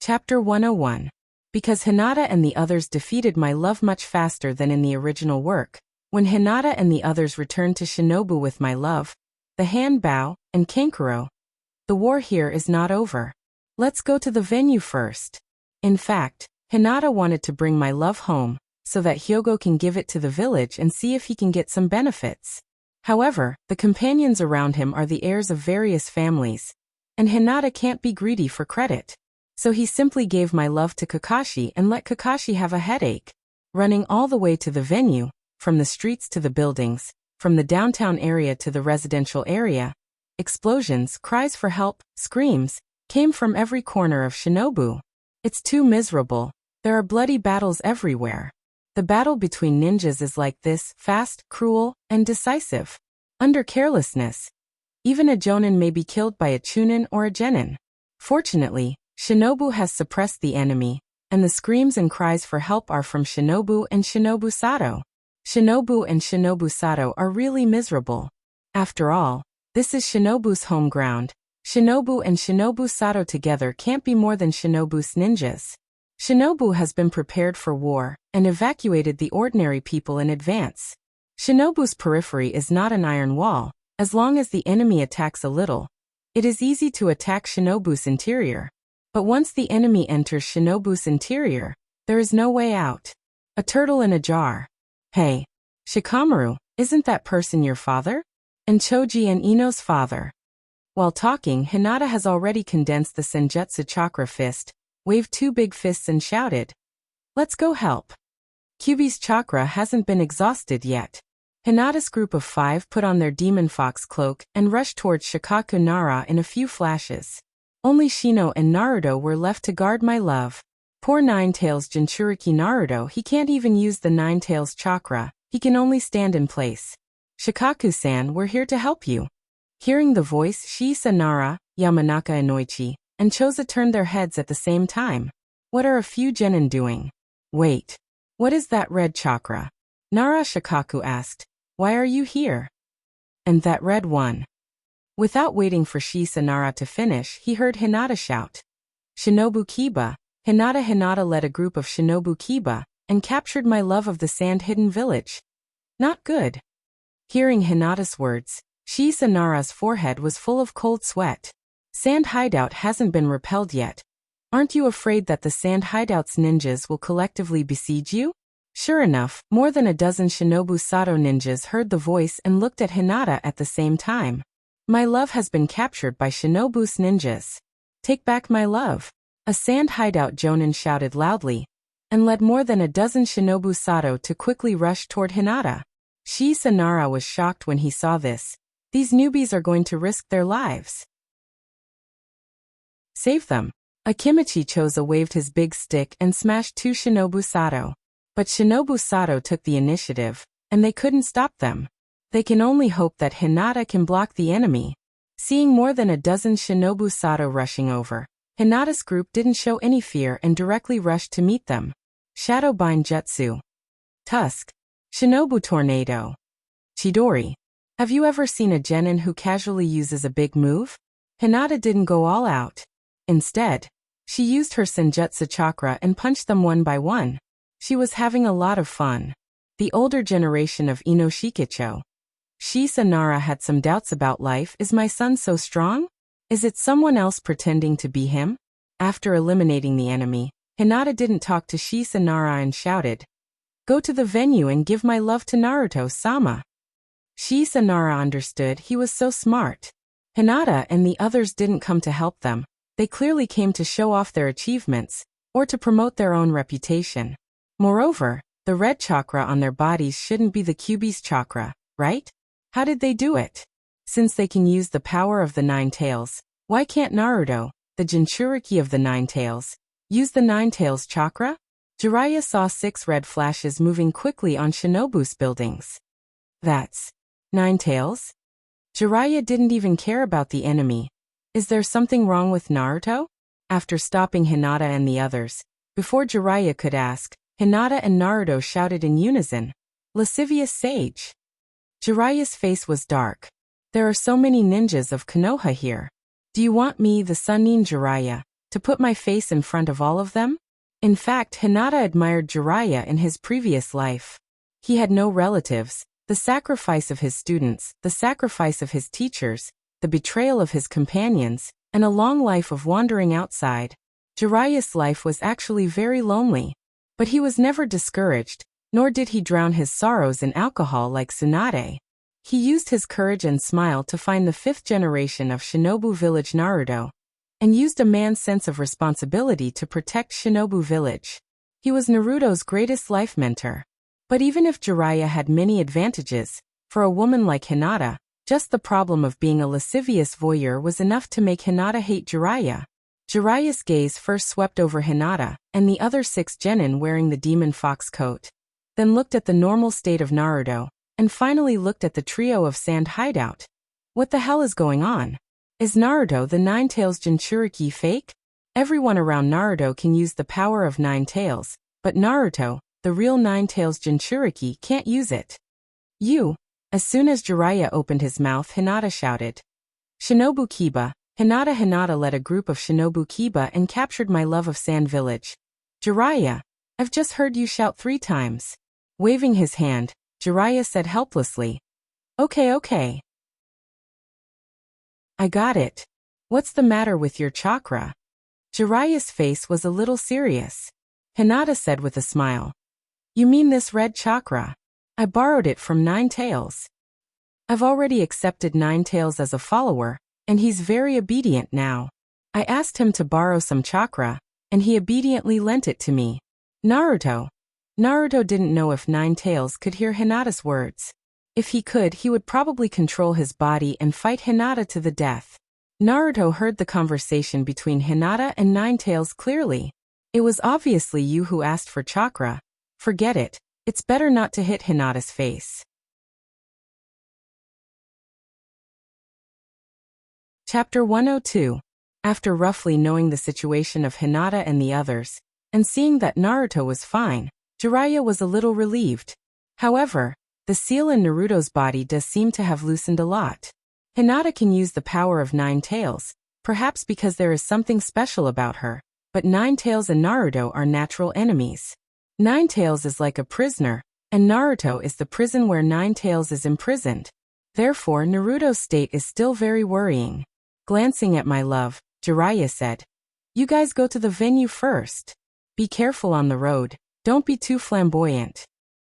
Chapter 101. Because Hinata and the others defeated my love much faster than in the original work, when Hinata and the others returned to Shinobu with my love, the Hanbao, and Kankuro, the war here is not over. Let's go to the venue first. In fact, Hinata wanted to bring my love home, so that Hyogo can give it to the village and see if he can get some benefits. However, the companions around him are the heirs of various families, and Hinata can't be greedy for credit. So he simply gave my love to Kakashi and let Kakashi have a headache. Running all the way to the venue, from the streets to the buildings, from the downtown area to the residential area, explosions, cries for help, screams, came from every corner of Shinobu. It's too miserable. There are bloody battles everywhere. The battle between ninjas is like this, fast, cruel, and decisive. Under carelessness, even a jonin may be killed by a chunin or a genin. Fortunately, Shinobu has suppressed the enemy, and the screams and cries for help are from Shinobu and Shinobu Sato. Shinobu and Shinobu Sato are really miserable. After all, this is Shinobu's home ground. Shinobu and Shinobu Sato together can't be more than Shinobu's ninjas. Shinobu has been prepared for war and evacuated the ordinary people in advance. Shinobu's periphery is not an iron wall. As long as the enemy attacks a little, it is easy to attack Shinobu's interior. But once the enemy enters Shinobu's interior, there is no way out. A turtle in a jar. Hey, Shikamaru, isn't that person your father? And Choji and Ino's father. While talking, Hinata has already condensed the Senjutsu chakra fist, waved two big fists and shouted, "Let's go help." Kyuubi's chakra hasn't been exhausted yet. Hinata's group of 5 put on their demon fox cloak and rushed towards Shikaku Nara in a few flashes. Only Shino and Naruto were left to guard my love. Poor Nine-Tails Jinchuriki Naruto, he can't even use the Nine-Tails chakra, he can only stand in place. Shikaku-san, we're here to help you. Hearing the voice, Shisa Nara, Yamanaka Inoichi, and Choza turned their heads at the same time. What are a few genin doing? Wait. What is that red chakra? Nara Shikaku asked. Why are you here? And that red one? Without waiting for Shisa Nara to finish, he heard Hinata shout. Shinobu Kiba. Hinata led a group of Shinobu Kiba, and captured my love of the sand-hidden village. Not good. Hearing Hinata's words, Shisa Nara's forehead was full of cold sweat. Sand hideout hasn't been repelled yet. Aren't you afraid that the sand hideout's ninjas will collectively besiege you? Sure enough, more than a dozen Shinobu Sato ninjas heard the voice and looked at Hinata at the same time. My love has been captured by Shinobu's ninjas. Take back my love. A sand hideout jonin shouted loudly, and led more than a dozen Shinobu Sato to quickly rush toward Hinata. Shisa Nara was shocked when he saw this. These newbies are going to risk their lives. Save them. Akimichi Choza waved his big stick and smashed 2 Shinobu Sato. But Shinobu Sato took the initiative, and they couldn't stop them. They can only hope that Hinata can block the enemy. Seeing more than a dozen Shinobu Sato rushing over, Hinata's group didn't show any fear and directly rushed to meet them. Shadowbind Jutsu. Tusk. Shinobu Tornado. Chidori. Have you ever seen a genin who casually uses a big move? Hinata didn't go all out. Instead, she used her Senjutsu chakra and punched them one by one. She was having a lot of fun. The older generation of Inoshikicho, Shisa Nara, had some doubts about life. Is my son so strong? Is it someone else pretending to be him? After eliminating the enemy, Hinata didn't talk to Shisa Nara and shouted, "Go to the venue and give my love to Naruto-sama." Shisa Nara understood. He was so smart. Hinata and the others didn't come to help them. They clearly came to show off their achievements, or to promote their own reputation. Moreover, the red chakra on their bodies shouldn't be the Kyuubi's chakra, right? How did they do it? Since they can use the power of the Nine Tails, why can't Naruto, the Jinchuriki of the Nine Tails, use the Nine Tails chakra? Jiraiya saw 6 red flashes moving quickly on Shinobu's buildings. That's Nine Tails? Jiraiya didn't even care about the enemy. Is there something wrong with Naruto? After stopping Hinata and the others, before Jiraiya could ask, Hinata and Naruto shouted in unison, "Lascivious Sage!" Jiraiya's face was dark. There are so many ninjas of Konoha here. Do you want me, the Sannin Jiraiya, to put my face in front of all of them? In fact, Hinata admired Jiraiya in his previous life. He had no relatives. The sacrifice of his students, the sacrifice of his teachers, the betrayal of his companions, and a long life of wandering outside. Jiraiya's life was actually very lonely. But he was never discouraged, nor did he drown his sorrows in alcohol like Tsunade. He used his courage and smile to find the 5th generation of Shinobu Village Naruto, and used a man's sense of responsibility to protect Shinobu Village. He was Naruto's greatest life mentor. But even if Jiraiya had many advantages, for a woman like Hinata, just the problem of being a lascivious voyeur was enough to make Hinata hate Jiraiya. Jiraiya's gaze first swept over Hinata and the other 6 genin wearing the demon fox coat, then looked at the normal state of Naruto, and finally looked at the trio of Sand Hideout. What the hell is going on? Is Naruto the Nine Tails Jinchuriki fake? Everyone around Naruto can use the power of Nine Tails, but Naruto, the real Nine Tails Jinchuriki, can't use it. You! As soon as Jiraiya opened his mouth, Hinata shouted, "Shinobu Kiba, Hinata!" Hinata led a group of Shinobu Kiba and captured my love of Sand Village. Jiraiya, I've just heard you shout 3 times. Waving his hand, Jiraiya said helplessly, Okay. I got it. What's the matter with your chakra? Jiraiya's face was a little serious. Hinata said with a smile, You mean this red chakra? I borrowed it from Nine Tails. I've already accepted Nine Tails as a follower, and he's very obedient now. I asked him to borrow some chakra, and he obediently lent it to me. Naruto didn't know if Nine Tails could hear Hinata's words. If he could, he would probably control his body and fight Hinata to the death. Naruto heard the conversation between Hinata and Nine Tails clearly. It was obviously you who asked for chakra. Forget it. It's better not to hit Hinata's face. Chapter 102. After roughly knowing the situation of Hinata and the others, and seeing that Naruto was fine, Jiraiya was a little relieved. However, the seal in Naruto's body does seem to have loosened a lot. Hinata can use the power of Nine Tails, perhaps because there is something special about her, but Nine Tails and Naruto are natural enemies. Nine Tails is like a prisoner, and Naruto is the prison where Nine Tails is imprisoned. Therefore, Naruto's state is still very worrying. Glancing at my love, Jiraiya said, You guys go to the venue first. Be careful on the road, don't be too flamboyant.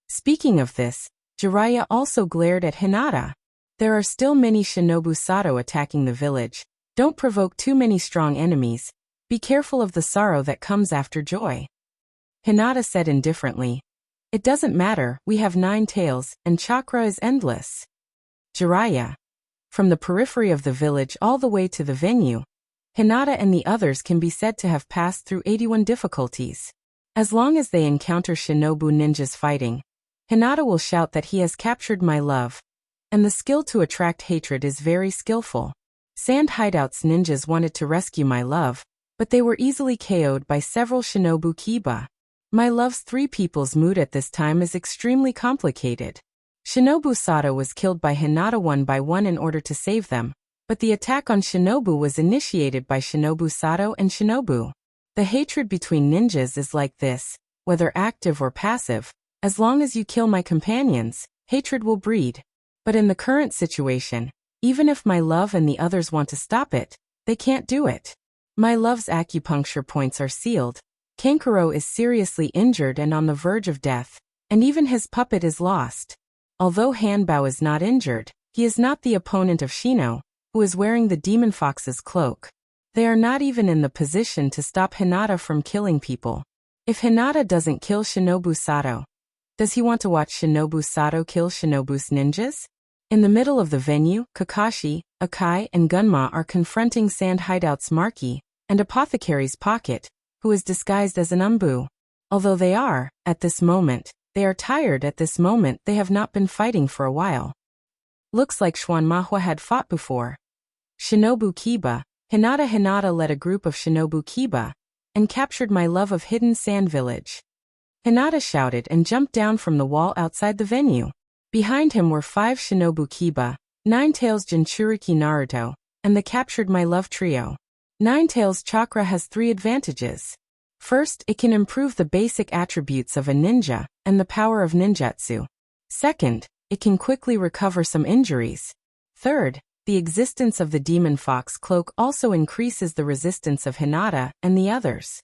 Speaking of this, Jiraiya also glared at Hinata. There are still many Shinobu Sato attacking the village. Don't provoke too many strong enemies. Be careful of the sorrow that comes after joy. Hinata said indifferently, It doesn't matter, we have Nine Tails, and chakra is endless. Jiraiya. From the periphery of the village all the way to the venue, Hinata and the others can be said to have passed through 81 difficulties. As long as they encounter Shinobu ninjas fighting, Hinata will shout that he has captured my love. And the skill to attract hatred is very skillful. Sand Hideout's ninjas wanted to rescue my love, but they were easily KO'd by several Shinobu Kiba. My love's 3 people's mood at this time is extremely complicated. Shinobu Sato was killed by Hinata one by one in order to save them, but the attack on Shinobu was initiated by Shinobu Sato and Shinobu. The hatred between ninjas is like this, whether active or passive. As long as you kill my companions, hatred will breed. But in the current situation, even if my love and the others want to stop it, they can't do it. My love's acupuncture points are sealed. Kankuro is seriously injured and on the verge of death, and even his puppet is lost. Although Hanbao is not injured, he is not the opponent of Shino, who is wearing the Demon Fox's cloak. They are not even in the position to stop Hinata from killing people. If Hinata doesn't kill Shinobu Sato, does he want to watch Shinobu Sato kill Shinobu's ninjas? In the middle of the venue, Kakashi, Akai, and Gunma are confronting Sand Hideout's Marky and Apothecary's Pocket, who is disguised as an umbu. Although they are, at this moment, they are tired at this moment they have not been fighting for a while. Looks like Schwanmahua had fought before. Shinobu Kiba, Hinata led a group of Shinobu Kiba, and captured my love of Hidden Sand Village. Hinata shouted and jumped down from the wall outside the venue. Behind him were 5 Shinobu Kiba, Ninetales Jinchuriki Naruto, and the captured my love trio. Ninetales chakra has 3 advantages. First, it can improve the basic attributes of a ninja and the power of ninjutsu. Second, it can quickly recover some injuries. Third, the existence of the Demon Fox cloak also increases the resistance of Hinata and the others.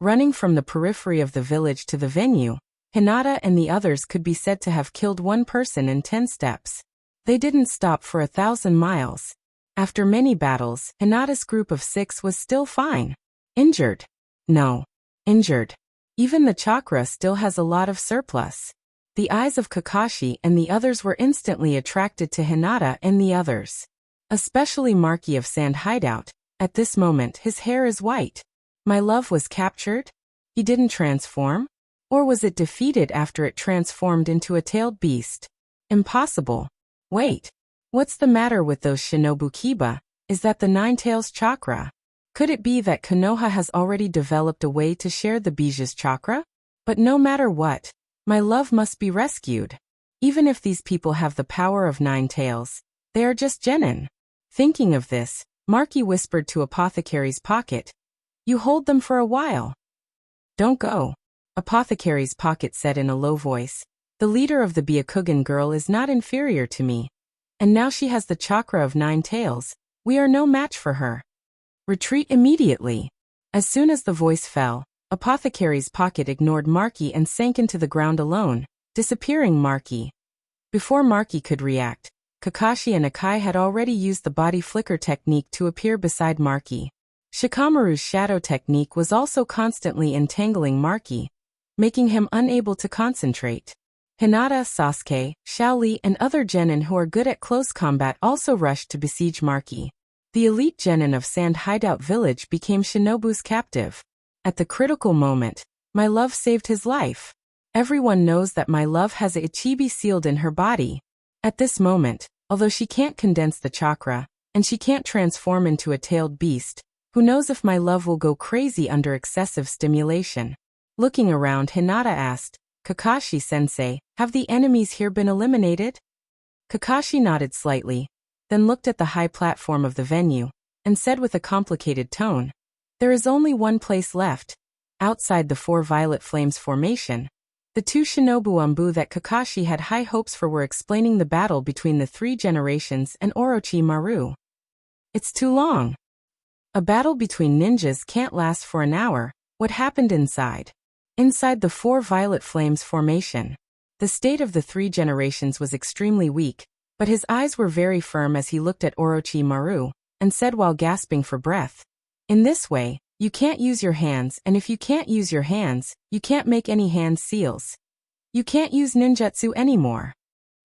Running from the periphery of the village to the venue, Hinata and the others could be said to have killed one person in 10 steps. They didn't stop for 1,000 miles. After many battles, Hinata's group of 6 was still fine. Injured? No. Injured. Even the chakra still has a lot of surplus. The eyes of Kakashi and the others were instantly attracted to Hinata and the others. Especially Marky of Sand Hideout. At this moment his hair is white. My love was captured? He didn't transform? Or was it defeated after it transformed into a tailed beast? Impossible. Wait. What's the matter with those Shinobu Kiba? Is that the Ninetales chakra? Could it be that Konoha has already developed a way to share the Bija's chakra? But no matter what, my love must be rescued. Even if these people have the power of 9 tails, they are just genin. Thinking of this, Marky whispered to Apothecary's Pocket, "You hold them for a while." "Don't go." Apothecary's Pocket said in a low voice. "The leader of the Byakugan girl is not inferior to me. And now she has the chakra of 9 tails. We are no match for her. Retreat immediately." As soon as the voice fell, Apothecary's Pocket ignored Marky and sank into the ground alone, disappearing Marky. Before Marky could react, Kakashi and Akai had already used the body flicker technique to appear beside Marky. Shikamaru's shadow technique was also constantly entangling Marky, making him unable to concentrate. Hinata, Sasuke, Xiaoli, and other genin who are good at close combat also rushed to besiege Marky. The elite genin of Sand Hideout Village became Shinobu's captive. At the critical moment, my love saved his life. Everyone knows that my love has a Ichibi sealed in her body. At this moment, although she can't condense the chakra, and she can't transform into a tailed beast, who knows if my love will go crazy under excessive stimulation. Looking around, Hinata asked, "Kakashi-sensei, have the enemies here been eliminated?" Kakashi nodded slightly, then looked at the high platform of the venue, and said with a complicated tone, "There is only one place left. Outside the 4 Violet Flames formation, the 2 Shinobu Umbu that Kakashi had high hopes for were explaining the battle between the 3 generations and Orochimaru. It's too long. A battle between ninjas can't last for an hour. What happened inside? Inside the 4 Violet Flames formation, the state of the 3 generations was extremely weak, but his eyes were very firm as he looked at Orochimaru, and said while gasping for breath, "In this way, you can't use your hands, and if you can't use your hands, you can't make any hand seals. You can't use ninjutsu anymore."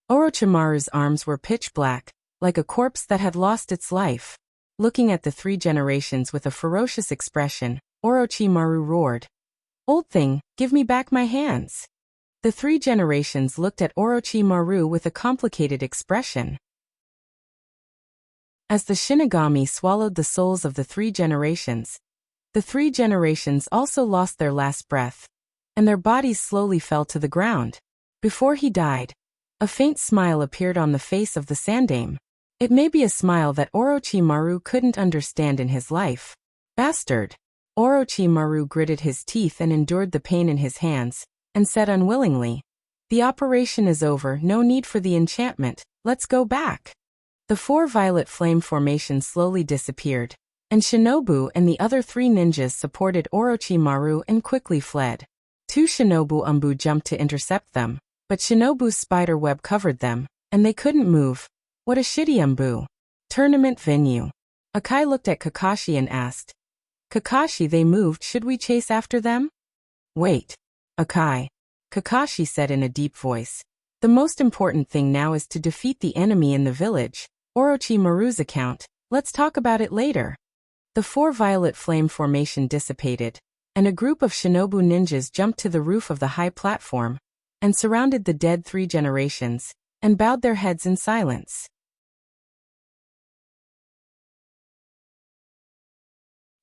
Orochimaru's arms were pitch black, like a corpse that had lost its life. Looking at the 3 generations with a ferocious expression, Orochimaru roared, "Old thing, give me back my hands." The 3 generations looked at Orochimaru with a complicated expression. As the Shinigami swallowed the souls of the 3 generations, the 3 generations also lost their last breath, and their bodies slowly fell to the ground. Before he died, a faint smile appeared on the face of the Sandaime. It may be a smile that Orochimaru couldn't understand in his life. Bastard! Orochimaru gritted his teeth and endured the pain in his hands, and said unwillingly, "The operation is over, no need for the enchantment, let's go back." The 4 violet flame formation slowly disappeared, and Shinobu and the other 3 ninjas supported Orochimaru and quickly fled. 2 Shinobu Umbu jumped to intercept them, but Shinobu's spider web covered them, and they couldn't move. What a shitty Umbu. Tournament venue. Akai looked at Kakashi and asked, "Kakashi, they moved, should we chase after them?" "Wait. Akai," Kakashi said in a deep voice. "The most important thing now is to defeat the enemy in the village. Orochimaru's account, let's talk about it later." The 4 violet flame formation dissipated, and a group of Shinobu ninjas jumped to the roof of the high platform, and surrounded the dead 3 generations, and bowed their heads in silence.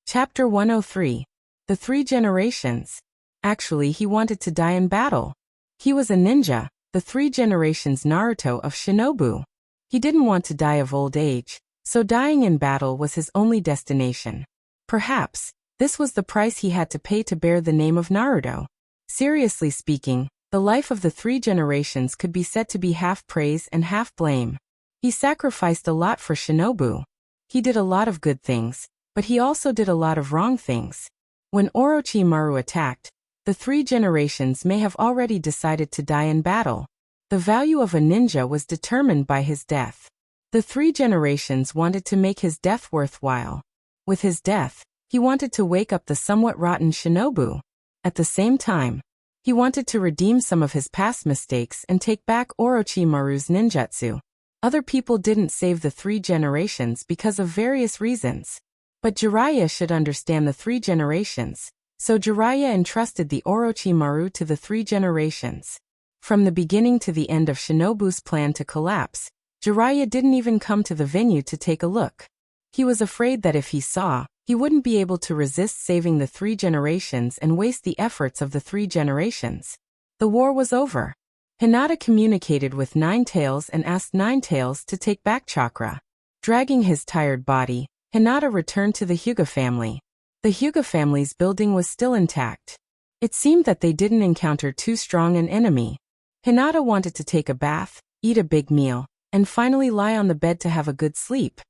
Chapter 103. The 3 Generations. Actually, he wanted to die in battle. He was a ninja, the 3 generations Naruto of Shinobu. He didn't want to die of old age, so dying in battle was his only destination. Perhaps, this was the price he had to pay to bear the name of Naruto. Seriously speaking, the life of the 3 generations could be said to be half praise and half blame. He sacrificed a lot for Shinobu. He did a lot of good things, but he also did a lot of wrong things. When Orochimaru attacked, the 3 generations may have already decided to die in battle. The value of a ninja was determined by his death. The 3 generations wanted to make his death worthwhile. With his death, he wanted to wake up the somewhat rotten Shinobu. At the same time, he wanted to redeem some of his past mistakes and take back Orochimaru's ninjutsu. Other people didn't save the 3 generations because of various reasons. But Jiraiya should understand the 3 generations, so Jiraiya entrusted the Orochimaru to the 3 generations. From the beginning to the end of Shinobu's plan to collapse, Jiraiya didn't even come to the venue to take a look. He was afraid that if he saw, he wouldn't be able to resist saving the 3 generations and waste the efforts of the 3 generations. The war was over. Hinata communicated with Nine Tails and asked Nine Tails to take back chakra. Dragging his tired body, Hinata returned to the Hyuga family. The Hyuga family's building was still intact. It seemed that they didn't encounter too strong an enemy. Hinata wanted to take a bath, eat a big meal, and finally lie on the bed to have a good sleep.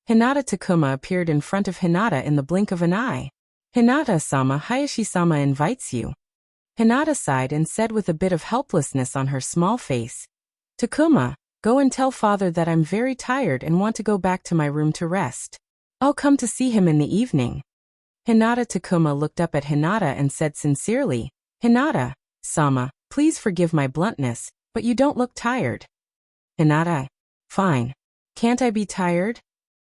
Hinata Takuma appeared in front of Hinata in the blink of an eye. "Hinata-sama, Hayashi-sama invites you." Hinata sighed and said with a bit of helplessness on her small face, "Takuma, go and tell father that I'm very tired and want to go back to my room to rest. I'll come to see him in the evening." Hinata Takuma looked up at Hinata and said sincerely, "Hinata-sama, please forgive my bluntness, but you don't look tired." Hinata, "Fine. Can't I be tired?"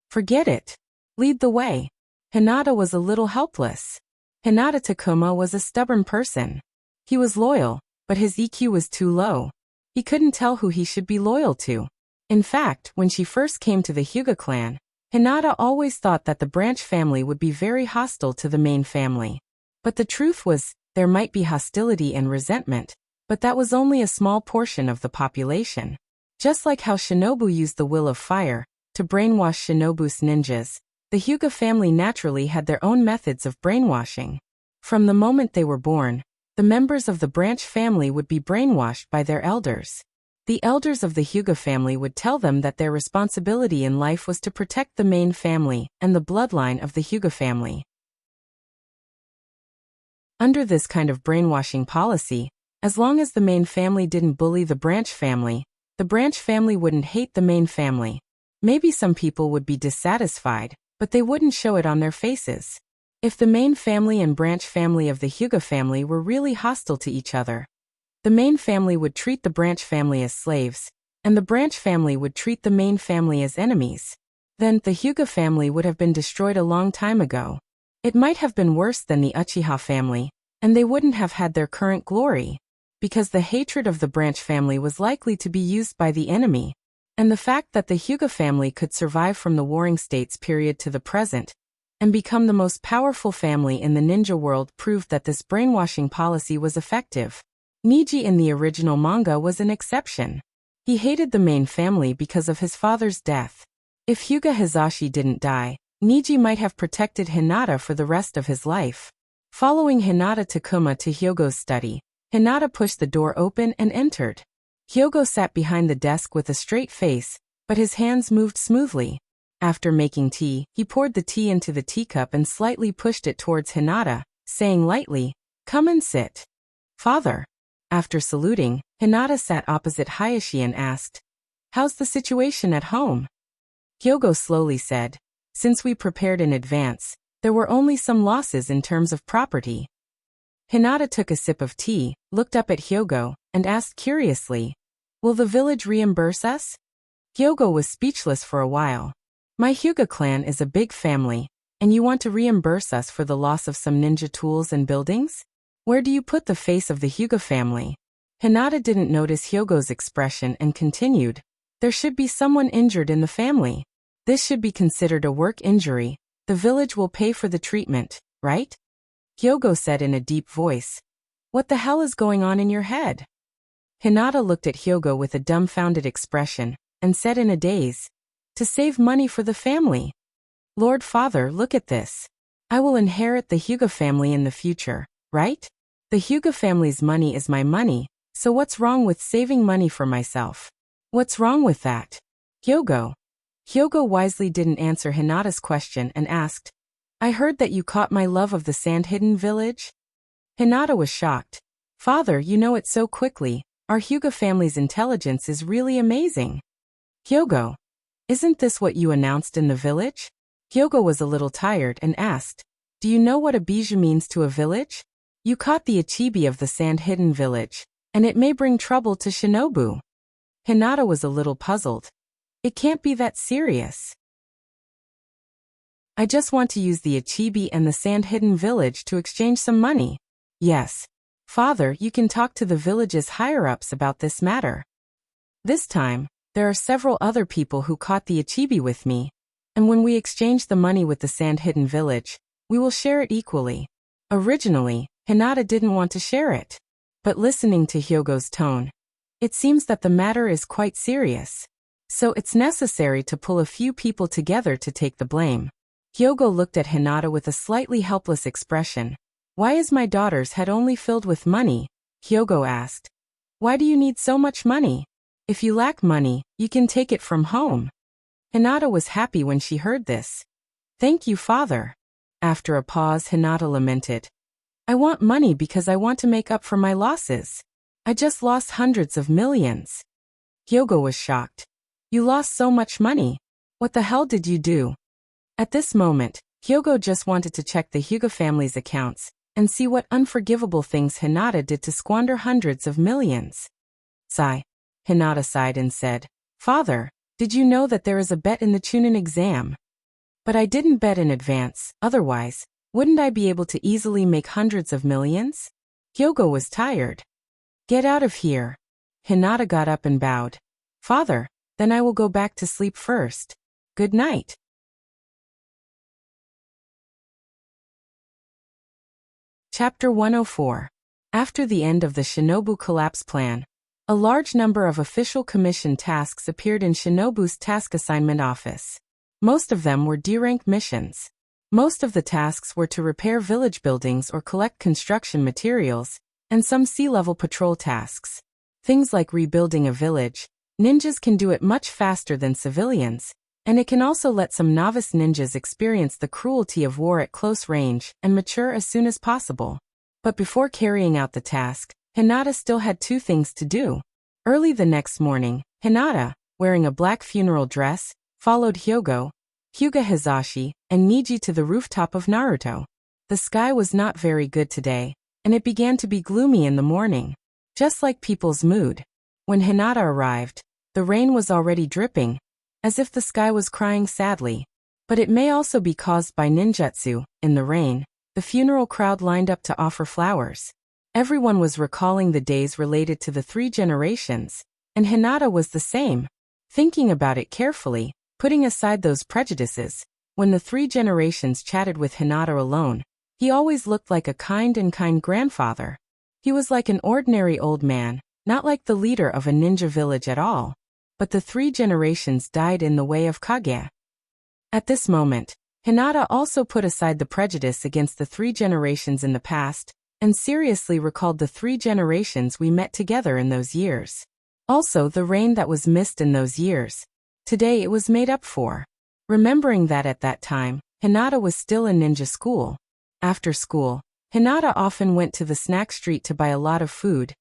"Forget it. Lead the way." Hinata was a little helpless. Hinata Takuma was a stubborn person. He was loyal, but his EQ was too low. He couldn't tell who he should be loyal to. In fact, when she first came to the Hyuga clan, Hinata always thought that the branch family would be very hostile to the main family. But the truth was, there might be hostility and resentment, but that was only a small portion of the population. Just like how Shinobu used the will of fire to brainwash Shinobu's ninjas, the Hyuga family naturally had their own methods of brainwashing. From the moment they were born, the members of the branch family would be brainwashed by their elders. The elders of the Hyuga family would tell them that their responsibility in life was to protect the main family and the bloodline of the Hyuga family. Under this kind of brainwashing policy, as long as the main family didn't bully the branch family wouldn't hate the main family. Maybe some people would be dissatisfied, but they wouldn't show it on their faces. If the main family and branch family of the Hyuga family were really hostile to each other, the main family would treat the branch family as slaves, and the branch family would treat the main family as enemies. Then the Hyuga family would have been destroyed a long time ago. It might have been worse than the Uchiha family, and they wouldn't have had their current glory, because the hatred of the branch family was likely to be used by the enemy. And the fact that the Hyuga family could survive from the Warring States period to the present, and become the most powerful family in the ninja world proved that this brainwashing policy was effective. Niji in the original manga was an exception. He hated the main family because of his father's death. If Hyuga Hizashi didn't die, Niji might have protected Hinata for the rest of his life. Following Hinata Takuma to Hyogo's study, Hinata pushed the door open and entered. Hyogo sat behind the desk with a straight face, but his hands moved smoothly. After making tea, he poured the tea into the teacup and slightly pushed it towards Hinata, saying lightly, "Come and sit." "Father." After saluting, Hinata sat opposite Hayashi and asked, "How's the situation at home?" Hyogo slowly said, "Since we prepared in advance, there were only some losses in terms of property." Hinata took a sip of tea, looked up at Hyogo, and asked curiously, "Will the village reimburse us?" Hyogo was speechless for a while. "My Hyuga clan is a big family, and you want to reimburse us for the loss of some ninja tools and buildings? Where do you put the face of the Hyuga family?" Hinata didn't notice Hyogo's expression and continued, "There should be someone injured in the family. This should be considered a work injury. The village will pay for the treatment, right?" Hyogo said in a deep voice, "What the hell is going on in your head?" Hinata looked at Hyogo with a dumbfounded expression, and said in a daze, "To save money for the family. Lord Father, look at this. I will inherit the Hyuga family in the future, right? The Hyuga family's money is my money, so what's wrong with saving money for myself? What's wrong with that?" Hyogo wisely didn't answer Hinata's question and asked, "I heard that you caught my love of the sand-hidden village?" Hinata was shocked. "Father, you know it so quickly. Our Hyuga family's intelligence is really amazing." Hyogo, "Isn't this what you announced in the village?" Hyogo was a little tired and asked, "Do you know what a bijou means to a village? You caught the Ichibi of the sand-hidden village, and it may bring trouble to Shinobu." Hinata was a little puzzled. "It can't be that serious. I just want to use the Ichibi and the sand-hidden village to exchange some money." "Yes. Father, you can talk to the village's higher-ups about this matter. This time, there are several other people who caught the Ichibi with me, and when we exchange the money with the sand-hidden village, we will share it equally." Originally, Hinata didn't want to share it. But listening to Hyogo's tone, it seems that the matter is quite serious. So it's necessary to pull a few people together to take the blame. Hyogo looked at Hinata with a slightly helpless expression. "Why is my daughter's head only filled with money?" Hyogo asked. "Why do you need so much money? If you lack money, you can take it from home." Hinata was happy when she heard this. "Thank you, Father." After a pause, Hinata lamented, "I want money because I want to make up for my losses. I just lost hundreds of millions." Hyogo was shocked. "You lost so much money. What the hell did you do?" At this moment, Hyogo just wanted to check the Hyuga family's accounts and see what unforgivable things Hinata did to squander hundreds of millions. Sigh. Hinata sighed and said, "Father, did you know that there is a bet in the Chunin exam? But I didn't bet in advance, otherwise, wouldn't I be able to easily make hundreds of millions?" Hyogo was tired. "Get out of here." Hinata got up and bowed. "Father, then I will go back to sleep first. Good night." Chapter 104. After the end of the Shinobu collapse plan, a large number of official commission tasks appeared in Shinobu's task assignment office. Most of them were D-rank missions. Most of the tasks were to repair village buildings or collect construction materials, and some sea-level patrol tasks. Things like rebuilding a village, ninjas can do it much faster than civilians, and it can also let some novice ninjas experience the cruelty of war at close range and mature as soon as possible. But before carrying out the task, Hinata still had two things to do. Early the next morning, Hinata, wearing a black funeral dress, followed Hyogo, Hyuga Hizashi, and Niji to the rooftop of Naruto. The sky was not very good today, and it began to be gloomy in the morning, just like people's mood. When Hinata arrived, the rain was already dripping, as if the sky was crying sadly. But it may also be caused by ninjutsu. In the rain, the funeral crowd lined up to offer flowers. Everyone was recalling the days related to the three generations, and Hinata was the same. Thinking about it carefully, putting aside those prejudices, when the three generations chatted with Hinata alone, he always looked like a kind grandfather. He was like an ordinary old man, not like the leader of a ninja village at all. But the 3 generations died in the way of Kage. At this moment, Hinata also put aside the prejudice against the 3 generations in the past, and seriously recalled the 3 generations we met together in those years. Also the rain that was missed in those years. Today it was made up for. Remembering that at that time, Hinata was still in ninja school. After school, Hinata often went to the snack street to buy a lot of food,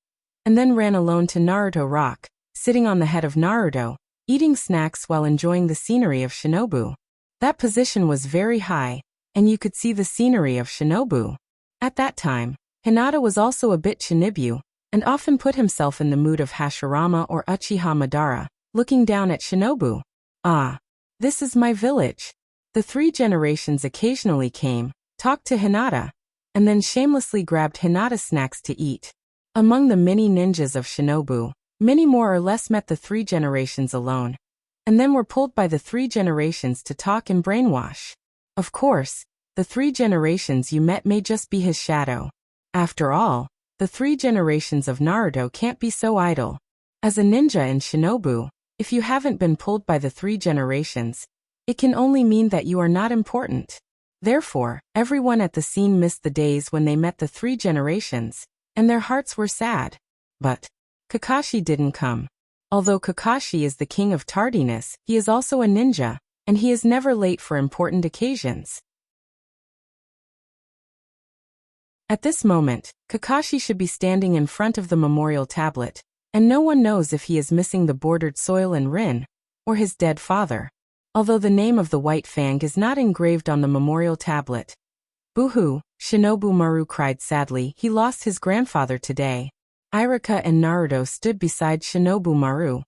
and then ran alone to Naruto Rock, sitting on the head of Naruto, eating snacks while enjoying the scenery of Shinobu. That position was very high, and you could see the scenery of Shinobu. At that time, Hinata was also a bit Shinibu, and often put himself in the mood of Hashirama or Uchiha Madara, looking down at Shinobu. Ah, this is my village. The 3 generations occasionally came, talked to Hinata, and then shamelessly grabbed Hinata's snacks to eat. Among the many ninjas of Shinobu, many more or less met the 3 generations alone, and then were pulled by the 3 generations to talk and brainwash. Of course, the 3 generations you met may just be his shadow. After all, the 3 generations of Naruto can't be so idle. As a ninja in Shinobu, if you haven't been pulled by the 3 generations, it can only mean that you are not important. Therefore, everyone at the scene missed the days when they met the 3 generations, and their hearts were sad. But Kakashi didn't come. Although Kakashi is the king of tardiness, he is also a ninja, and he is never late for important occasions. At this moment, Kakashi should be standing in front of the memorial tablet, and no one knows if he is missing the bordered soil and Rin, or his dead father. Although the name of the White Fang is not engraved on the memorial tablet. Boo-hoo, Shinobu Maru cried sadly. He lost his grandfather today. Iruka and Naruto stood beside Shinobu Maru,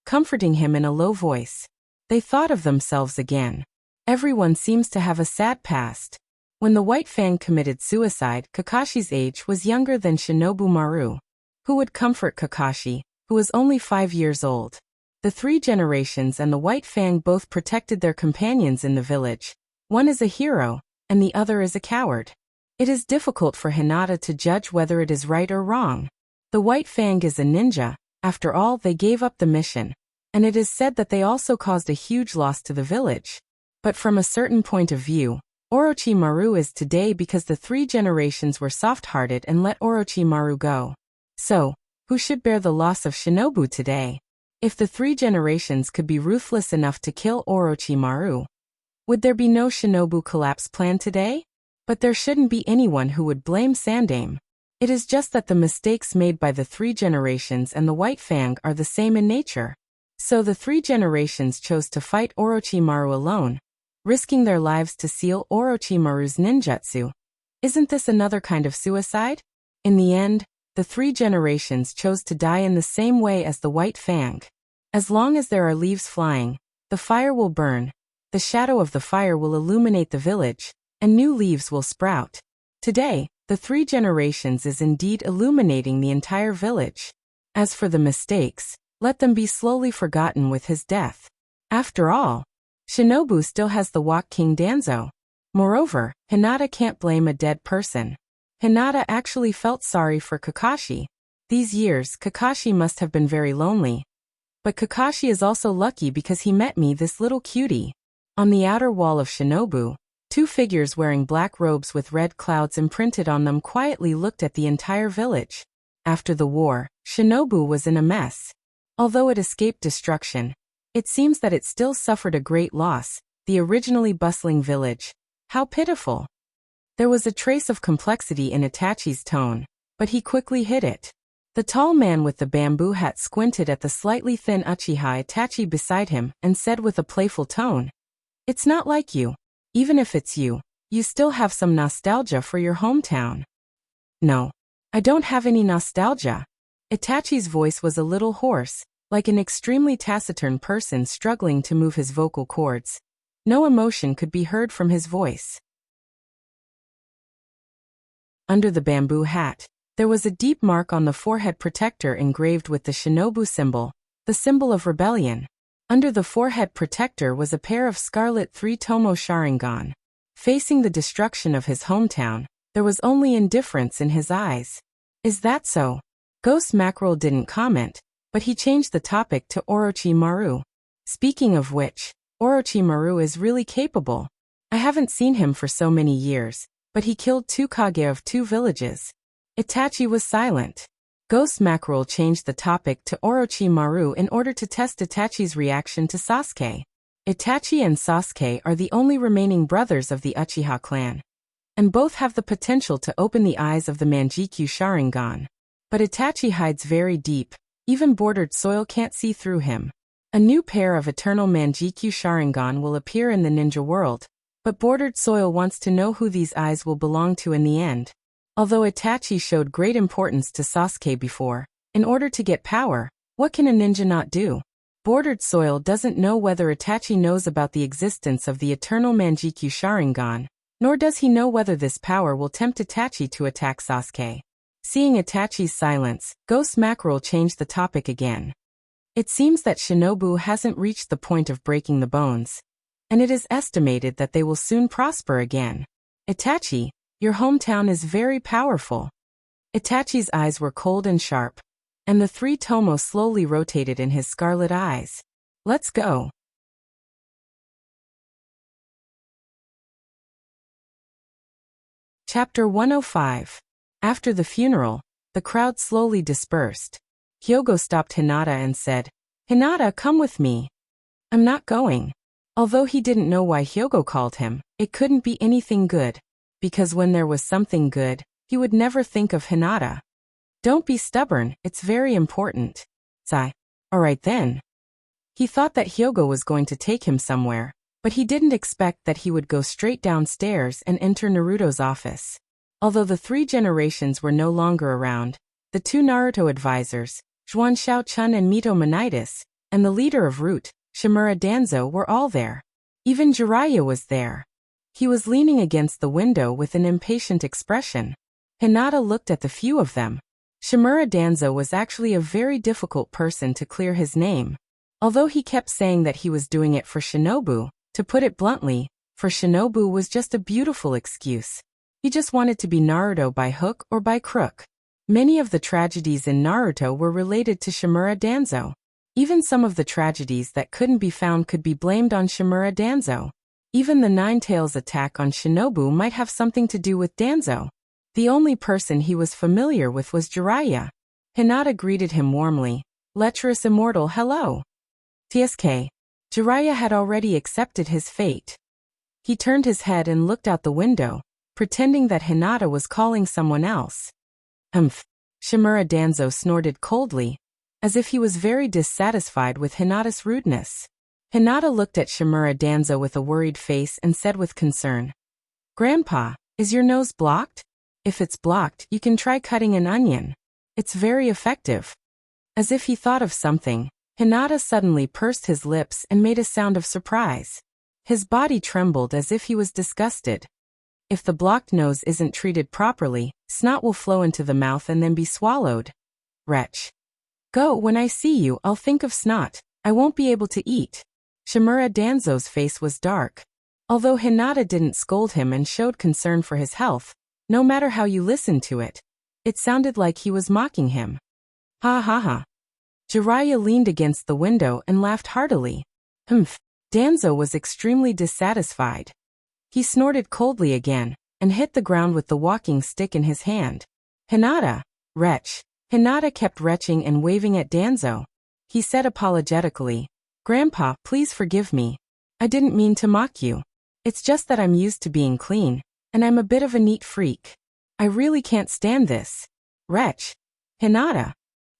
comforting him in a low voice. They thought of themselves again. Everyone seems to have a sad past. When the White Fang committed suicide, Kakashi's age was younger than Shinobu Maru. Who would comfort Kakashi, who was only 5 years old? The 3 generations and the White Fang both protected their companions in the village. One is a hero, and the other is a coward. It is difficult for Hinata to judge whether it is right or wrong. The White Fang is a ninja. After all, they gave up the mission, and it is said that they also caused a huge loss to the village. But from a certain point of view, Orochimaru is today because the 3 generations were soft-hearted and let Orochimaru go. So, who should bear the loss of Shinobu today? If the 3 generations could be ruthless enough to kill Orochimaru, would there be no Shinobu collapse plan today? But there shouldn't be anyone who would blame Sandaime. It is just that the mistakes made by the 3 generations and the White Fang are the same in nature. So the 3 generations chose to fight Orochimaru alone, risking their lives to seal Orochimaru's ninjutsu. Isn't this another kind of suicide? In the end, the 3 generations chose to die in the same way as the White Fang. As long as there are leaves flying, the fire will burn, the shadow of the fire will illuminate the village, and new leaves will sprout. Today, the 3 generations is indeed illuminating the entire village. As for the mistakes, let them be slowly forgotten with his death. After all, Shinobu still has the Walk King Danzo. Moreover, Hinata can't blame a dead person. Hinata actually felt sorry for Kakashi. These years, Kakashi must have been very lonely. But Kakashi is also lucky because he met me, this little cutie. On the outer wall of Shinobu, 2 figures wearing black robes with red clouds imprinted on them quietly looked at the entire village. After the war, Shinobu was in a mess. Although it escaped destruction, it seems that it still suffered a great loss, the originally bustling village. How pitiful! There was a trace of complexity in Itachi's tone, but he quickly hid it. The tall man with the bamboo hat squinted at the slightly thin Uchiha Itachi beside him and said with a playful tone, "It's not like you. Even if it's you, you still have some nostalgia for your hometown." "No, I don't have any nostalgia." Itachi's voice was a little hoarse, like an extremely taciturn person struggling to move his vocal cords. No emotion could be heard from his voice. Under the bamboo hat, there was a deep mark on the forehead protector engraved with the Shinobu symbol, the symbol of rebellion. Under the forehead protector was a pair of scarlet 3-tomo Sharingan. Facing the destruction of his hometown, there was only indifference in his eyes. Is that so? Ghost Mackerel didn't comment, but he changed the topic to Orochimaru. Speaking of which, Orochimaru is really capable. I haven't seen him for so many years, but he killed 2 Kage of 2 villages. Itachi was silent. Ghost Mackerel changed the topic to Orochimaru in order to test Itachi's reaction to Sasuke. Itachi and Sasuke are the only remaining brothers of the Uchiha clan, and both have the potential to open the eyes of the Manjikyu Sharingan. But Itachi hides very deep, even bordered soil can't see through him. A new pair of eternal Manjikyu Sharingan will appear in the ninja world, but bordered soil wants to know who these eyes will belong to in the end. Although Itachi showed great importance to Sasuke before, in order to get power, what can a ninja not do? Bordered soil doesn't know whether Itachi knows about the existence of the eternal Manjikyu Sharingan, nor does he know whether this power will tempt Itachi to attack Sasuke. Seeing Itachi's silence, Ghost Mackerel changed the topic again. It seems that Shinobu hasn't reached the point of breaking the bones, and it is estimated that they will soon prosper again. Itachi, your hometown is very powerful. Itachi's eyes were cold and sharp, and the 3 tomo slowly rotated in his scarlet eyes. Let's go. Chapter 105. After the funeral, the crowd slowly dispersed. Hyogo stopped Hinata and said, "Hinata, come with me." "I'm not going." Although he didn't know why Hyogo called him, it couldn't be anything good, because when there was something good, he would never think of Hinata. "Don't be stubborn, it's very important." Sigh. "Alright then." He thought that Hyogo was going to take him somewhere, but he didn't expect that he would go straight downstairs and enter Naruto's office. Although the 3 generations were no longer around, the 2 Naruto advisors, Juan Shao-chun and Mito Monitis, and the leader of Root, Shimura Danzo, were all there. Even Jiraiya was there. He was leaning against the window with an impatient expression. Hinata looked at the few of them. Shimura Danzo was actually a very difficult person to clear his name. Although he kept saying that he was doing it for Shinobu, to put it bluntly, for Shinobu was just a beautiful excuse. He just wanted to be Naruto by hook or by crook. Many of the tragedies in Naruto were related to Shimura Danzo. Even some of the tragedies that couldn't be found could be blamed on Shimura Danzo. Even the Nine-Tails attack on Shinobu might have something to do with Danzo. The only person he was familiar with was Jiraiya. Hinata greeted him warmly. "Lecherous immortal, hello." TSK. Jiraiya had already accepted his fate. He turned his head and looked out the window, pretending that Hinata was calling someone else. "Humph." Shimura Danzo snorted coldly, as if he was very dissatisfied with Hinata's rudeness. Hinata looked at Shimura Danzo with a worried face and said with concern, "Grandpa, is your nose blocked? If it's blocked, you can try cutting an onion. It's very effective." As if he thought of something, Hinata suddenly pursed his lips and made a sound of surprise. His body trembled as if he was disgusted. If the blocked nose isn't treated properly, snot will flow into the mouth and then be swallowed. Wretch. "Go, when I see you, I'll think of snot. I won't be able to eat." Shimura Danzo's face was dark. Although Hinata didn't scold him and showed concern for his health, no matter how you listened to it, it sounded like he was mocking him. "Ha ha ha." Jiraiya leaned against the window and laughed heartily. "Humph." Danzo was extremely dissatisfied. He snorted coldly again, and hit the ground with the walking stick in his hand. "Hinata, wretch." Hinata kept retching and waving at Danzo. He said apologetically, "Grandpa, please forgive me. I didn't mean to mock you. It's just that I'm used to being clean, and I'm a bit of a neat freak. I really can't stand this." "Wretch." "Hinata."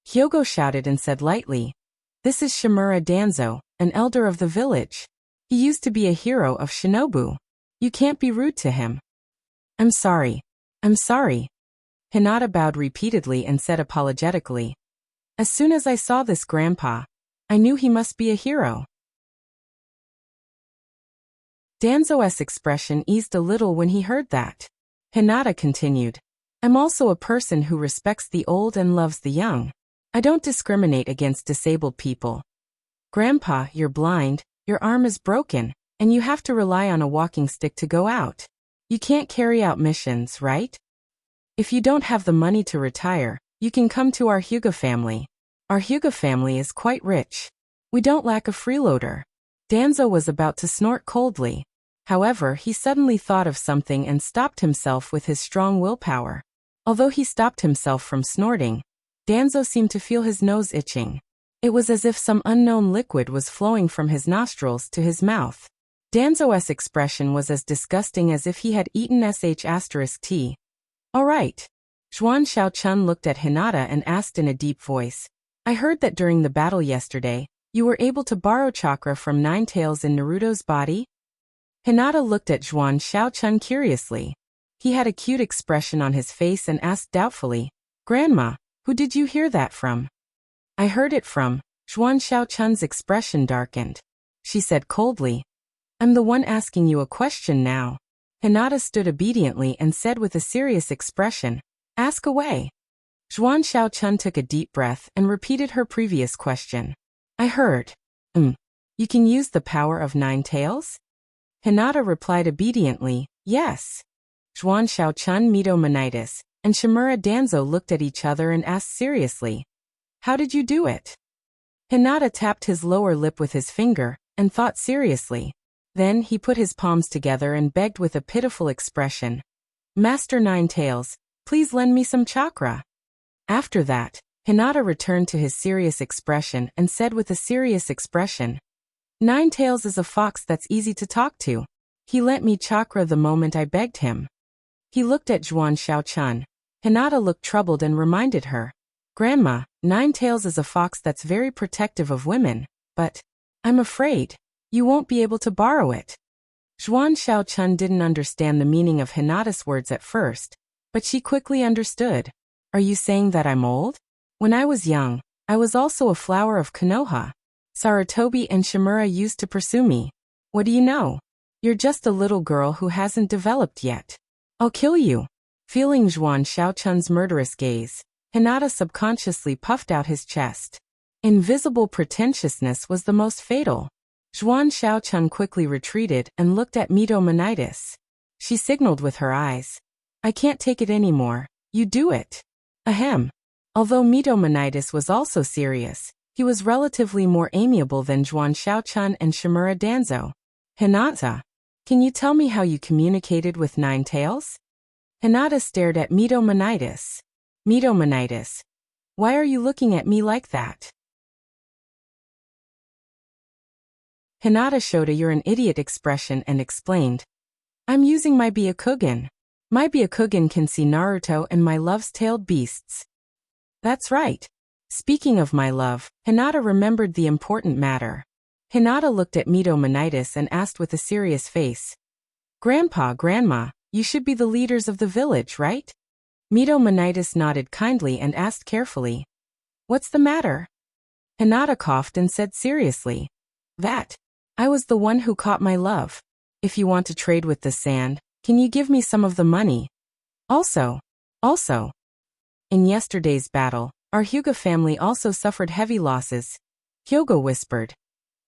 Hyogo shouted and said lightly, "This is Shimura Danzo, an elder of the village. He used to be a hero of Shinobu. You can't be rude to him." "I'm sorry. I'm sorry." Hinata bowed repeatedly and said apologetically, "As soon as I saw this grandpa, I knew he must be a hero." Danzo's expression eased a little when he heard that. Hinata continued, "I'm also a person who respects the old and loves the young. I don't discriminate against disabled people. Grandpa, you're blind, your arm is broken, and you have to rely on a walking stick to go out. You can't carry out missions, right?" If you don't have the money to retire, you can come to our Hyuga family. Our Hyuga family is quite rich. We don't lack a freeloader. Danzo was about to snort coldly. However, he suddenly thought of something and stopped himself with his strong willpower. Although he stopped himself from snorting, Danzo seemed to feel his nose itching. It was as if some unknown liquid was flowing from his nostrils to his mouth. Danzo's expression was as disgusting as if he had eaten sh*t. All right. Zhuan Xiaochun looked at Hinata and asked in a deep voice, I heard that during the battle yesterday, you were able to borrow chakra from Nine Tails in Naruto's body? Hinata looked at Zhuan Xiaochun curiously. He had a cute expression on his face and asked doubtfully, Grandma, who did you hear that from? I heard it from. Zhuan Xiaochun's expression darkened. She said coldly, I'm the one asking you a question now. Hinata stood obediently and said with a serious expression, Ask away. Zhuan Xiaochun took a deep breath and repeated her previous question. I heard. You can use the power of Nine Tails? Hinata replied obediently, yes. Zhuan Xiaochun, Mitomanitis, and Shimura Danzo looked at each other and asked seriously, How did you do it? Hinata tapped his lower lip with his finger and thought seriously. Then he put his palms together and begged with a pitiful expression, Master Nine Tails, please lend me some chakra. After that, Hinata returned to his serious expression and said with a serious expression, Nine Tails is a fox that's easy to talk to. He lent me chakra the moment I begged him. He looked at Zhuan Xiaochun. Hinata looked troubled and reminded her, Grandma, Nine Tails is a fox that's very protective of women, but I'm afraid you won't be able to borrow it. Zhuan Xiaochun didn't understand the meaning of Hinata's words at first, but she quickly understood. Are you saying that I'm old? When I was young, I was also a flower of Konoha. Sarutobi and Shimura used to pursue me. What do you know? You're just a little girl who hasn't developed yet. I'll kill you. Feeling Zhuan Xiaochun's murderous gaze, Hinata subconsciously puffed out his chest. Invisible pretentiousness was the most fatal. Zhuan Xiaochun quickly retreated and looked at Mitomanitis. She signaled with her eyes. I can't take it anymore. You do it. Ahem. Although Mitomanitis was also serious, he was relatively more amiable than Zhuan Xiaochun and Shimura Danzo. Hinata, can you tell me how you communicated with Nine Tails? Hinata stared at Mitomanitis. Mitomanitis, why are you looking at me like that? Hinata showed a you're an idiot expression and explained. I'm using my Byakugan. My Byakugan can see Naruto and my love's tailed beasts. That's right. Speaking of my love, Hinata remembered the important matter. Hinata looked at Mitomanitis and asked with a serious face. Grandpa, Grandma, you should be the leaders of the village, right? Mitomanitis nodded kindly and asked carefully. What's the matter? Hinata coughed and said seriously. That. I was the one who caught my love. If you want to trade with the sand, can you give me some of the money? Also, in yesterday's battle, our Hyuga family also suffered heavy losses. Hyogo whispered.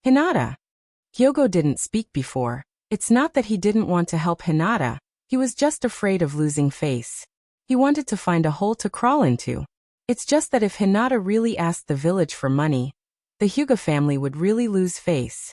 Hinata. Hyogo didn't speak before. It's not that he didn't want to help Hinata, he was just afraid of losing face. He wanted to find a hole to crawl into. It's just that if Hinata really asked the village for money, the Hyuga family would really lose face.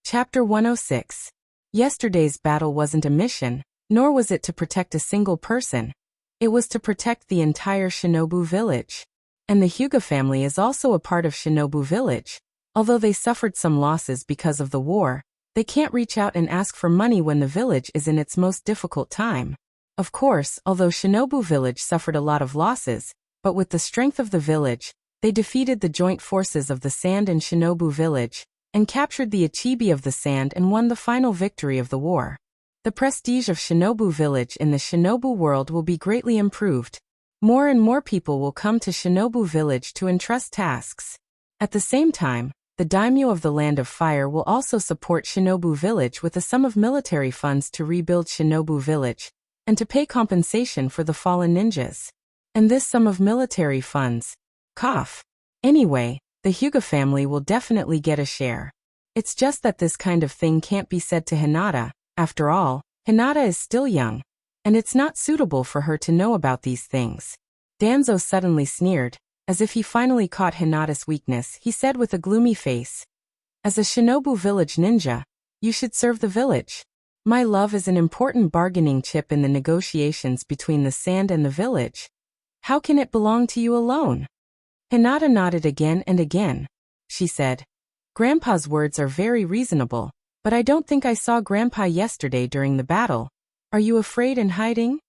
Chapter 106. Yesterday's battle wasn't a mission, nor was it to protect a single person. It was to protect the entire Shinobu village. And the Hyuga family is also a part of Shinobu village. Although they suffered some losses because of the war, they can't reach out and ask for money when the village is in its most difficult time. Of course, although Shinobu village suffered a lot of losses, but with the strength of the village, they defeated the joint forces of the Sand and Shinobu village, and captured the Ichibi of the Sand and won the final victory of the war. The prestige of Shinobu village in the Shinobu world will be greatly improved. More and more people will come to Shinobu village to entrust tasks. At the same time, the daimyo of the Land of Fire will also support Shinobu village with a sum of military funds to rebuild Shinobu village, and to pay compensation for the fallen ninjas. And this sum of military funds. Anyway, the Hyuga family will definitely get a share. It's just that this kind of thing can't be said to Hinata. After all, Hinata is still young, and it's not suitable for her to know about these things. Danzo suddenly sneered. As if he finally caught Hinata's weakness, he said with a gloomy face, "As a Shinobu village ninja, you should serve the village. My love is an important bargaining chip in the negotiations between the sand and the village. How can it belong to you alone?" Hinata nodded again and again. She said, "Grandpa's words are very reasonable, but I don't think I saw Grandpa yesterday during the battle. Are you afraid and hiding?"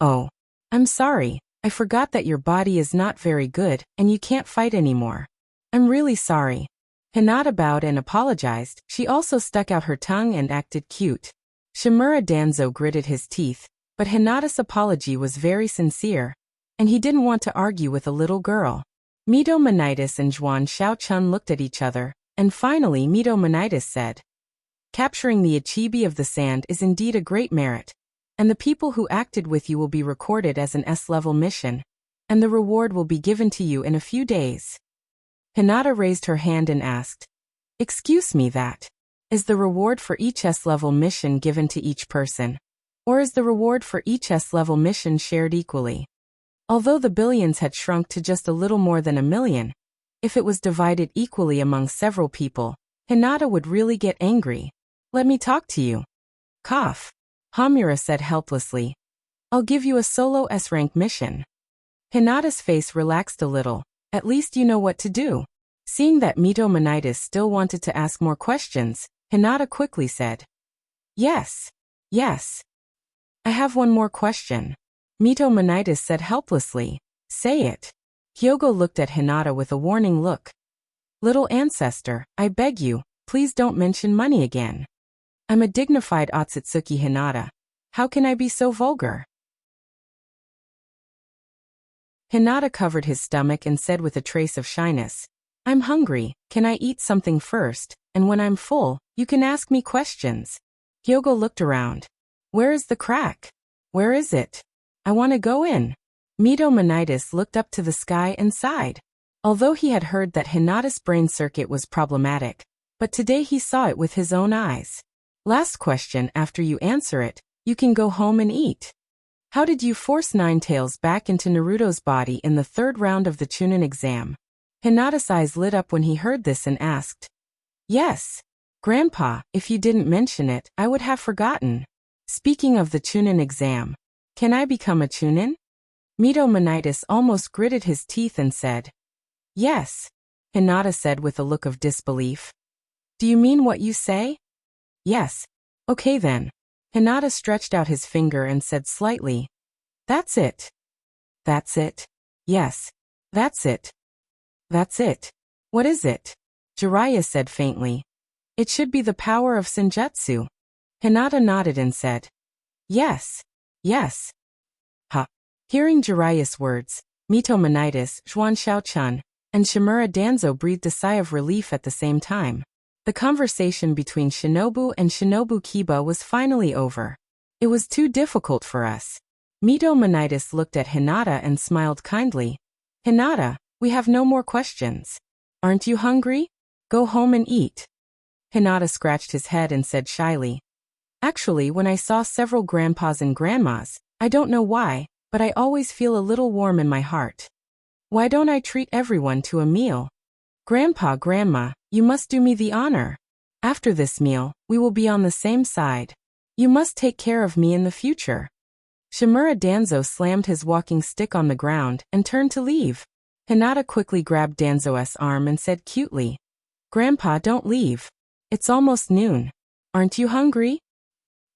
"Oh, I'm sorry. I forgot that your body is not very good and you can't fight anymore. I'm really sorry." Hinata bowed and apologized. She also stuck out her tongue and acted cute. Shimura Danzo gritted his teeth, but Hinata's apology was very sincere, and he didn't want to argue with a little girl. Mito Monitis and Zhuan Xiaochun looked at each other, and finally Mito Monitis said, "Capturing the Ichibi of the Sand is indeed a great merit, and the people who acted with you will be recorded as an S-level mission, and the reward will be given to you in a few days." Hinata raised her hand and asked, "Excuse me, that is the reward for each S-level mission given to each person, or is the reward for each S-level mission shared equally?" Although the billions had shrunk to just a little more than 1,000,000, if it was divided equally among several people, Hinata would really get angry. "Let me talk to you." Cough. Hamura said helplessly, "I'll give you a solo S-rank mission." Hinata's face relaxed a little. "At least you know what to do." Seeing that Mito Monitis still wanted to ask more questions, Hinata quickly said, Yes. I have one more question." Mito Monitis said helplessly, "Say it." Hyogo looked at Hinata with a warning look. "Little ancestor, I beg you, please don't mention money again. I'm a dignified Otsutsuki Hinata. How can I be so vulgar?" Hinata covered his stomach and said with a trace of shyness, "I'm hungry, can I eat something first, and when I'm full, you can ask me questions." Hyogo looked around. "Where is the crack? Where is it? I want to go in." Mito Monitis looked up to the sky and sighed. Although he had heard that Hinata's brain circuit was problematic, but today he saw it with his own eyes. "Last question, after you answer it, you can go home and eat. How did you force Ninetales back into Naruto's body in the 3rd round of the Chunin exam?" Hinata's eyes lit up when he heard this and asked, "Yes. Grandpa, if you didn't mention it, I would have forgotten. Speaking of the Chunin exam, can I become a Chunin?" Mito Monitis almost gritted his teeth and said, "Yes." Hinata said with a look of disbelief. "Do you mean what you say?" "Yes. Okay then." Hinata stretched out his finger and said slightly, "That's it." "That's it?" "Yes. That's it." "That's it. What is it?" Jiraiya said faintly. "It should be the power of Senjutsu." Hinata nodded and said, Yes. Ha. Hearing Jiraiya's words, Mito Monitis, Zhuan Xiaochun, and Shimura Danzo breathed a sigh of relief at the same time. The conversation between Shinobu and Shinobu Kiba was finally over. "It was too difficult for us." Mito Monitis looked at Hinata and smiled kindly. "Hinata, we have no more questions. Aren't you hungry? Go home and eat." Hinata scratched his head and said shyly, "Actually, when I saw several grandpas and grandmas, I don't know why, but I always feel a little warm in my heart. Why don't I treat everyone to a meal? Grandpa, Grandma, you must do me the honor. After this meal, we will be on the same side. You must take care of me in the future." Shimura Danzo slammed his walking stick on the ground and turned to leave. Hinata quickly grabbed Danzo's arm and said cutely, "Grandpa, don't leave. It's almost noon. Aren't you hungry?"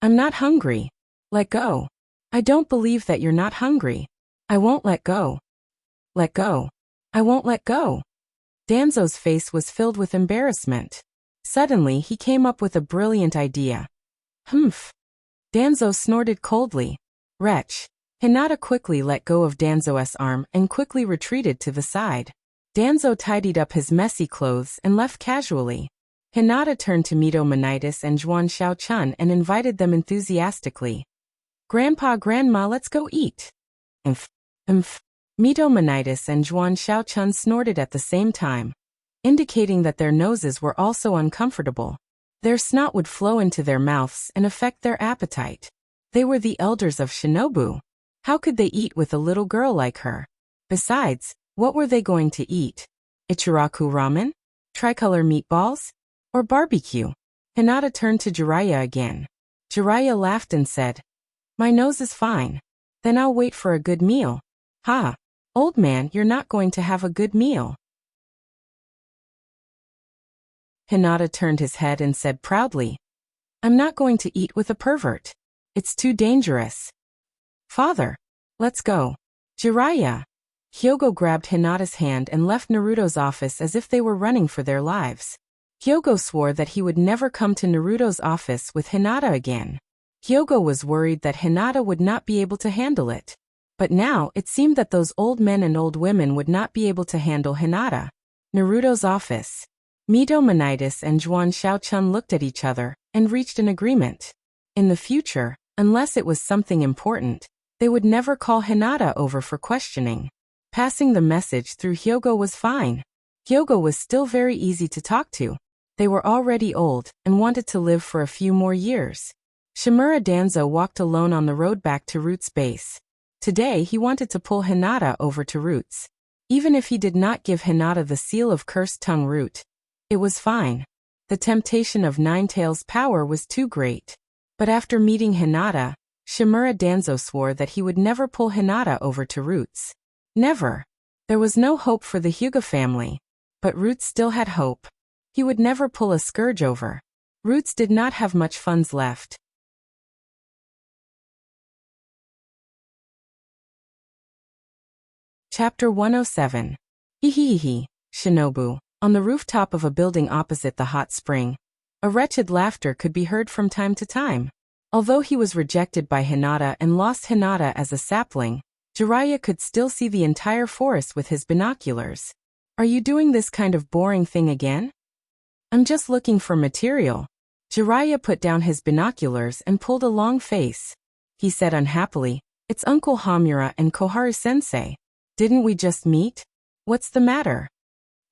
"I'm not hungry. Let go." "I don't believe that you're not hungry." "I won't let go." "Let go." "I won't let go." Danzo's face was filled with embarrassment. Suddenly he came up with a brilliant idea. "Humph." Danzo snorted coldly. "Wretch." Hinata quickly let go of Danzo's arm and quickly retreated to the side. Danzo tidied up his messy clothes and left casually. Hinata turned to Mito Monitis and Zhuan Xiaochun and invited them enthusiastically. "Grandpa, Grandma, let's go eat." Mito Monitis and Zhuan Xiaochun snorted at the same time. indicating that their noses were also uncomfortable. Their snot would flow into their mouths and affect their appetite. They were the elders of Shinobu. How could they eat with a little girl like her? Besides, what were they going to eat? Ichiraku ramen? Tricolor meatballs? Or barbecue? Hinata turned to Jiraiya again. Jiraiya laughed and said, "My nose is fine. Then I'll wait for a good meal." "Ha! Old man, you're not going to have a good meal." Hinata turned his head and said proudly, "I'm not going to eat with a pervert. It's too dangerous." "Father, let's go." "Jiraiya." Hyogo grabbed Hinata's hand and left Naruto's office as if they were running for their lives. Hyogo swore that he would never come to Naruto's office with Hinata again. Hyogo was worried that Hinata would not be able to handle it. But now it seemed that those old men and old women would not be able to handle Hinata. Naruto's office. Mito Monitis and Juan Xiaochun looked at each other and reached an agreement. In the future, unless it was something important, they would never call Hinata over for questioning. Passing the message through Hyogo was fine. Hyogo was still very easy to talk to. They were already old and wanted to live for a few more years. Shimura Danzo walked alone on the road back to Root's base. Today he wanted to pull Hinata over to Root's. Even if he did not give Hinata the seal of Cursed Tongue Root, it was fine. The temptation of Ninetales' power was too great. But after meeting Hinata, Shimura Danzo swore that he would never pull Hinata over to Root's. Never. There was no hope for the Hyuga family. But Roots still had hope. He would never pull a scourge over. Roots did not have much funds left. Chapter 107. Hihihihi, Shinobu. On the rooftop of a building opposite the hot spring, a wretched laughter could be heard from time to time. Although he was rejected by Hinata and lost Hinata as a sapling, Jiraiya could still see the entire forest with his binoculars. "Are you doing this kind of boring thing again?" "I'm just looking for material." Jiraiya put down his binoculars and pulled a long face. He said unhappily, "It's Uncle Hamura and Koharu-sensei. Didn't we just meet? What's the matter?"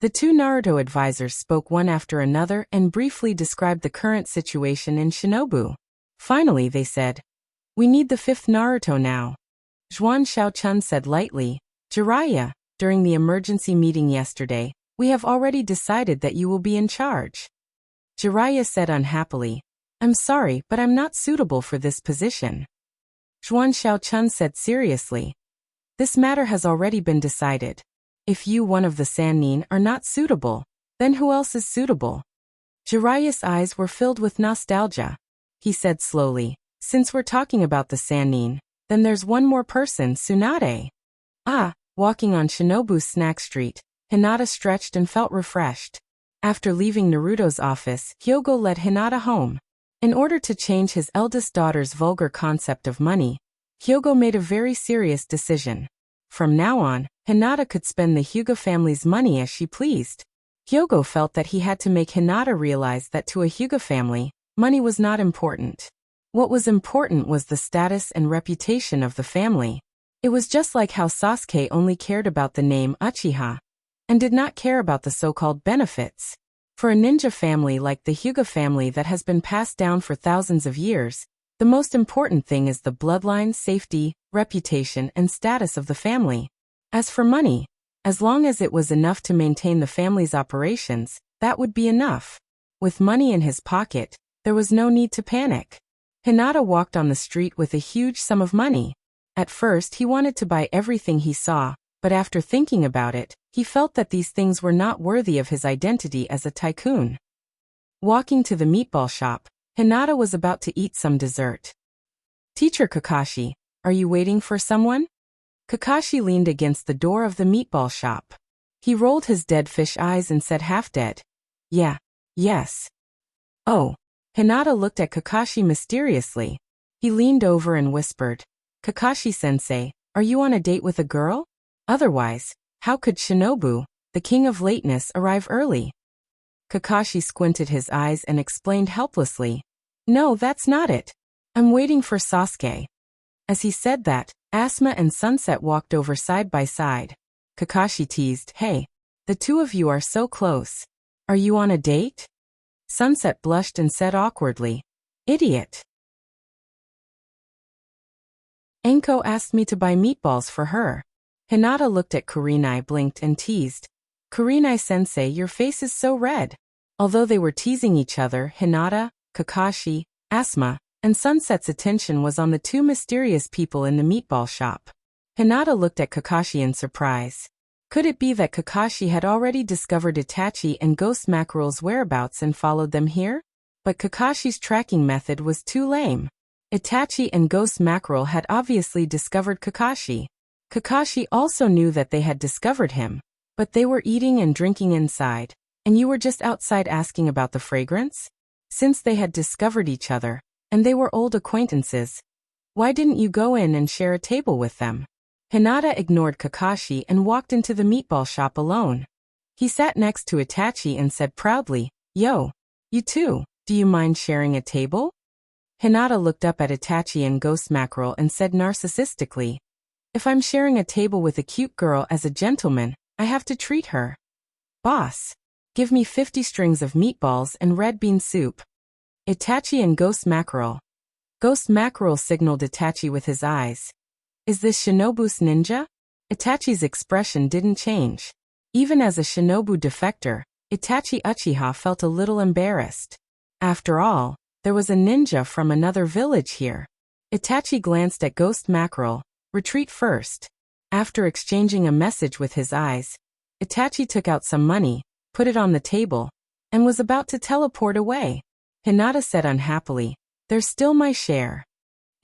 The two Naruto advisors spoke one after another and briefly described the current situation in Shinobu. Finally they said, "We need the fifth Naruto now." Juan Xiaochun said lightly, "Jiraiya, during the emergency meeting yesterday, we have already decided that you will be in charge." Jiraiya said unhappily, "I'm sorry, but I'm not suitable for this position." Juan Xiaochun said seriously, "This matter has already been decided. If you, one of the Sannin, are not suitable, then who else is suitable?" Jiraiya's eyes were filled with nostalgia. He said slowly, "Since we're talking about the Sannin, then there's one more person, Tsunade." Ah, walking on Shinobu's snack street, Hinata stretched and felt refreshed. After leaving Naruto's office, Hyogo led Hinata home. In order to change his eldest daughter's vulgar concept of money, Hyogo made a very serious decision. From now on, Hinata could spend the Hyuga family's money as she pleased. Hyogo felt that he had to make Hinata realize that to a Hyuga family, money was not important. What was important was the status and reputation of the family. It was just like how Sasuke only cared about the name Uchiha, and did not care about the so-called benefits. For a ninja family like the Hyuga family that has been passed down for thousands of years, the most important thing is the bloodline, safety, reputation, and status of the family. As for money, as long as it was enough to maintain the family's operations, that would be enough. With money in his pocket, there was no need to panic. Hinata walked on the street with a huge sum of money. At first he wanted to buy everything he saw, but after thinking about it, he felt that these things were not worthy of his identity as a tycoon. Walking to the meatball shop, Hinata was about to eat some dessert. "Teacher Kakashi, are you waiting for someone?" Kakashi leaned against the door of the meatball shop. He rolled his dead fish eyes and said half-dead, "Yeah, yes." "Oh." Hinata looked at Kakashi mysteriously. He leaned over and whispered, "Kakashi-sensei, are you on a date with a girl? Otherwise, how could Shinobu, the king of lateness, arrive early?" Kakashi squinted his eyes and explained helplessly, "No, that's not it. I'm waiting for Sasuke." As he said that, Asuma and Sunset walked over side by side. Kakashi teased, "Hey, The two of you are so close. Are you on a date? Sunset blushed and said awkwardly, "Idiot." Enko asked me to buy meatballs for her. Hinata looked at Kurenai, blinked and teased, "Kurenai-sensei, your face is so red." Although they were teasing each other, Hinata, Kakashi, Asuma, and Sunset's attention was on the two mysterious people in the meatball shop. Hinata looked at Kakashi in surprise. Could it be that Kakashi had already discovered Itachi and Ghost Mackerel's whereabouts and followed them here? But Kakashi's tracking method was too lame. Itachi and Ghost Mackerel had obviously discovered Kakashi. Kakashi also knew that they had discovered him, but they were eating and drinking inside, and you were just outside asking about the fragrance? Since they had discovered each other, and they were old acquaintances, why didn't you go in and share a table with them? Hinata ignored Kakashi and walked into the meatball shop alone. He sat next to Itachi and said proudly, "Yo, you too, do you mind sharing a table?" Hinata looked up at Itachi and Ghost Mackerel and said narcissistically, "If I'm sharing a table with a cute girl as a gentleman, I have to treat her. Boss, give me 50 strings of meatballs and red bean soup." Itachi and Ghost Mackerel. Ghost Mackerel signaled Itachi with his eyes. "Is this Shinobu's ninja?" Itachi's expression didn't change. Even as a Shinobu defector, Itachi Uchiha felt a little embarrassed. After all, there was a ninja from another village here. Itachi glanced at Ghost Mackerel. "Retreat first." After exchanging a message with his eyes, Itachi took out some money, put it on the table, and was about to teleport away. Hinata said unhappily, "There's still my share."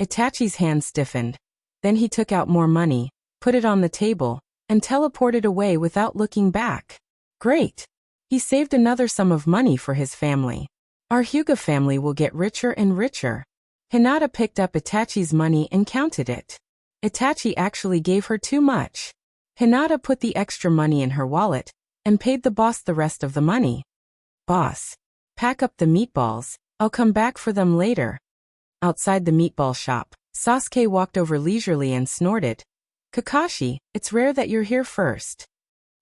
Itachi's hand stiffened. Then he took out more money, put it on the table, and teleported away without looking back. Great! He saved another sum of money for his family. Our Hyuga family will get richer and richer. Hinata picked up Itachi's money and counted it. Itachi actually gave her too much. Hinata put the extra money in her wallet and paid the boss the rest of the money. "Boss, pack up the meatballs, I'll come back for them later." Outside the meatball shop, Sasuke walked over leisurely and snorted, "Kakashi, it's rare that you're here first."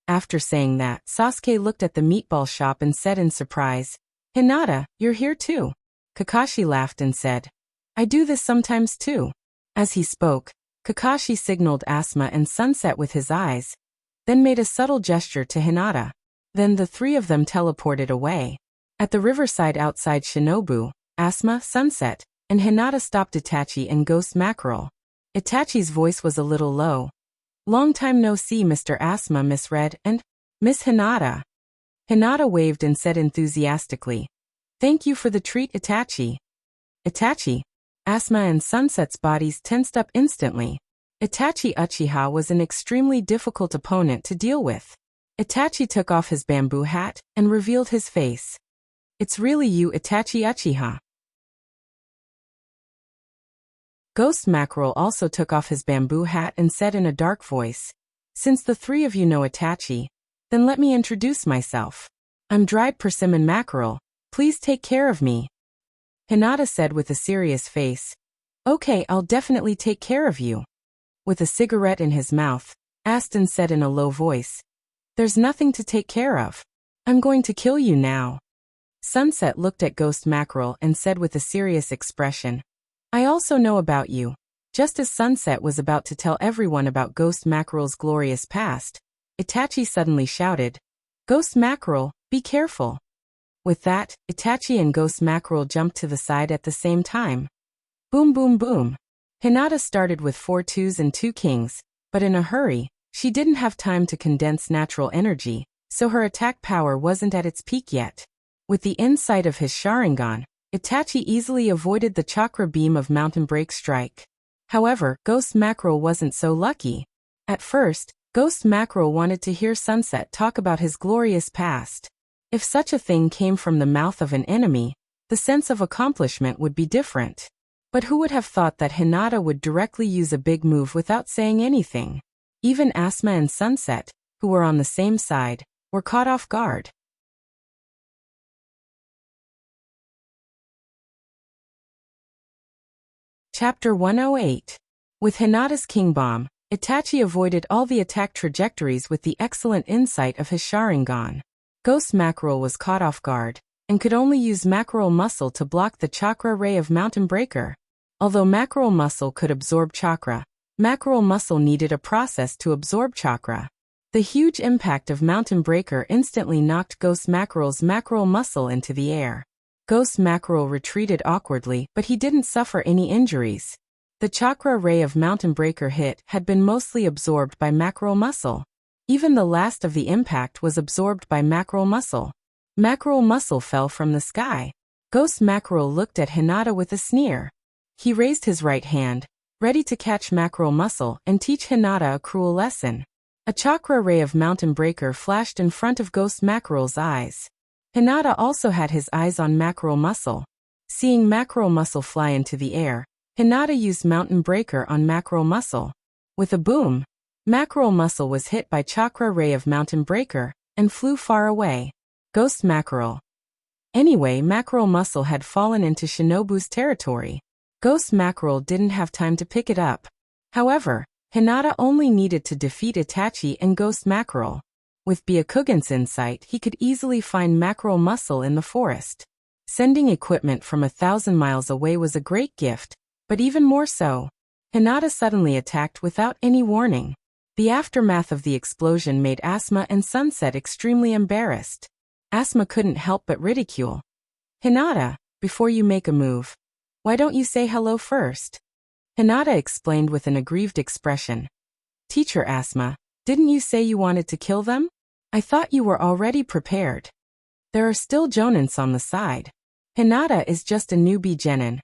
After saying that, Sasuke looked at the meatball shop and said in surprise, "Hinata, you're here too." Kakashi laughed and said, "I do this sometimes too." As he spoke, Kakashi signaled Asuma and Sunset with his eyes, then made a subtle gesture to Hinata. Then the three of them teleported away. At the riverside outside Shinobu, Asuma, Sunset, and Hinata stopped Itachi and Ghost Mackerel. Itachi's voice was a little low. "Long time no see, Mr. Asuma, Miss Red, and Miss Hinata." Hinata waved and said enthusiastically, "Thank you for the treat, Itachi." "Itachi?" Asuma and Sunset's bodies tensed up instantly. Itachi Uchiha was an extremely difficult opponent to deal with. Itachi took off his bamboo hat and revealed his face. "It's really you, Itachi Uchiha." Ghost Mackerel also took off his bamboo hat and said in a dark voice, "Since the three of you know Itachi, then let me introduce myself. I'm Dried Persimmon Mackerel. Please take care of me." Hinata said with a serious face, "Okay, I'll definitely take care of you." With a cigarette in his mouth, Aston said in a low voice, "There's nothing to take care of. I'm going to kill you now." Sunset looked at Ghost Mackerel and said with a serious expression, "I also know about you." Just as Sunset was about to tell everyone about Ghost Mackerel's glorious past, Itachi suddenly shouted, "Ghost Mackerel, be careful." With that, Itachi and Ghost Mackerel jumped to the side at the same time. Boom boom boom. Hinata started with 4 twos and 2 kings, but in a hurry, she didn't have time to condense natural energy, so her attack power wasn't at its peak yet. With the insight of his Sharingan, Itachi easily avoided the chakra beam of Mountain Break Strike. However, Ghost Mackerel wasn't so lucky. At first, Ghost Mackerel wanted to hear Sunset talk about his glorious past. If such a thing came from the mouth of an enemy, the sense of accomplishment would be different. But who would have thought that Hinata would directly use a big move without saying anything? Even Asuma and Sunset, who were on the same side, were caught off guard. Chapter 108. With Hinata's King Bomb, Itachi avoided all the attack trajectories with the excellent insight of his Sharingan. Ghost Mackerel was caught off guard, and could only use Mackerel Muscle to block the chakra ray of Mountain Breaker. Although Mackerel Muscle could absorb chakra, Mackerel Muscle needed a process to absorb chakra. The huge impact of Mountain Breaker instantly knocked Ghost Mackerel's Mackerel Muscle into the air. Ghost Mackerel retreated awkwardly, but he didn't suffer any injuries. The chakra ray of Mountain Breaker hit had been mostly absorbed by Mackerel Muscle. Even the last of the impact was absorbed by Mackerel Muscle. Mackerel Muscle fell from the sky. Ghost Mackerel looked at Hinata with a sneer. He raised his right hand, ready to catch Mackerel Muscle and teach Hinata a cruel lesson. A chakra ray of Mountain Breaker flashed in front of Ghost Mackerel's eyes. Hinata also had his eyes on Mackerel Muscle. Seeing Mackerel Muscle fly into the air, Hinata used Mountain Breaker on Mackerel Muscle. With a boom, Mackerel Muscle was hit by chakra ray of Mountain Breaker and flew far away. Ghost Mackerel. Anyway, Mackerel Muscle had fallen into Shinobu's territory. Ghost Mackerel didn't have time to pick it up. However, Hinata only needed to defeat Itachi and Ghost Mackerel. With Byakugan's insight, he could easily find Mackerel Muscle in the forest. Sending equipment from 1,000 miles away was a great gift, but even more so, Hinata suddenly attacked without any warning. The aftermath of the explosion made Asuma and Sunset extremely embarrassed. Asuma couldn't help but ridicule. Hinata, before you make a move, why don't you say hello first? Hinata explained with an aggrieved expression. Teacher Asuma, didn't you say you wanted to kill them? I thought you were already prepared. There are still Jonins on the side. Hinata is just a newbie genin.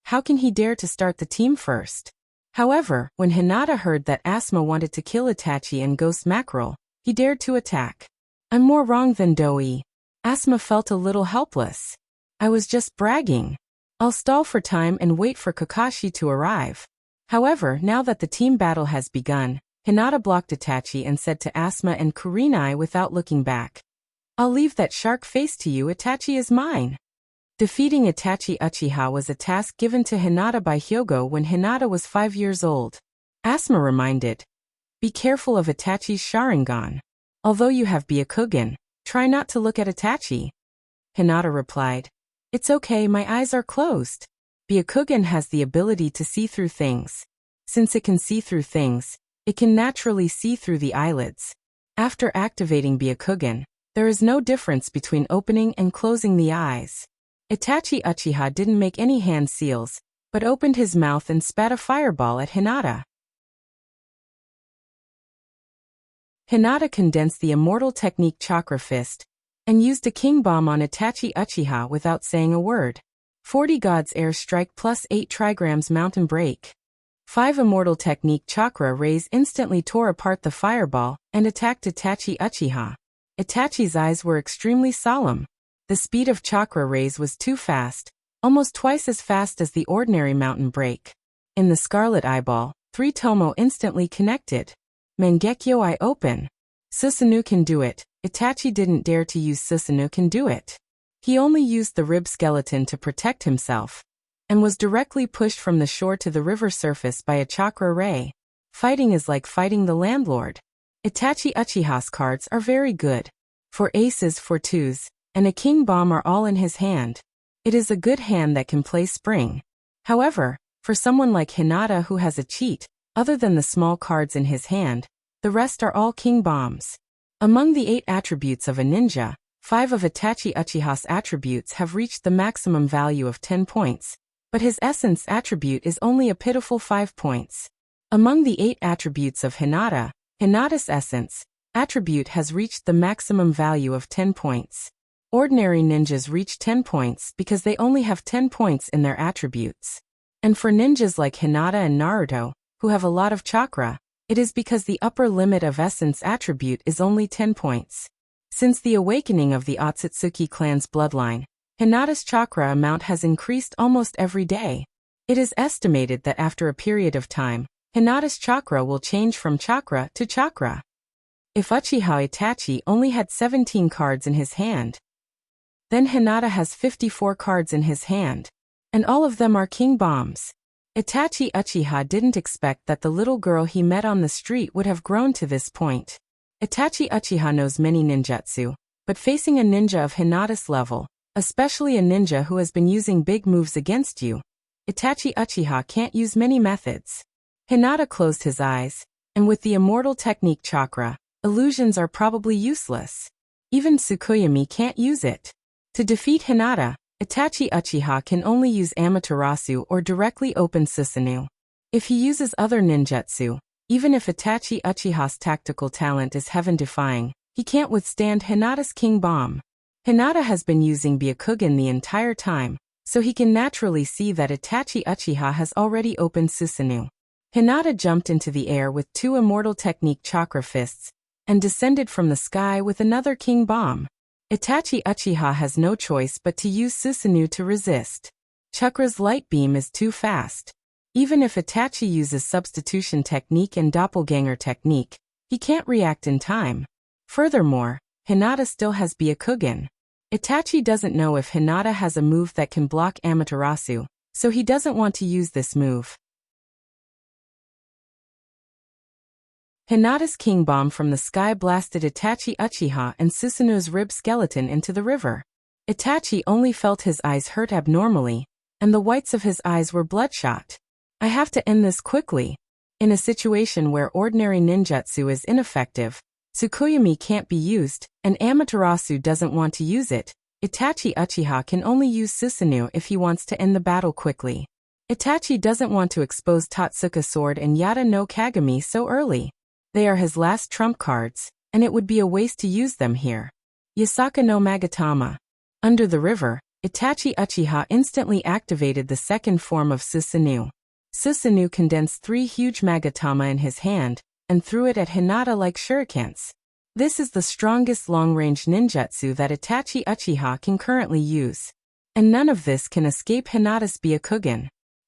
How can he dare to start the team first? However, when Hinata heard that Asuma wanted to kill Itachi and Ghost Mackerel, he dared to attack. I'm more wrong than Doi. Asuma felt a little helpless. I was just bragging. I'll stall for time and wait for Kakashi to arrive. However, now that the team battle has begun, Hinata blocked Itachi and said to Asuma and Kurenai without looking back. I'll leave that shark face to you. Itachi is mine. Defeating Itachi Uchiha was a task given to Hinata by Hyogo when Hinata was 5 years old. Asuma reminded. Be careful of Itachi's Sharingan. Although you have Byakugan, try not to look at Itachi. Hinata replied. It's okay, my eyes are closed. Byakugan has the ability to see through things. Since it can see through things, it can naturally see through the eyelids. After activating Byakugan, there is no difference between opening and closing the eyes. Itachi Uchiha didn't make any hand seals, but opened his mouth and spat a fireball at Hinata. Hinata condensed the immortal technique Chakra Fist, and used a king bomb on Itachi Uchiha without saying a word. 40 God's Air Strike plus 8 trigrams Mountain Break. 5 Immortal Technique Chakra Rays instantly tore apart the fireball and attacked Itachi Uchiha. Itachi's eyes were extremely solemn. The speed of chakra rays was too fast, almost twice as fast as the ordinary Mountain Break. In the Scarlet Eyeball, 3 Tomo instantly connected. Mangekyo Eye Open. Susanoo can do it. Itachi didn't dare to use Susanoo can do it. He only used the rib skeleton to protect himself, and was directly pushed from the shore to the river surface by a chakra ray. Fighting is like fighting the landlord. Itachi Uchiha's cards are very good. For aces, for twos, and a king bomb are all in his hand. It is a good hand that can play spring. However, for someone like Hinata who has a cheat, other than the small cards in his hand, the rest are all king bombs. Among the 8 attributes of a ninja, 5 of Itachi Uchiha's attributes have reached the maximum value of 10 points, but his essence attribute is only a pitiful 5 points. Among the 8 attributes of Hinata, Hinata's essence attribute has reached the maximum value of 10 points. Ordinary ninjas reach 10 points because they only have 10 points in their attributes. And for ninjas like Hinata and Naruto, who have a lot of chakra, it is because the upper limit of essence attribute is only 10 points. Since the awakening of the Otsutsuki clan's bloodline, Hinata's chakra amount has increased almost every day. It is estimated that after a period of time, Hinata's chakra will change from chakra to chakra. If Uchiha Itachi only had 17 cards in his hand, then Hinata has 54 cards in his hand, and all of them are king bombs. Itachi Uchiha didn't expect that the little girl he met on the street would have grown to this point. Itachi Uchiha knows many ninjutsu, but facing a ninja of Hinata's level, especially a ninja who has been using big moves against you, Itachi Uchiha can't use many methods. Hinata closed his eyes, and with the immortal technique chakra, illusions are probably useless. Even Tsukuyomi can't use it. To defeat Hinata, Itachi Uchiha can only use Amaterasu or directly open Susanoo. If he uses other ninjutsu, even if Itachi Uchiha's tactical talent is heaven-defying, he can't withstand Hinata's King Bomb. Hinata has been using Byakugan the entire time, so he can naturally see that Itachi Uchiha has already opened Susanoo. Hinata jumped into the air with 2 immortal technique chakra fists, and descended from the sky with another King Bomb. Itachi Uchiha has no choice but to use Susanoo to resist. Chakra's light beam is too fast. Even if Itachi uses substitution technique and doppelganger technique, he can't react in time. Furthermore, Hinata still has Byakugan. Itachi doesn't know if Hinata has a move that can block Amaterasu, so he doesn't want to use this move. Hinata's King Bomb from the sky blasted Itachi Uchiha and Susanoo's rib skeleton into the river. Itachi only felt his eyes hurt abnormally, and the whites of his eyes were bloodshot. I have to end this quickly. In a situation where ordinary ninjutsu is ineffective, Tsukuyomi can't be used, and Amaterasu doesn't want to use it, Itachi Uchiha can only use Susanoo if he wants to end the battle quickly. Itachi doesn't want to expose Totsuka Sword and Yata no Kagami so early. They are his last trump cards, and it would be a waste to use them here. Yasaka no Magatama. Under the river, Itachi Uchiha instantly activated the second form of Susanoo. Susanoo condensed 3 huge Magatama in his hand, and threw it at Hinata like shurikens. This is the strongest long-range ninjutsu that Itachi Uchiha can currently use. And none of this can escape Hinata's Byakugan.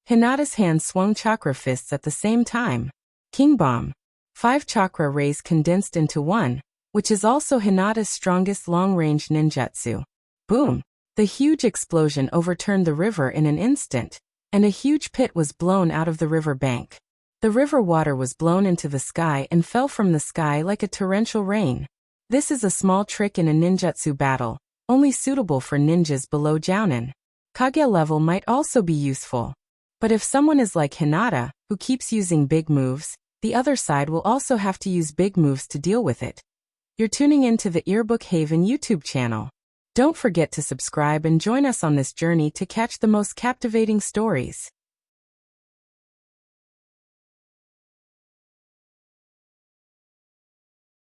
Hinata's hand swung chakra fists at the same time. King Bomb. 5 chakra rays condensed into 1, which is also Hinata's strongest long-range ninjutsu. Boom! The huge explosion overturned the river in an instant, and a huge pit was blown out of the river bank. The river water was blown into the sky and fell from the sky like a torrential rain. This is a small trick in a ninjutsu battle, only suitable for ninjas below Jounin. Kage level might also be useful. But if someone is like Hinata, who keeps using big moves, the other side will also have to use big moves to deal with it. You're tuning into the Earbook Haven YouTube channel. Don't forget to subscribe and join us on this journey to catch the most captivating stories.